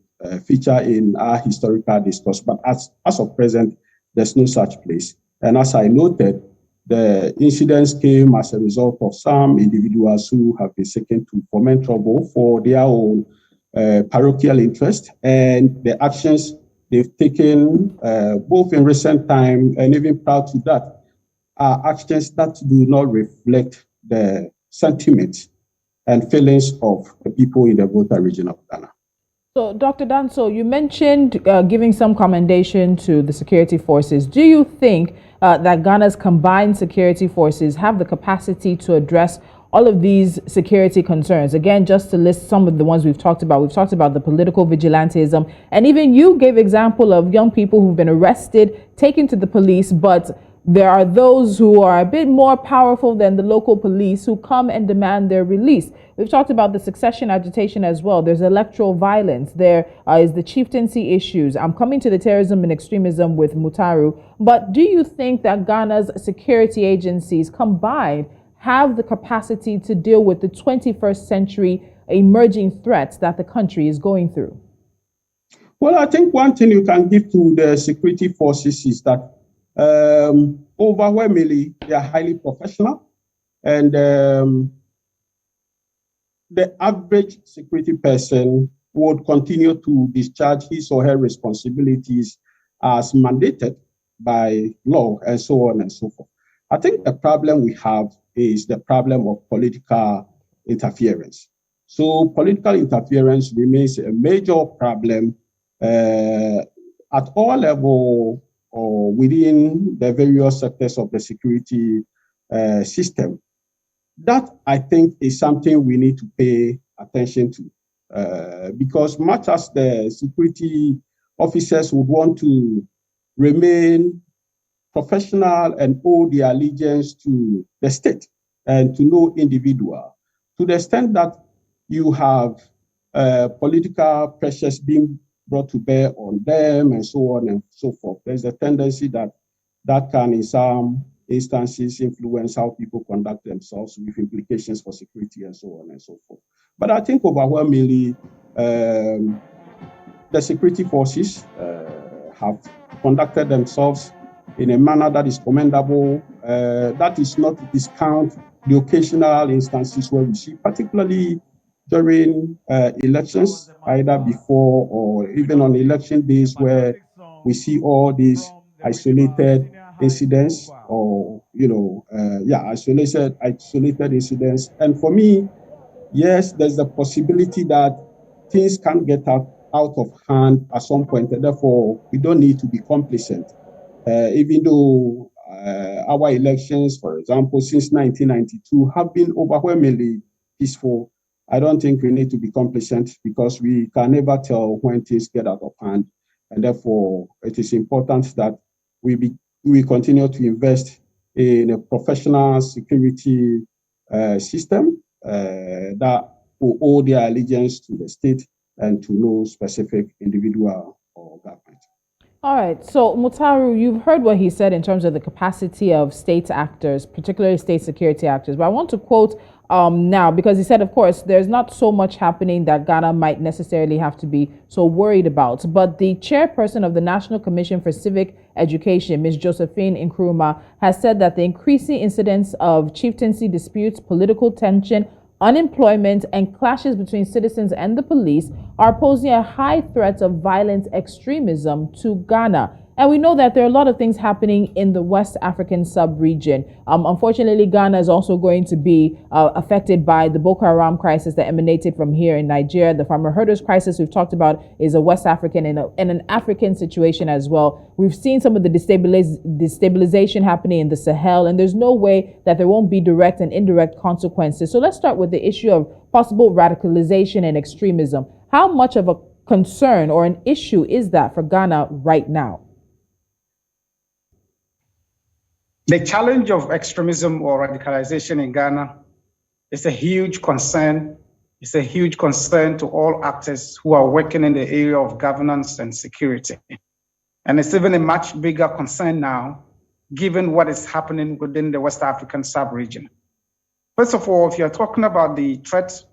feature in our historical discourse. But as of present, there's no such place. And as I noted, the incidents came as a result of some individuals who have been seeking to foment trouble for their own parochial interest, and the actions they've taken both in recent time and even prior to that are actions that do not reflect the sentiments and feelings of the people in the Volta region of Ghana. So, Dr. Danso, you mentioned giving some commendation to the security forces. Do you think that Ghana's combined security forces have the capacity to address all of these security concerns? Again, just to list some of the ones we've talked about the political vigilantism, and even you gave example of young people who've been arrested, taken to the police, but there are those who are a bit more powerful than the local police who come and demand their release. We've talked about the succession agitation as well. There's electoral violence. There is the chieftaincy issues. I'm coming to the terrorism and extremism with Mutaru. But do you think that Ghana's security agencies combined have the capacity to deal with the 21st century emerging threats that the country is going through? Well, I think one thing you can give to the security forces is that overwhelmingly, they are highly professional, and the average security person would continue to discharge his or her responsibilities as mandated by law and so on and so forth. I think the problem we have is the problem of political interference. So political interference remains a major problem at all levels or within the various sectors of the security system. That, I think, is something we need to pay attention to because much as the security officers would want to remain professional and owe their allegiance to the state and to no individual. To the extent that you have political pressures being brought to bear on them and so on and so forth, there's a tendency that that can, in some instances, influence how people conduct themselves with implications for security and so on and so forth. But I think overwhelmingly, the security forces have conducted themselves in a manner that is commendable. That is not to discount the occasional instances where we see, particularly during elections, either before or even on election days, where we see all these isolated incidents or, isolated incidents. And for me, yes, there's a possibility that things can get out of hand at some point, and therefore we don't need to be complacent. Even though our elections, for example, since 1992 have been overwhelmingly peaceful, I don't think we need to be complacent because we can never tell when things get out of hand. And therefore, it is important that we continue to invest in a professional security system that will owe their allegiance to the state and to no specific individual or government. All right. So, Mutaru, you've heard what he said in terms of the capacity of state actors, particularly state security actors. But I want to quote now, because he said, of course, there's not so much happening that Ghana might necessarily have to be so worried about. But the chairperson of the National Commission for Civic Education, Ms. Josephine Nkrumah, has said that the increasing incidence of chieftaincy disputes, political tension, unemployment, and clashes between citizens and the police are posing a high threat of violent extremism to Ghana. And we know that there are a lot of things happening in the West African sub-region. Unfortunately, Ghana is also going to be affected by the Boko Haram crisis that emanated from here in Nigeria. The farmer herders crisis we've talked about is a West African and an African situation as well. We've seen some of the destabilization happening in the Sahel, and there's no way that there won't be direct and indirect consequences. So let's start with the issue of possible radicalization and extremism. How much of a concern or an issue is that for Ghana right now? The challenge of extremism or radicalization in Ghana is a huge concern. It's a huge concern to all actors who are working in the area of governance and security. And it's even a much bigger concern now, given what is happening within the West African sub-region. First of all, if you're talking about the threat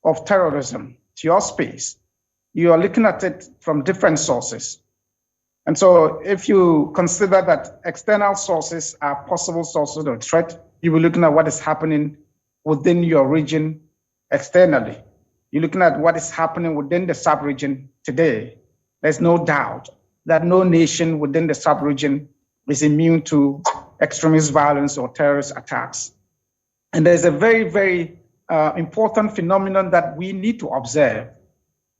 of terrorism to your space, you are looking at it from different sources. And so if you consider that external sources are possible sources of threat, you will be looking at what is happening within your region externally. You're looking at what is happening within the sub-region today. There's no doubt that no nation within the sub-region is immune to extremist violence or terrorist attacks. And there's a very, very important phenomenon that we need to observe.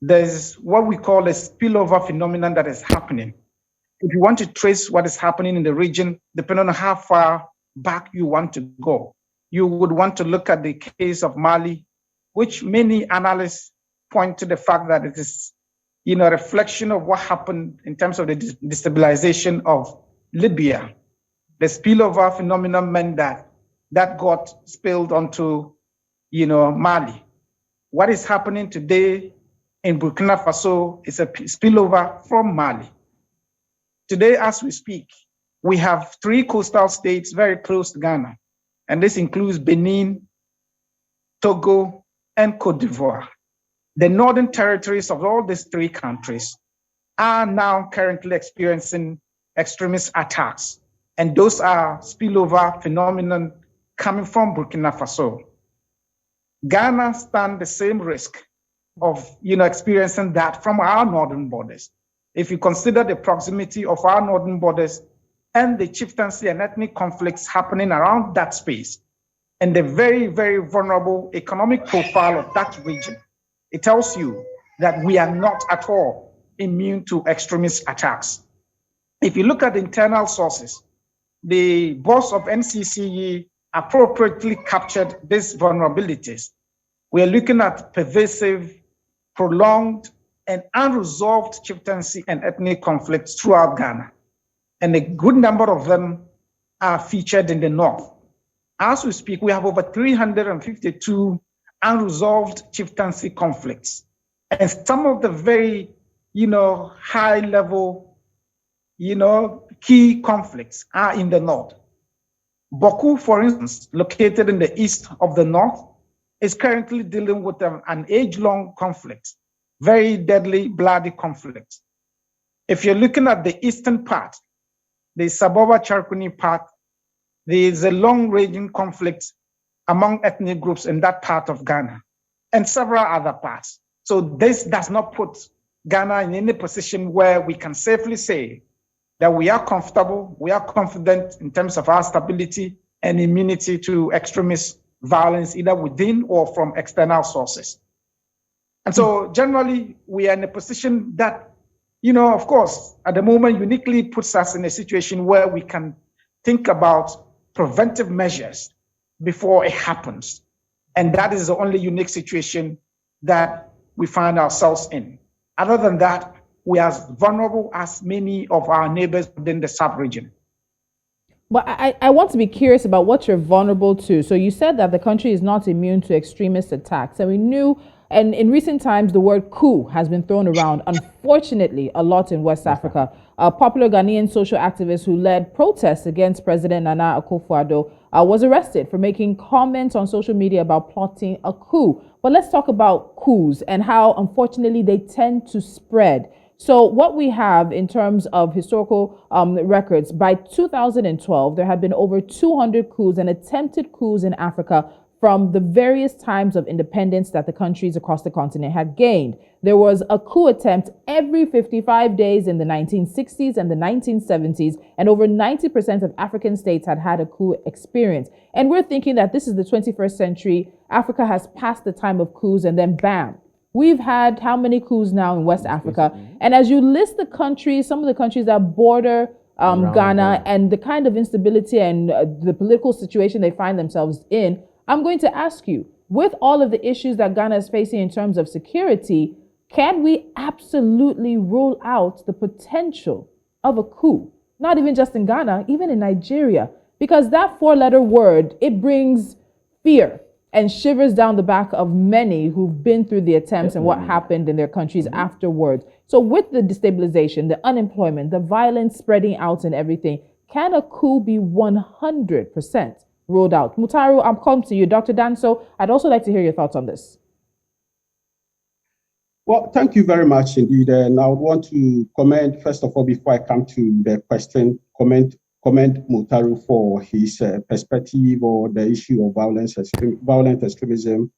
There's what we call a spillover phenomenon that is happening. If you want to trace what is happening in the region, depending on how far back you want to go, you would want to look at the case of Mali, which many analysts point to the fact that it is, a reflection of what happened in terms of the destabilization of Libya. The spillover phenomenon meant that got spilled onto, Mali. What is happening today in Burkina Faso is a spillover from Mali. Today, as we speak, we have 3 coastal states very close to Ghana, and this includes Benin, Togo, and Cote d'Ivoire. The northern territories of all these 3 countries are now currently experiencing extremist attacks, and those are spillover phenomenon coming from Burkina Faso. Ghana stands the same risk of experiencing that from our northern borders. If you consider the proximity of our northern borders and the chieftaincy and ethnic conflicts happening around that space, and the very, very vulnerable economic profile of that region, it tells you that we are not at all immune to extremist attacks. If you look at the internal sources, the boss of NCCE appropriately captured these vulnerabilities. We are looking at pervasive, prolonged and unresolved chieftaincy and ethnic conflicts throughout Ghana. And a good number of them are featured in the north. As we speak, we have over 352 unresolved chieftaincy conflicts. And some of the very, high level, key conflicts are in the north. Boku, for instance, located in the east of the north, is currently dealing with an age-long conflict, very deadly, bloody conflict. If you're looking at the eastern part, the Saboba Charkuni part, there is a long-ranging conflict among ethnic groups in that part of Ghana and several other parts. So this does not put Ghana in any position where we can safely say that we are comfortable, we are confident in terms of our stability and immunity to extremist violence, either within or from external sources. And so generally, we are in a position that, of course, at the moment uniquely puts us in a situation where we can think about preventive measures before it happens. And that is the only unique situation that we find ourselves in. Other than that, we are as vulnerable as many of our neighbors within the sub-region. But I want to be curious about what you're vulnerable to. So you said that the country is not immune to extremist attacks. And we knew, and in recent times, the word coup has been thrown around, unfortunately, a lot in West Africa. A popular Ghanaian social activist who led protests against President Nana Akufo-Addo was arrested for making comments on social media about plotting a coup. But let's talk about coups and how, unfortunately, they tend to spread. So what we have in terms of historical records, by 2012, there had been over 200 coups and attempted coups in Africa from the various times of independence that the countries across the continent had gained. There was a coup attempt every 55 days in the 1960s and the 1970s, and over 90% of African states had had a coup experience. And we're thinking that this is the 21st century, Africa has passed the time of coups, and then bam. We've had how many coups now in West Africa? And as you list the countries, some of the countries that border Ghana and the kind of instability and the political situation they find themselves in, I'm going to ask you, with all of the issues that Ghana is facing in terms of security, can we absolutely rule out the potential of a coup? Not even just in Ghana, even in Nigeria, because that four-letter word, it brings fear and shivers down the back of many who've been through the attempts and what happened in their countries afterwards. So with the destabilization, the unemployment, the violence spreading out and everything, can a coup be 100% ruled out? Mutaru, I'm coming to you. Dr. Danso, I'd also like to hear your thoughts on this. Well, thank you very much indeed. And I would want to comment, first of all, before I come to the question, comment Mutaru for his perspective on the issue of violent extremism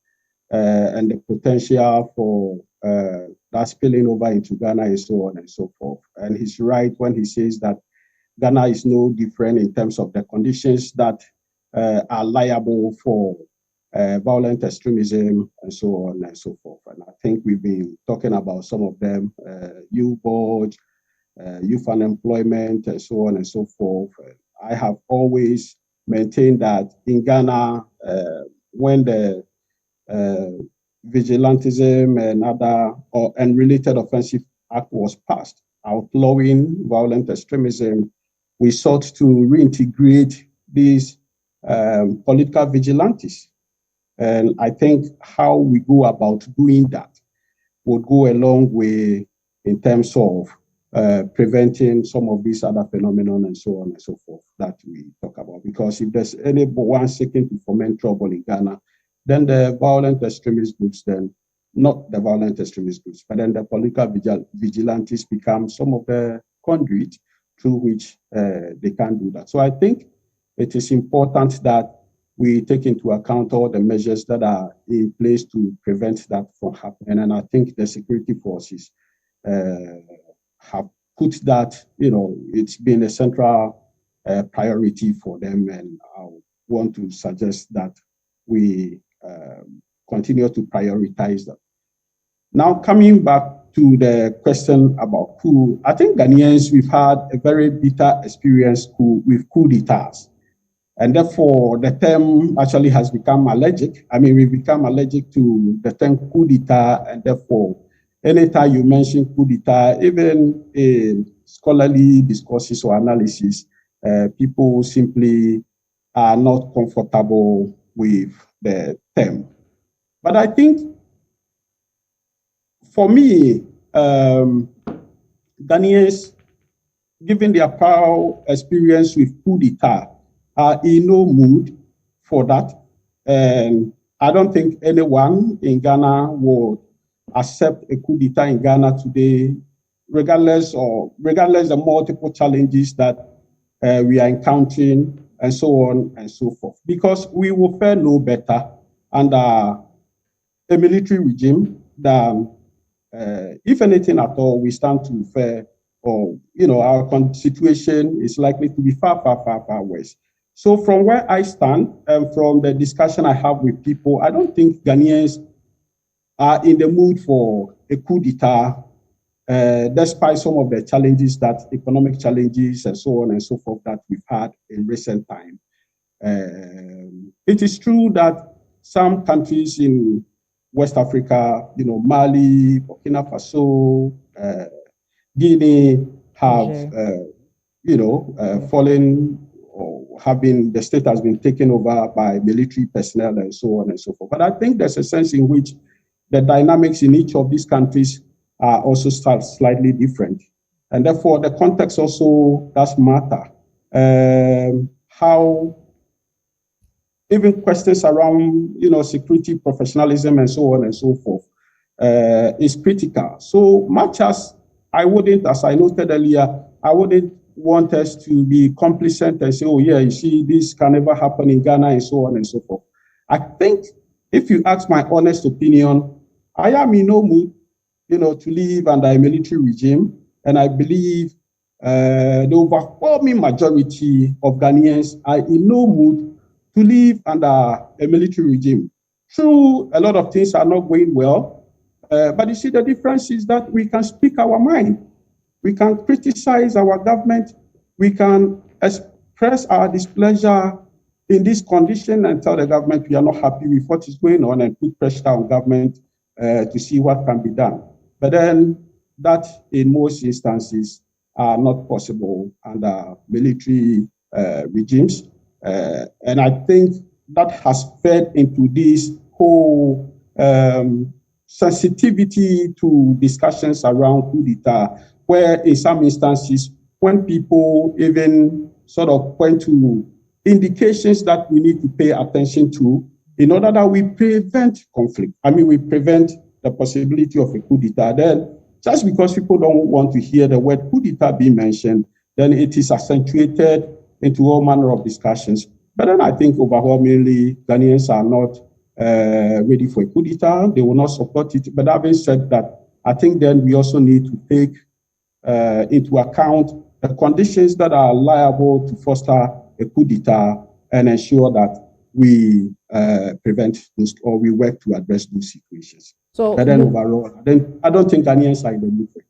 and the potential for that spilling over into Ghana and so on and so forth. And he's right when he says that Ghana is no different in terms of the conditions that are liable for violent extremism and so on and so forth. And I think we've been talking about some of them, youth board, youth unemployment, and so on and so forth. I have always maintained that in Ghana, when the Vigilantism and other and related offensive act was passed, outlawing violent extremism, we sought to reintegrate these political vigilantes. And I think how we go about doing that would go a long way in terms of preventing some of these other phenomena and so on and so forth that we talk about. Because if there's anyone seeking to foment trouble in Ghana, then the violent extremist groups, then not the violent extremist groups, but then the political vigilantes become some of the conduit through which they can do that. So I think it is important that we take into account all the measures that are in place to prevent that from happening. And I think the security forces have put that, it's been a central priority for them. And I want to suggest that we continue to prioritize that. Now, coming back to the question about coup, I think Ghanaians, we've had a very bitter experience with coup d'etats. And therefore, the term actually has become allergic. I mean, we've become allergic to the term coup d'etat, and therefore, anytime you mention coup d'etat, even in scholarly discourses or analysis, people simply are not comfortable with the term. But I think, for me, Ghanaians, given their prior experience with coup d'etat, are in no mood for that. And I don't think anyone in Ghana would accept a coup d'etat in Ghana today, regardless of the multiple challenges that we are encountering, and so on and so forth. Because we will fare no better under a military regime than, if anything at all, we stand to fare, or our situation is likely to be far, far, far, far worse. So from where I stand, and from the discussion I have with people, I don't think Ghanaians are in the mood for a coup d'etat, despite some of the challenges, that economic challenges and so on and so forth, that we've had in recent time. It is true that some countries in West Africa, Mali, Burkina Faso, Guinea, have fallen, or the state has been taken over by military personnel and so on and so forth. But I think there's a sense in which the dynamics in each of these countries are also slightly different. And therefore, the context also does matter. How even questions around, security, professionalism, and so on and so forth is critical. So much as I wouldn't, as I noted earlier, I wouldn't want us to be complacent and say, oh yeah, you see, this can never happen in Ghana, and so on and so forth. I think, if you ask my honest opinion, I am in no mood, to live under a military regime. And I believe the overwhelming majority of Ghanaians are in no mood to live under a military regime. True, a lot of things are not going well, but you see, the difference is that we can speak our mind. We can criticize our government. We can express our displeasure in this condition and tell the government we are not happy with what is going on, and put pressure on government to see what can be done. But then that, in most instances, are not possible under military regimes. And I think that has fed into this whole sensitivity to discussions around coup d'etat, where in some instances, when people even sort of point to indications that we need to pay attention to in order that we prevent conflict, we prevent the possibility of a coup d'etat, then just because people don't want to hear the word coup d'etat being mentioned, then it is accentuated into all manner of discussions. But then I think overwhelmingly Ghanaians are not ready for a coup d'etat. They will not support it. But having said that, I think then we also need to take into account the conditions that are liable to foster a coup d'etat, and ensure that we prevent those, or we work to address those situations. So, but then overall, I don't think Ghanaians are in the mood for it.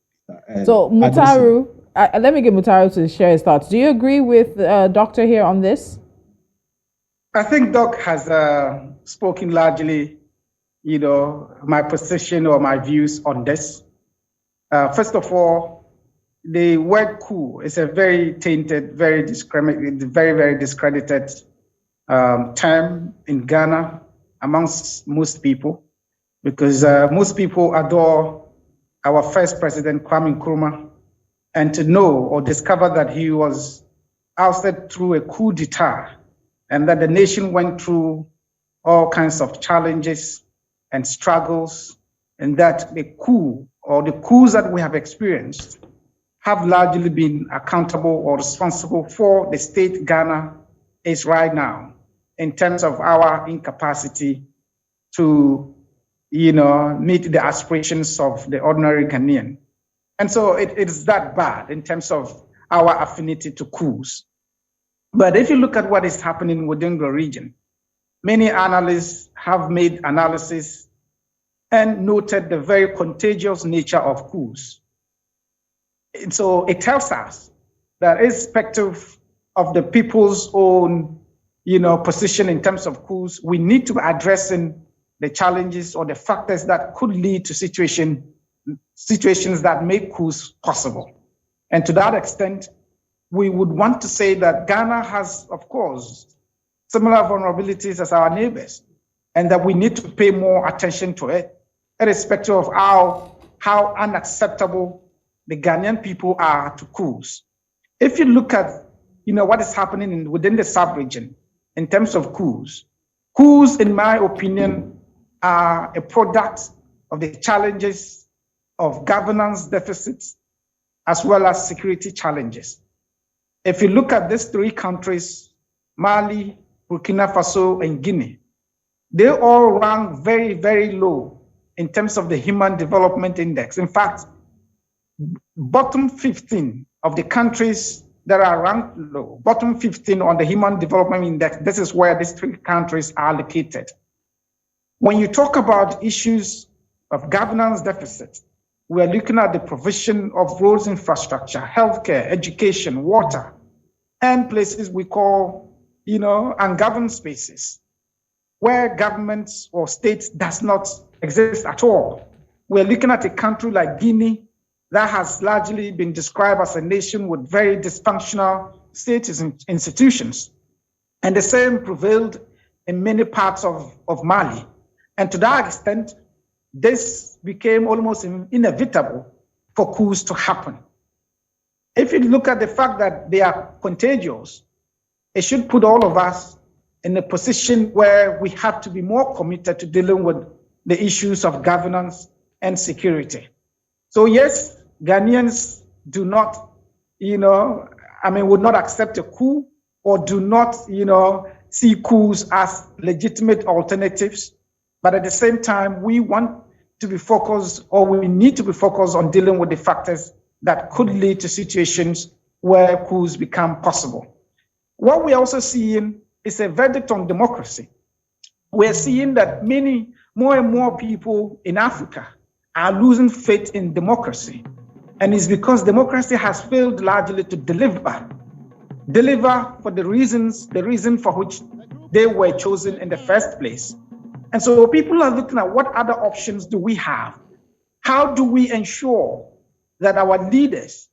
So Mutaru, let me get Mutaru to share his thoughts. Do you agree with Doctor here on this? I think Doc has spoken largely, my position or my views on this. First of all, the word coup is a very tainted, very discredited term in Ghana amongst most people, because most people adore our first president, Kwame Nkrumah, and to know or discover that he was ousted through a coup d'etat, and that the nation went through all kinds of challenges and struggles, and that the coup or the coups that we have experienced have largely been accountable or responsible for the state Ghana is right now, in terms of our incapacity to, meet the aspirations of the ordinary Ghanaian. And so it is that bad in terms of our affinity to coups. But if you look at what is happening within the region, many analysts have made analysis and noted the very contagious nature of coups. And so it tells us that irrespective of the people's own, position in terms of coups, we need to be addressing the challenges or the factors that could lead to situation situations that make coups possible. And to that extent, we would want to say that Ghana has, of course, similar vulnerabilities as our neighbors, and that we need to pay more attention to it, irrespective of how unacceptable the Ghanaian people are to coups. If you look at what is happening within the sub-region in terms of coups, in my opinion, are a product of the challenges of governance deficits as well as security challenges. If you look at these three countries, Mali, Burkina Faso, and Guinea, they all rank very, very low in terms of the Human Development Index. In fact, bottom 15 of the countries that are ranked low, bottom 15 on the Human Development Index, this is where these three countries are located. When you talk about issues of governance deficit, we are looking at the provision of roads infrastructure, healthcare, education, water, and places we call, ungoverned spaces, where governments or states does not exist at all. We're looking at a country like Guinea that has largely been described as a nation with very dysfunctional state institutions. And the same prevailed in many parts of Mali. And to that extent, this became almost inevitable for coups to happen. If you look at the fact that they are contagious, it should put all of us in a position where we have to be more committed to dealing with the issues of governance and security. So yes, Ghanaians do not, would not accept a coup or do not, see coups as legitimate alternatives. But at the same time, we want to be focused, or we need to be focused on dealing with the factors that could lead to situations where coups become possible. What we're also seeing is a verdict on democracy. We're seeing that more and more people in Africa are losing faith in democracy. And it's because democracy has failed largely to deliver for the reason for which they were chosen in the first place. And so people are looking at what other options do we have? How do we ensure that our leaders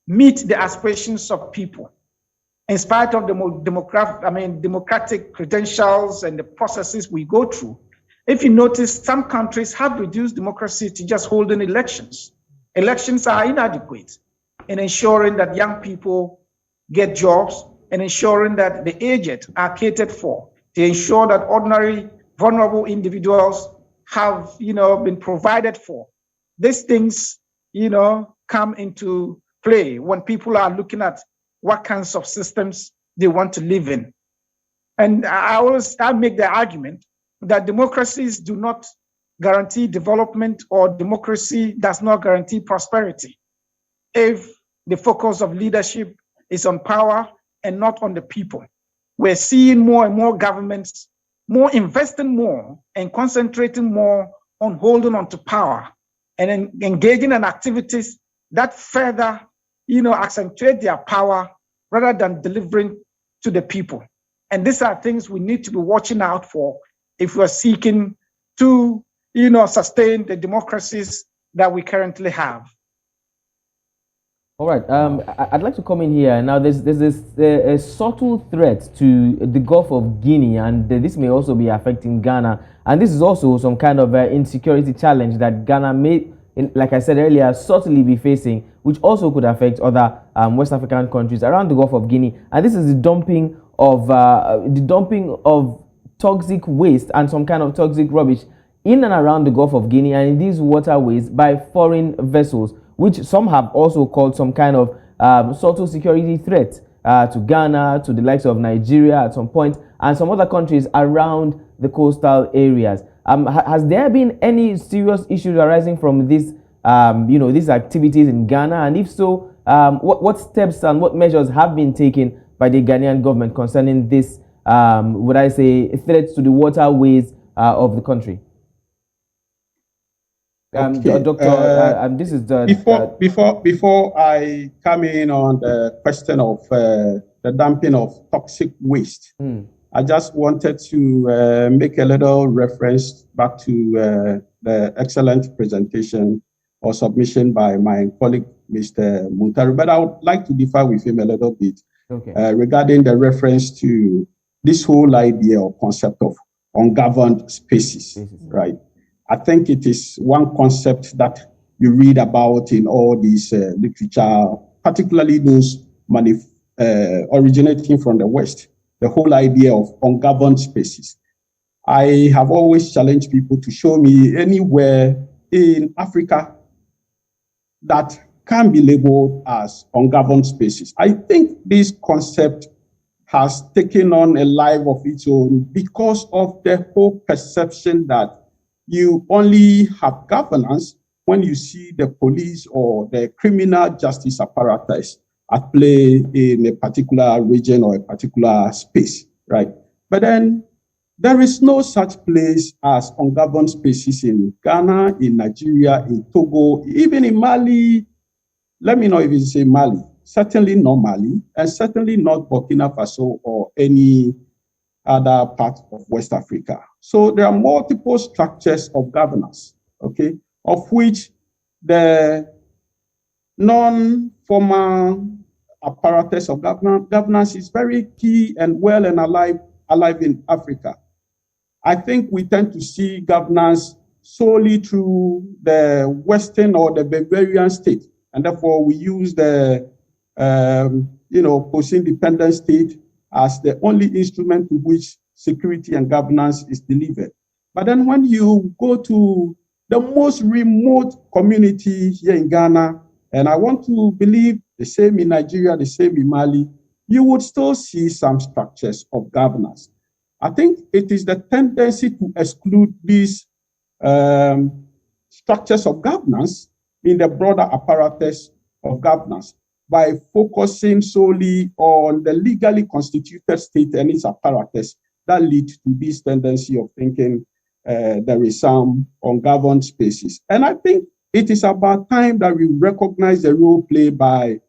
meet the aspirations of people in spite of the democratic credentials and the processes we go through? If you notice, some countries have reduced democracy to just holding elections. Elections are inadequate in ensuring that young people get jobs and ensuring that the aged are catered for, to ensure that ordinary vulnerable individuals have, been provided for. These things, come into play when people are looking at what kinds of systems they want to live in. And I make the argument that democracies do not guarantee development, or democracy does not guarantee prosperity if the focus of leadership is on power and not on the people. We're seeing more and more governments investing more and concentrating more on holding on to power and engaging in activities that further, accentuate their power rather than delivering to the people. And these are things we need to be watching out for if we're seeking to, sustain the democracies that we currently have. All right. I'd like to come in here now. There's a subtle threat to the Gulf of Guinea, and this may also be affecting Ghana. And this is also some kind of insecurity challenge that Ghana may, like I said earlier, subtly be facing, which also could affect other West African countries around the Gulf of Guinea. And this is the dumping of toxic waste and some kind of toxic rubbish in and around the Gulf of Guinea and in these waterways by foreign vessels, which some have also called some kind of subtle security threat to Ghana, to the likes of Nigeria at some point, and some other countries around the coastal areas. Has there been any serious issues arising from this, these activities in Ghana? And if so, what steps and what measures have been taken by the Ghanaian government concerning this, threats to the waterways of the country? Okay. Doctor, this is the before I come in on the question of the dumping of toxic waste. I just wanted to make a little reference back to the excellent presentation or submission by my colleague, Mr. Muntaru, but I would like to differ with him a little bit regarding the reference to this whole idea or concept of ungoverned spaces, right? I think it is one concept that you read about in all these literature, particularly those originating from the West, the whole idea of ungoverned spaces. I have always challenged people to show me anywhere in Africa that can be labeled as ungoverned spaces. I think this concept has taken on a life of its own because of the whole perception that you only have governance when you see the police or the criminal justice apparatus at play in a particular region or a particular space, right? But then there is no such place as ungoverned spaces in Ghana, in Nigeria, in Togo, even in Mali. Let me know if you say Mali. Certainly not Mali, and certainly not Burkina Faso or any other part of West Africa. So there are multiple structures of governance, okay, of which the non-formal apparatus of governance is very key and well and alive in Africa. I think we tend to see governance solely through the Western or the Bavarian state, and therefore we use the post-independent state as the only instrument to which security and governance is delivered. But then when you go to the most remote community here in Ghana, and I want to believe the same in Nigeria, the same in Mali, you would still see some structures of governance. I think it is the tendency to exclude these structures of governance in the broader apparatus of governance by focusing solely on the legally constituted state and its apparatus that lead to this tendency of thinking there is some ungoverned spaces. And I think it is about time that we recognize the role played by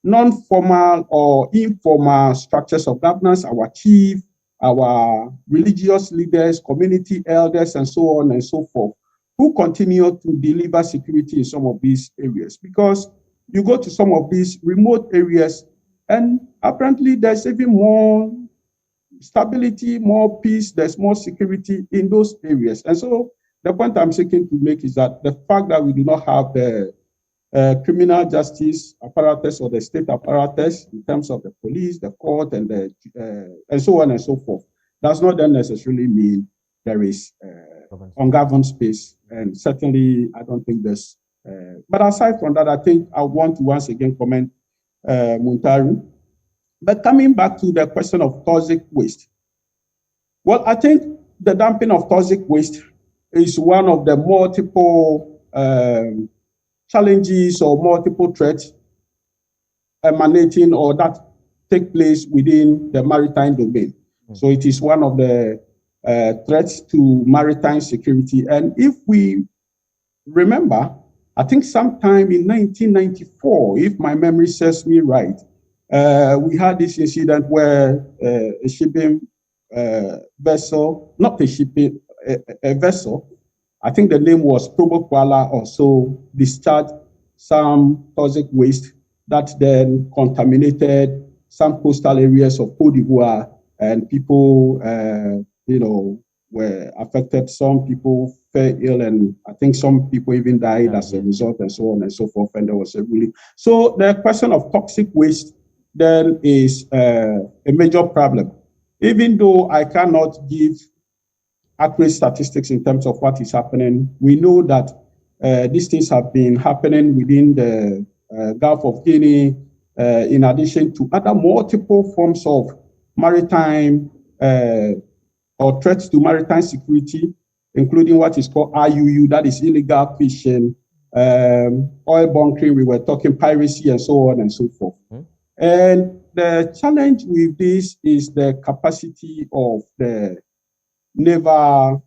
non-formal or informal structures of governance, our chief, our religious leaders, community elders, and so on and so forth, who continue to deliver security in some of these areas. Because you go to some of these remote areas, and apparently there's even more stability, more peace, there's more security in those areas. And so the point I'm seeking to make is that the fact that we do not have the criminal justice apparatus or the state apparatus in terms of the police, the court, and so on and so forth, does not then necessarily mean there is ungoverned space. And certainly, I don't think there's. But aside from that, I think I want to once again comment Muntaru. But coming back to the question of toxic waste, well, I think the dumping of toxic waste is one of the multiple challenges or multiple threats emanating or that take place within the maritime domain. So it is one of the threats to maritime security. And if we remember, I think sometime in 1994, if my memory serves me right, we had this incident where a shipping vessel, not a shipping, a vessel, I think the name was Probo Kuala, also discharged some toxic waste that then contaminated some coastal areas of Côte d'Ivoire, and people, were affected. Some people fell ill, and I think some people even died as a result, and so on and so forth. And there was a ruling. So the question of toxic waste then is a major problem. Even though I cannot give accurate statistics in terms of what is happening, we know that these things have been happening within the Gulf of Guinea, in addition to other multiple forms of maritime or threats to maritime security, including what is called IUU, that is illegal fishing, oil bunkering, we were talking piracy, and so on and so forth. And the challenge with this is the capacity of the naval,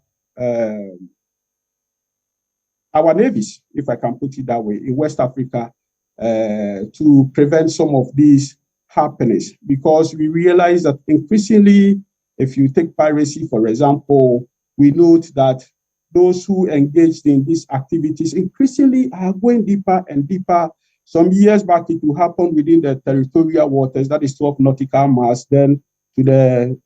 our navies, if I can put it that way, in West Africa, to prevent some of these happenings. Because we realize that increasingly, if you take piracy, for example, we note that those who engaged in these activities increasingly are going deeper and deeper. Some years back, it will happen within the territorial waters, that is 12 nautical miles, then to the,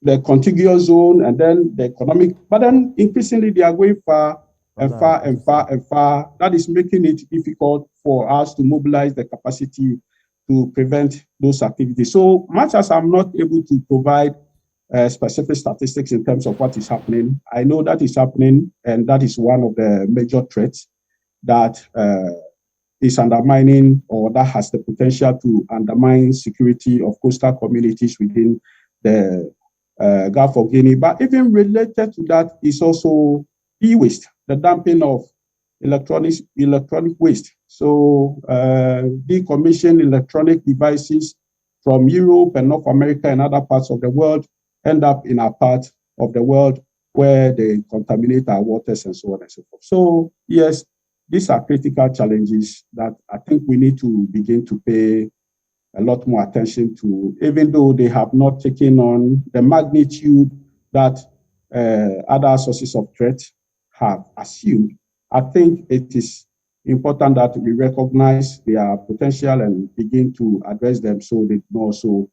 the contiguous zone, and then the economic, but then increasingly they are going far and far and far and far. That is making it difficult for us to mobilize the capacity to prevent those activities. So much as I'm not able to provide specific statistics in terms of what is happening, I know that is happening, and that is one of the major threats that is undermining, or that has the potential to undermine security of coastal communities within the Gulf of Guinea. But even related to that is also e-waste, the dumping of electronic waste. So decommissioned electronic devices from Europe and North America and other parts of the world end up in our part of the world where they contaminate our waters and so on and so forth. So yes, these are critical challenges that I think we need to begin to pay a lot more attention to, even though they have not taken on the magnitude that other sources of threat have assumed. I think it is important that we recognize their potential and begin to address them so they can also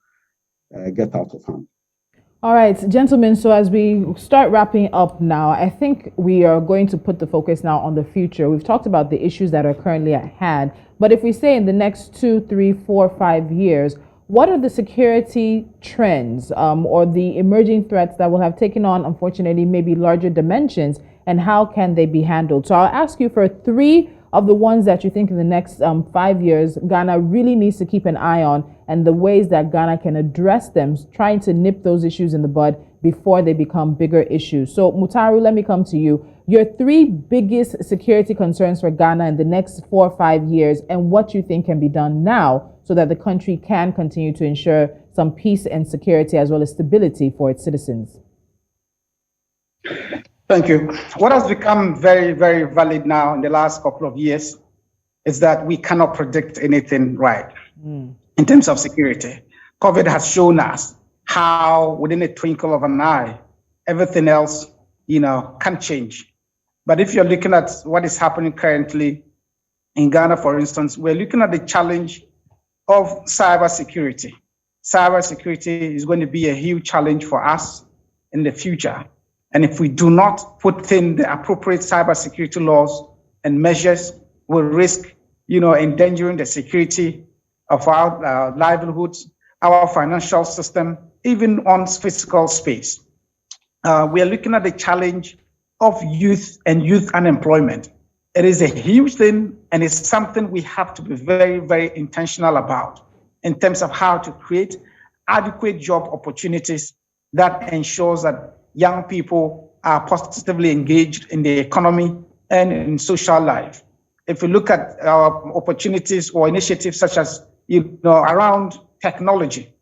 get out of hand. All right, gentlemen, so as we start wrapping up now, I think we are going to put the focus now on the future. We've talked about the issues that are currently at hand, but if we say in the next 2, 3, 4, 5 years, what are the security trends or the emerging threats that will have taken on, unfortunately, maybe larger dimensions, and how can they be handled? So I'll ask you for 3 of the ones that you think in the next 5 years, Ghana really needs to keep an eye on, and the ways that Ghana can address them, trying to nip those issues in the bud before they become bigger issues. So Mutaru, let me come to you. Your 3 biggest security concerns for Ghana in the next 4 or 5 years, and what you think can be done now so that the country can continue to ensure some peace and security as well as stability for its citizens. Thank you. What has become very, very valid now in the last couple of years is that we cannot predict anything right in terms of security. COVID has shown us how within a twinkle of an eye, everything else, can change. But if you're looking at what is happening currently in Ghana, for instance, we're looking at the challenge of cybersecurity. Cybersecurity is going to be a huge challenge for us in the future. And if we do not put in the appropriate cybersecurity laws and measures, we'll risk, endangering the security of our livelihoods, our financial system, even on physical space. We are looking at the challenge of youth and youth unemployment. It is a huge thing, and it's something we have to be very, very intentional about in terms of how to create adequate job opportunities that ensures that young people are positively engaged in the economy and in social life. If we look at opportunities or initiatives such as around technology,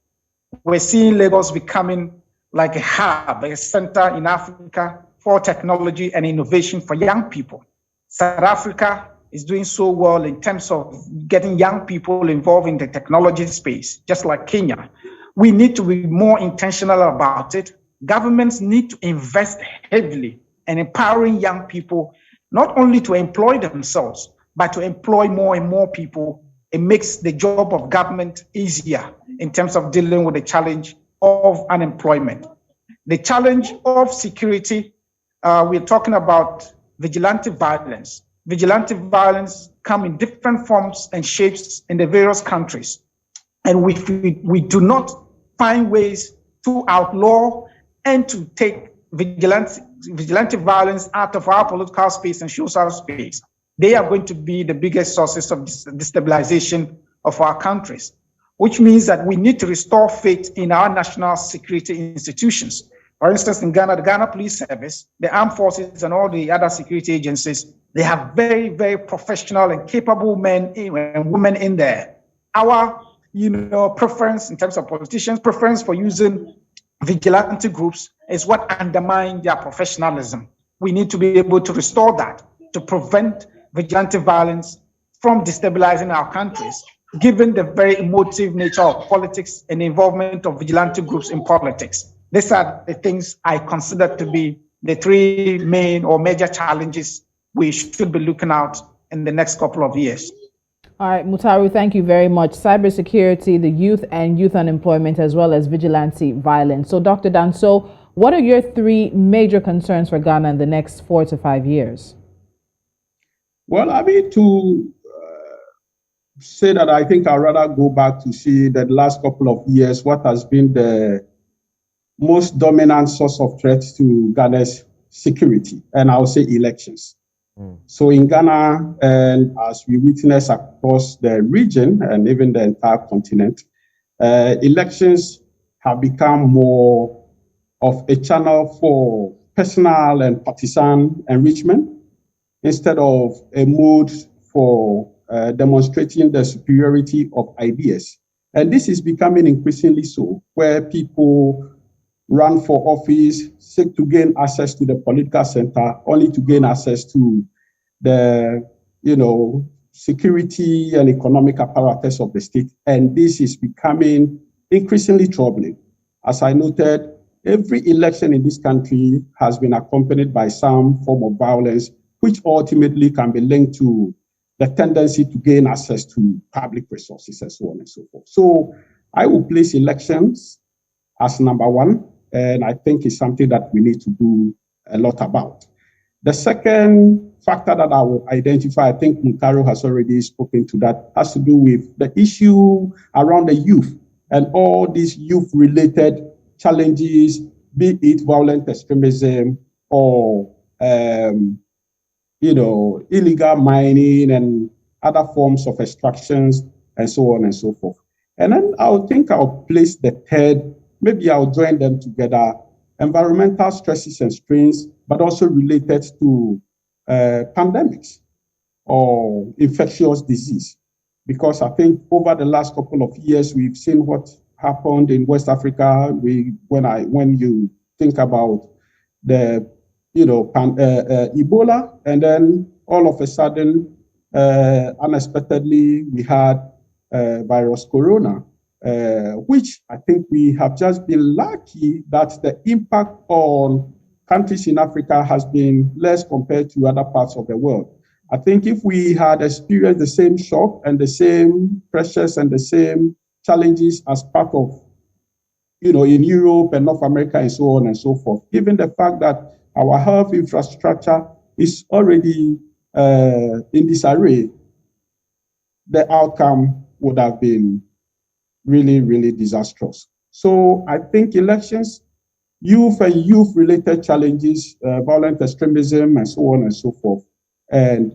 we're seeing Lagos becoming like a hub, a center in Africa for technology and innovation for young people. South Africa is doing so well in terms of getting young people involved in the technology space, just like Kenya. We need to be more intentional about it. Governments need to invest heavily in empowering young people, not only to employ themselves, but to employ more and more people. It makes the job of government easier in terms of dealing with the challenge of unemployment. The challenge of security, we're talking about vigilante violence. Vigilante violence come in different forms and shapes in the various countries. And we do not find ways to outlaw and to take vigilante violence out of our political space and social space. They are going to be the biggest sources of destabilization of our countries, which means that we need to restore faith in our national security institutions. For instance, in Ghana, the Ghana Police Service, the armed forces, and all the other security agencies, they have very, very professional and capable men and women in there. Our, preference in terms of politicians' preference for using vigilante groups is what undermines their professionalism. We need to be able to restore that to prevent vigilante violence from destabilizing our countries, given the very emotive nature of politics and the involvement of vigilante groups in politics. These are the things I consider to be the three main or major challenges we should be looking at in the next couple of years. All right, Mutaru, thank you very much. Cybersecurity, the youth and youth unemployment, as well as vigilante violence. So, Dr. Danso, what are your three major concerns for Ghana in the next 4 to 5 years? Well, I mean, to say that I think I'd rather go back to see the last couple of years, what has been the most dominant source of threat to Ghana's security, and I'll say elections. So in Ghana, and as we witness across the region and even the entire continent, elections have become more of a channel for personal and partisan enrichment instead of a mode for demonstrating the superiority of ideas. And this is becoming increasingly so, where people run for office, seek to gain access to the political center, only to gain access to the, security and economic apparatus of the state. And this is becoming increasingly troubling. As I noted, every election in this country has been accompanied by some form of violence, which ultimately can be linked to the tendency to gain access to public resources and so on and so forth. So I will place elections as number one, and I think it's something that we need to do a lot about. The second factor that I will identify, I think Mutaru has already spoken to that, has to do with the issue around the youth and all these youth-related challenges, be it violent extremism or illegal mining and other forms of extractions and so on and so forth. And then I'll place the third, maybe I'll join them together, environmental stresses and strains, but also related to pandemics or infectious disease. Because I think over the last couple of years, we've seen what happened in West Africa. When you think about the Ebola, and then all of a sudden, unexpectedly, we had virus corona, which I think we have just been lucky that the impact on countries in Africa has been less compared to other parts of the world. I think if we had experienced the same shock and the same pressures and the same challenges as part of, in Europe and North America and so on and so forth, given the fact that our health infrastructure is already in disarray, the outcome would have been really, really disastrous. So I think elections, youth and youth-related challenges, violent extremism, and so on and so forth, and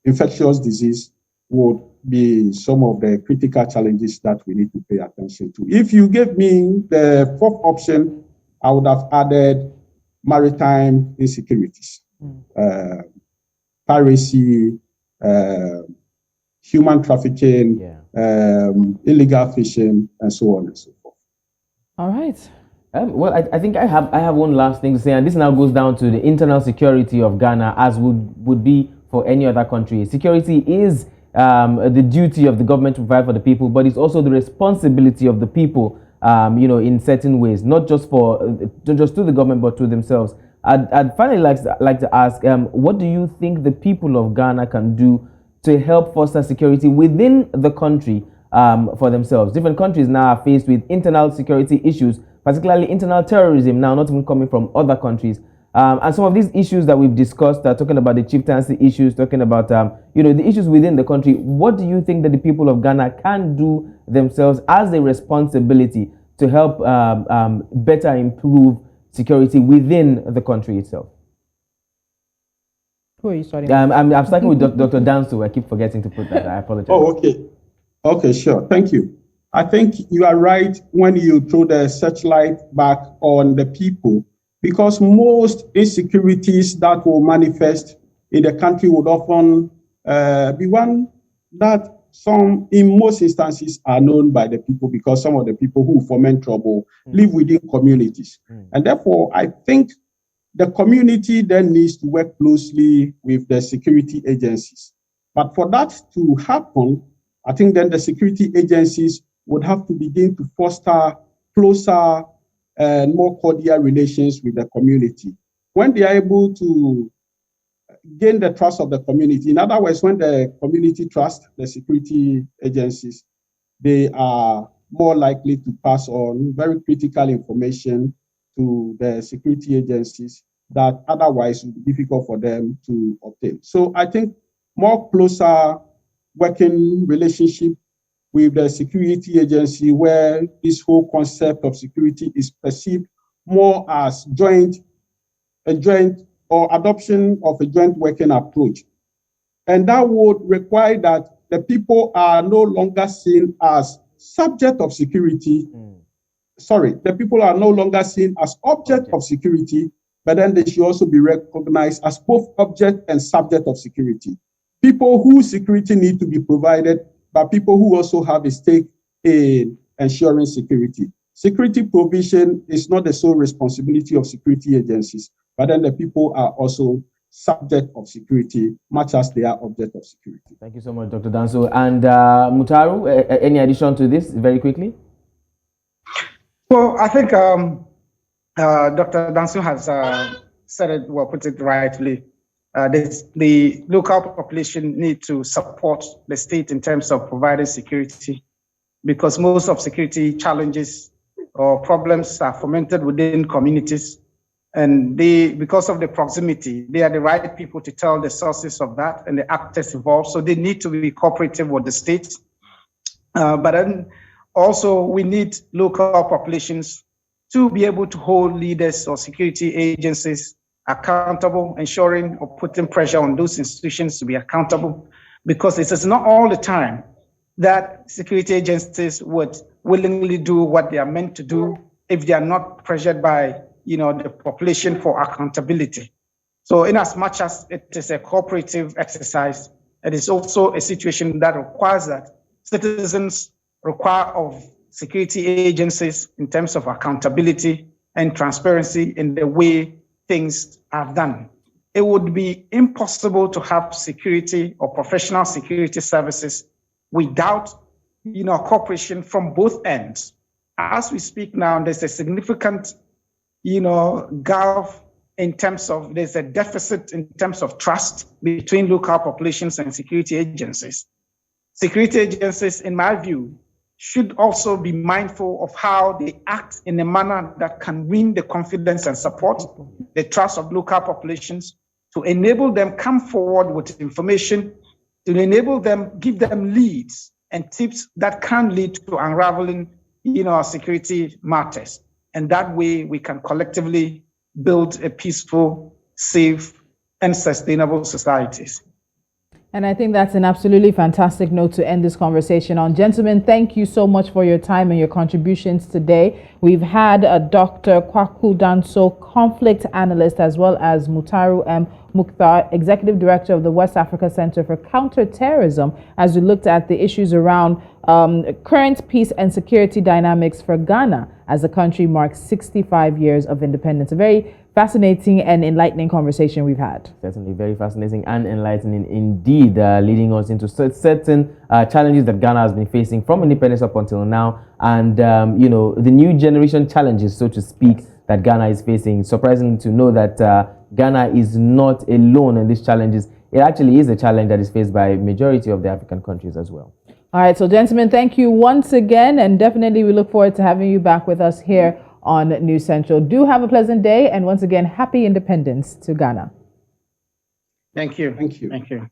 infectious disease would be some of the critical challenges that we need to pay attention to. If you gave me the fourth option, I would have added maritime insecurities, piracy, human trafficking, illegal fishing, and so on and so forth. All right. Well, I think I have one last thing to say, and this now goes down to the internal security of Ghana, as would be for any other country. Security is the duty of the government to provide for the people, but it's also the responsibility of the people, in certain ways, not just to the government, but to themselves. I'd finally like to ask, what do you think the people of Ghana can do to help foster security within the country for themselves? Different countries now are faced with internal security issues, particularly internal terrorism now, not even coming from other countries. And some of these issues that we've discussed, talking about the chieftaincy issues, talking about the issues within the country. What do you think that the people of Ghana can do themselves as a responsibility to help better improve security within the country itself? Who are you starting with? I'm starting with Dr. Danso. I keep forgetting to put that. I apologize. Oh, okay. Okay, sure. Thank you. I think you are right when you throw the searchlight back on the people, because most insecurities that will manifest in the country would often be one that in most instances are known by the people, because some of the people who foment trouble live within communities. And therefore, I think the community then needs to work closely with the security agencies. But for that to happen, I think then the security agencies would have to begin to foster closer and more cordial relations with the community. When they are able to gain the trust of the community, in other words, when the community trusts the security agencies, they are more likely to pass on very critical information to the security agencies that otherwise would be difficult for them to obtain. So I think more closer working relationship with the security agency, where this whole concept of security is perceived more as a joint or adoption of a joint working approach. And that would require that the people are no longer seen as subject of security. The people are no longer seen as object of security, but then they should also be recognized as both object and subject of security. People whose security need to be provided, but people who also have a stake in ensuring security. Security provision is not the sole responsibility of security agencies, but then the people are also subject of security, much as they are object of security. Thank you so much, Dr. Danso. And Mutaru, any addition to this very quickly? Well, I think Dr. Danso has said it, well, put it rightly. The local population need to support the state in terms of providing security, because most of security challenges or problems are fomented within communities. And because of the proximity, they are the right people to tell the sources of that and the actors involved. So they need to be cooperative with the state. But then also we need local populations to be able to hold leaders or security agencies accountable, ensuring or putting pressure on those institutions to be accountable, because it is not all the time that security agencies would willingly do what they are meant to do if they are not pressured by the population for accountability. So in as much as it is a cooperative exercise, it is also a situation that requires that citizens require of security agencies in terms of accountability and transparency in the way things are done. It would be impossible to have security or professional security services without cooperation from both ends. As we speak now, there's a significant gulf in terms of, there's a deficit in terms of trust between local populations and security agencies. Security agencies, in my view, should also be mindful of how they act in a manner that can win the confidence and support, the trust of local populations, to enable them come forward with information, to enable them, give them leads and tips that can lead to unraveling, our security matters. And that way we can collectively build a peaceful, safe, and sustainable societies. And I think that's an absolutely fantastic note to end this conversation on. Gentlemen, thank you so much for your time and your contributions today. We've had Dr. Kwaku Danso, conflict analyst, as well as Mutaru M. Mukhtar, Executive Director of the West Africa Center for Counterterrorism, as we looked at the issues around current peace and security dynamics for Ghana as the country marks 65 years of independence. A very fascinating and enlightening conversation we've had. Certainly very fascinating and enlightening indeed, leading us into certain challenges that Ghana has been facing from independence up until now, and the new generation challenges, so to speak, that Ghana is facing. Surprising to know that Ghana is not alone in these challenges. It actually is a challenge that is faced by a majority of the African countries as well. All right, so gentlemen, thank you once again, and definitely we look forward to having you back with us here on News Central. Do have a pleasant day, and once again, happy independence to Ghana. Thank you. Thank you. Thank you.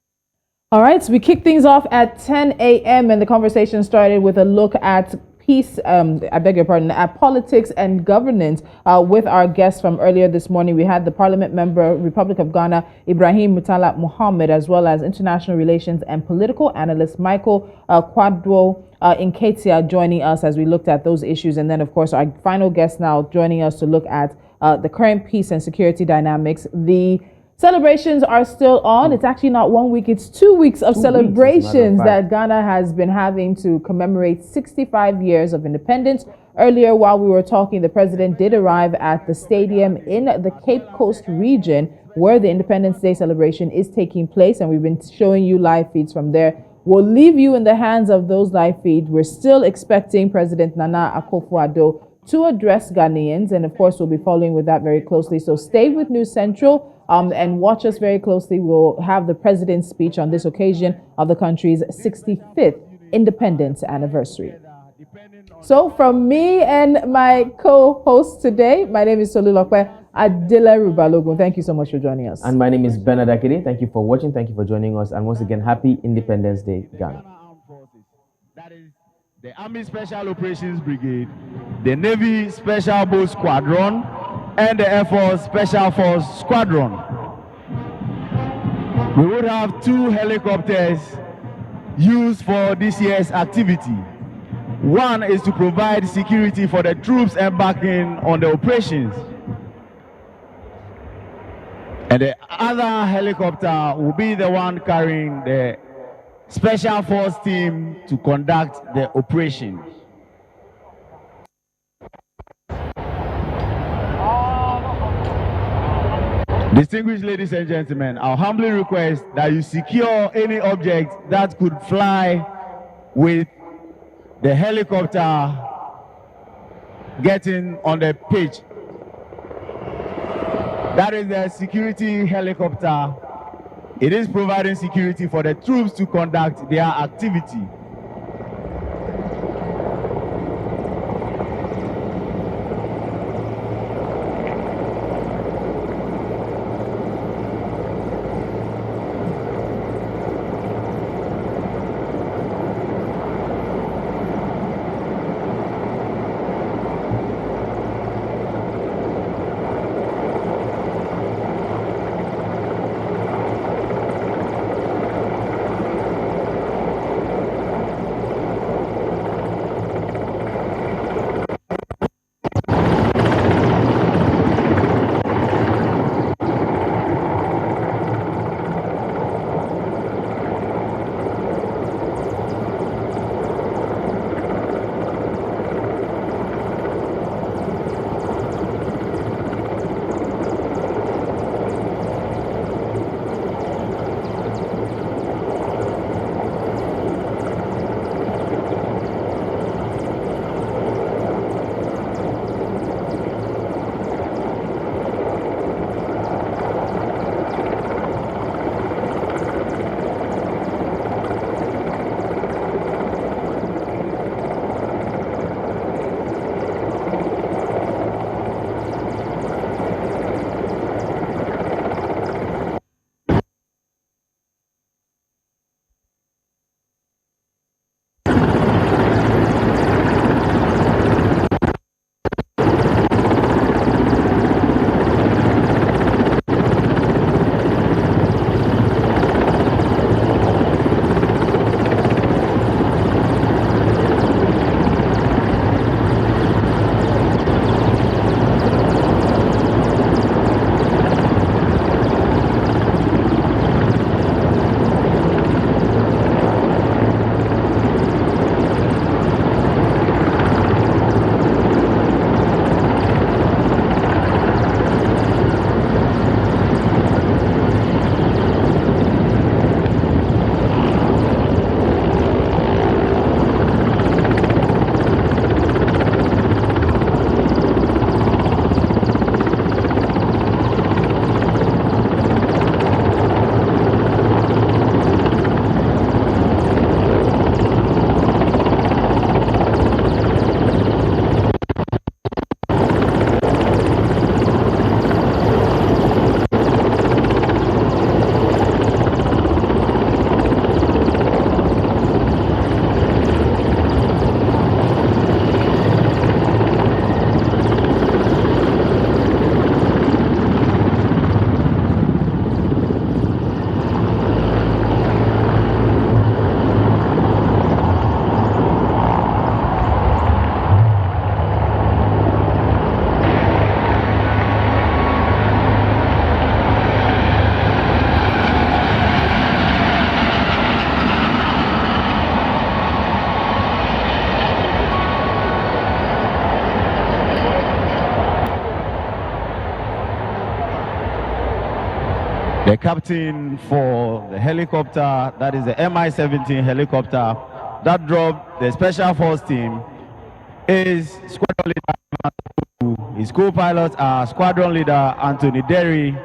All right, so we kick things off at 10 a.m. and the conversation started with a look at peace, at politics and governance with our guests from earlier this morning. We had the Parliament member, Republic of Ghana, Ibrahim Mutala Muhammad, as well as international relations and political analyst Michael Kwadwo Nketia joining us as we looked at those issues. And then, of course, our final guest now joining us to look at the current peace and security dynamics. The celebrations are still on. It's actually not 1 week, it's 2 weeks of celebrations that Ghana has been having to commemorate 65 years of independence. Earlier, while we were talking, the president did arrive at the stadium in the Cape Coast region where the Independence Day celebration is taking place, and we've been showing you live feeds from there. We'll leave you in the hands of those live feeds. We're still expecting President Nana Akufo-Addo to address Ghanaians. And of course, we'll be following with that very closely. So stay with News Central and watch us very closely. We'll have the president's speech on this occasion of the country's 65th independence anniversary. So from me and my co-host today, my name is Tolulope, Adeleru-Balogun. Thank you so much for joining us. And my name is Bernard Akede. Thank you for watching. Thank you for joining us. And once again, happy Independence Day, Ghana. That is the Army Special Operations Brigade, the Navy Special Boat Squadron, and the Air Force Special Force Squadron. We would have 2 helicopters used for this year's activity. One is to provide security for the troops embarking on the operations. And the other helicopter will be the one carrying the Special Force team to conduct the operation. Distinguished ladies and gentlemen, I humbly request that you secure any object that could fly with the helicopter getting on the pitch. That is the security helicopter. It is providing security for the troops to conduct their activity. The captain for the helicopter, that is the Mi-17 helicopter, that dropped the Special Force team is Squadron Leader His co-pilots are Squadron Leader Anthony Derry,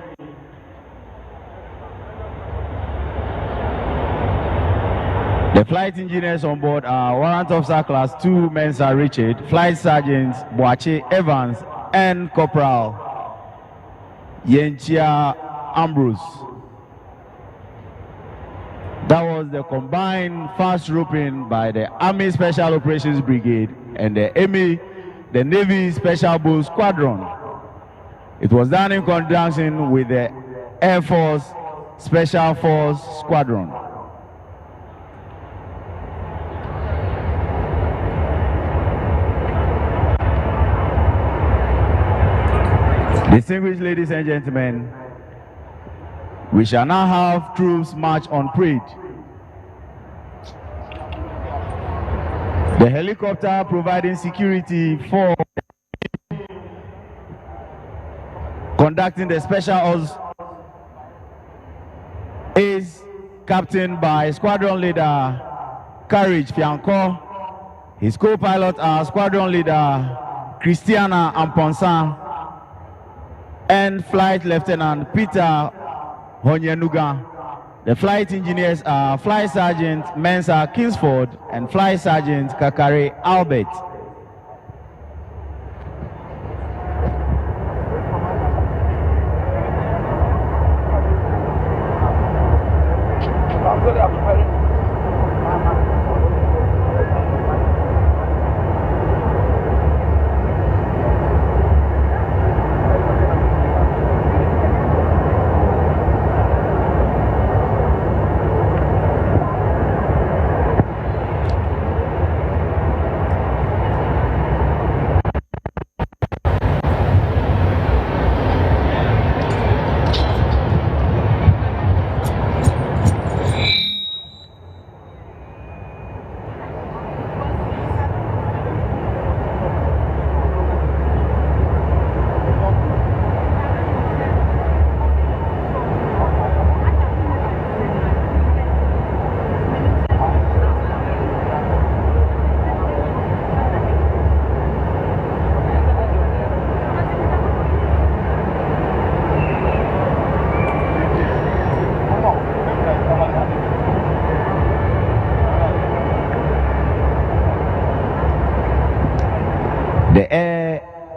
the flight engineers on board are Warrant Officer Class 2 Mensa Richard, Flight Sergeant Boache Evans, and Corporal Yenchia Ambrose. That was the combined fast roping by the Army Special Operations Brigade and the Navy Special Boat Squadron. It was done in conjunction with the Air Force Special Force Squadron. Distinguished ladies and gentlemen, we shall now have troops march on parade. The helicopter providing security for conducting the special ops is captained by Squadron Leader Courage Fianco. His co-pilot are Squadron Leader Christiana Amponsan and Flight Lieutenant Peter Honyenuga. The flight engineers are Flight Sergeant Mensa Kingsford and Flight Sergeant Kakare Albert.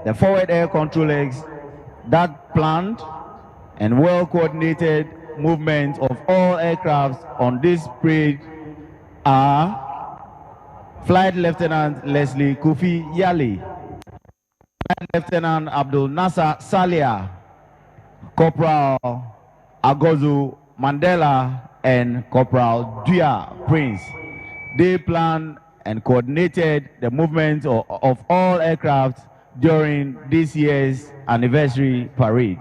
The forward air control legs, that planned and well-coordinated movement of all aircraft on this parade are Flight Lieutenant Leslie Kofi Yali, Flight Lieutenant Abdul Nasser Salia, Corporal Agozu Mandela, and Corporal Duya Prince. They planned and coordinated the movement of all aircraft during this year's anniversary parade.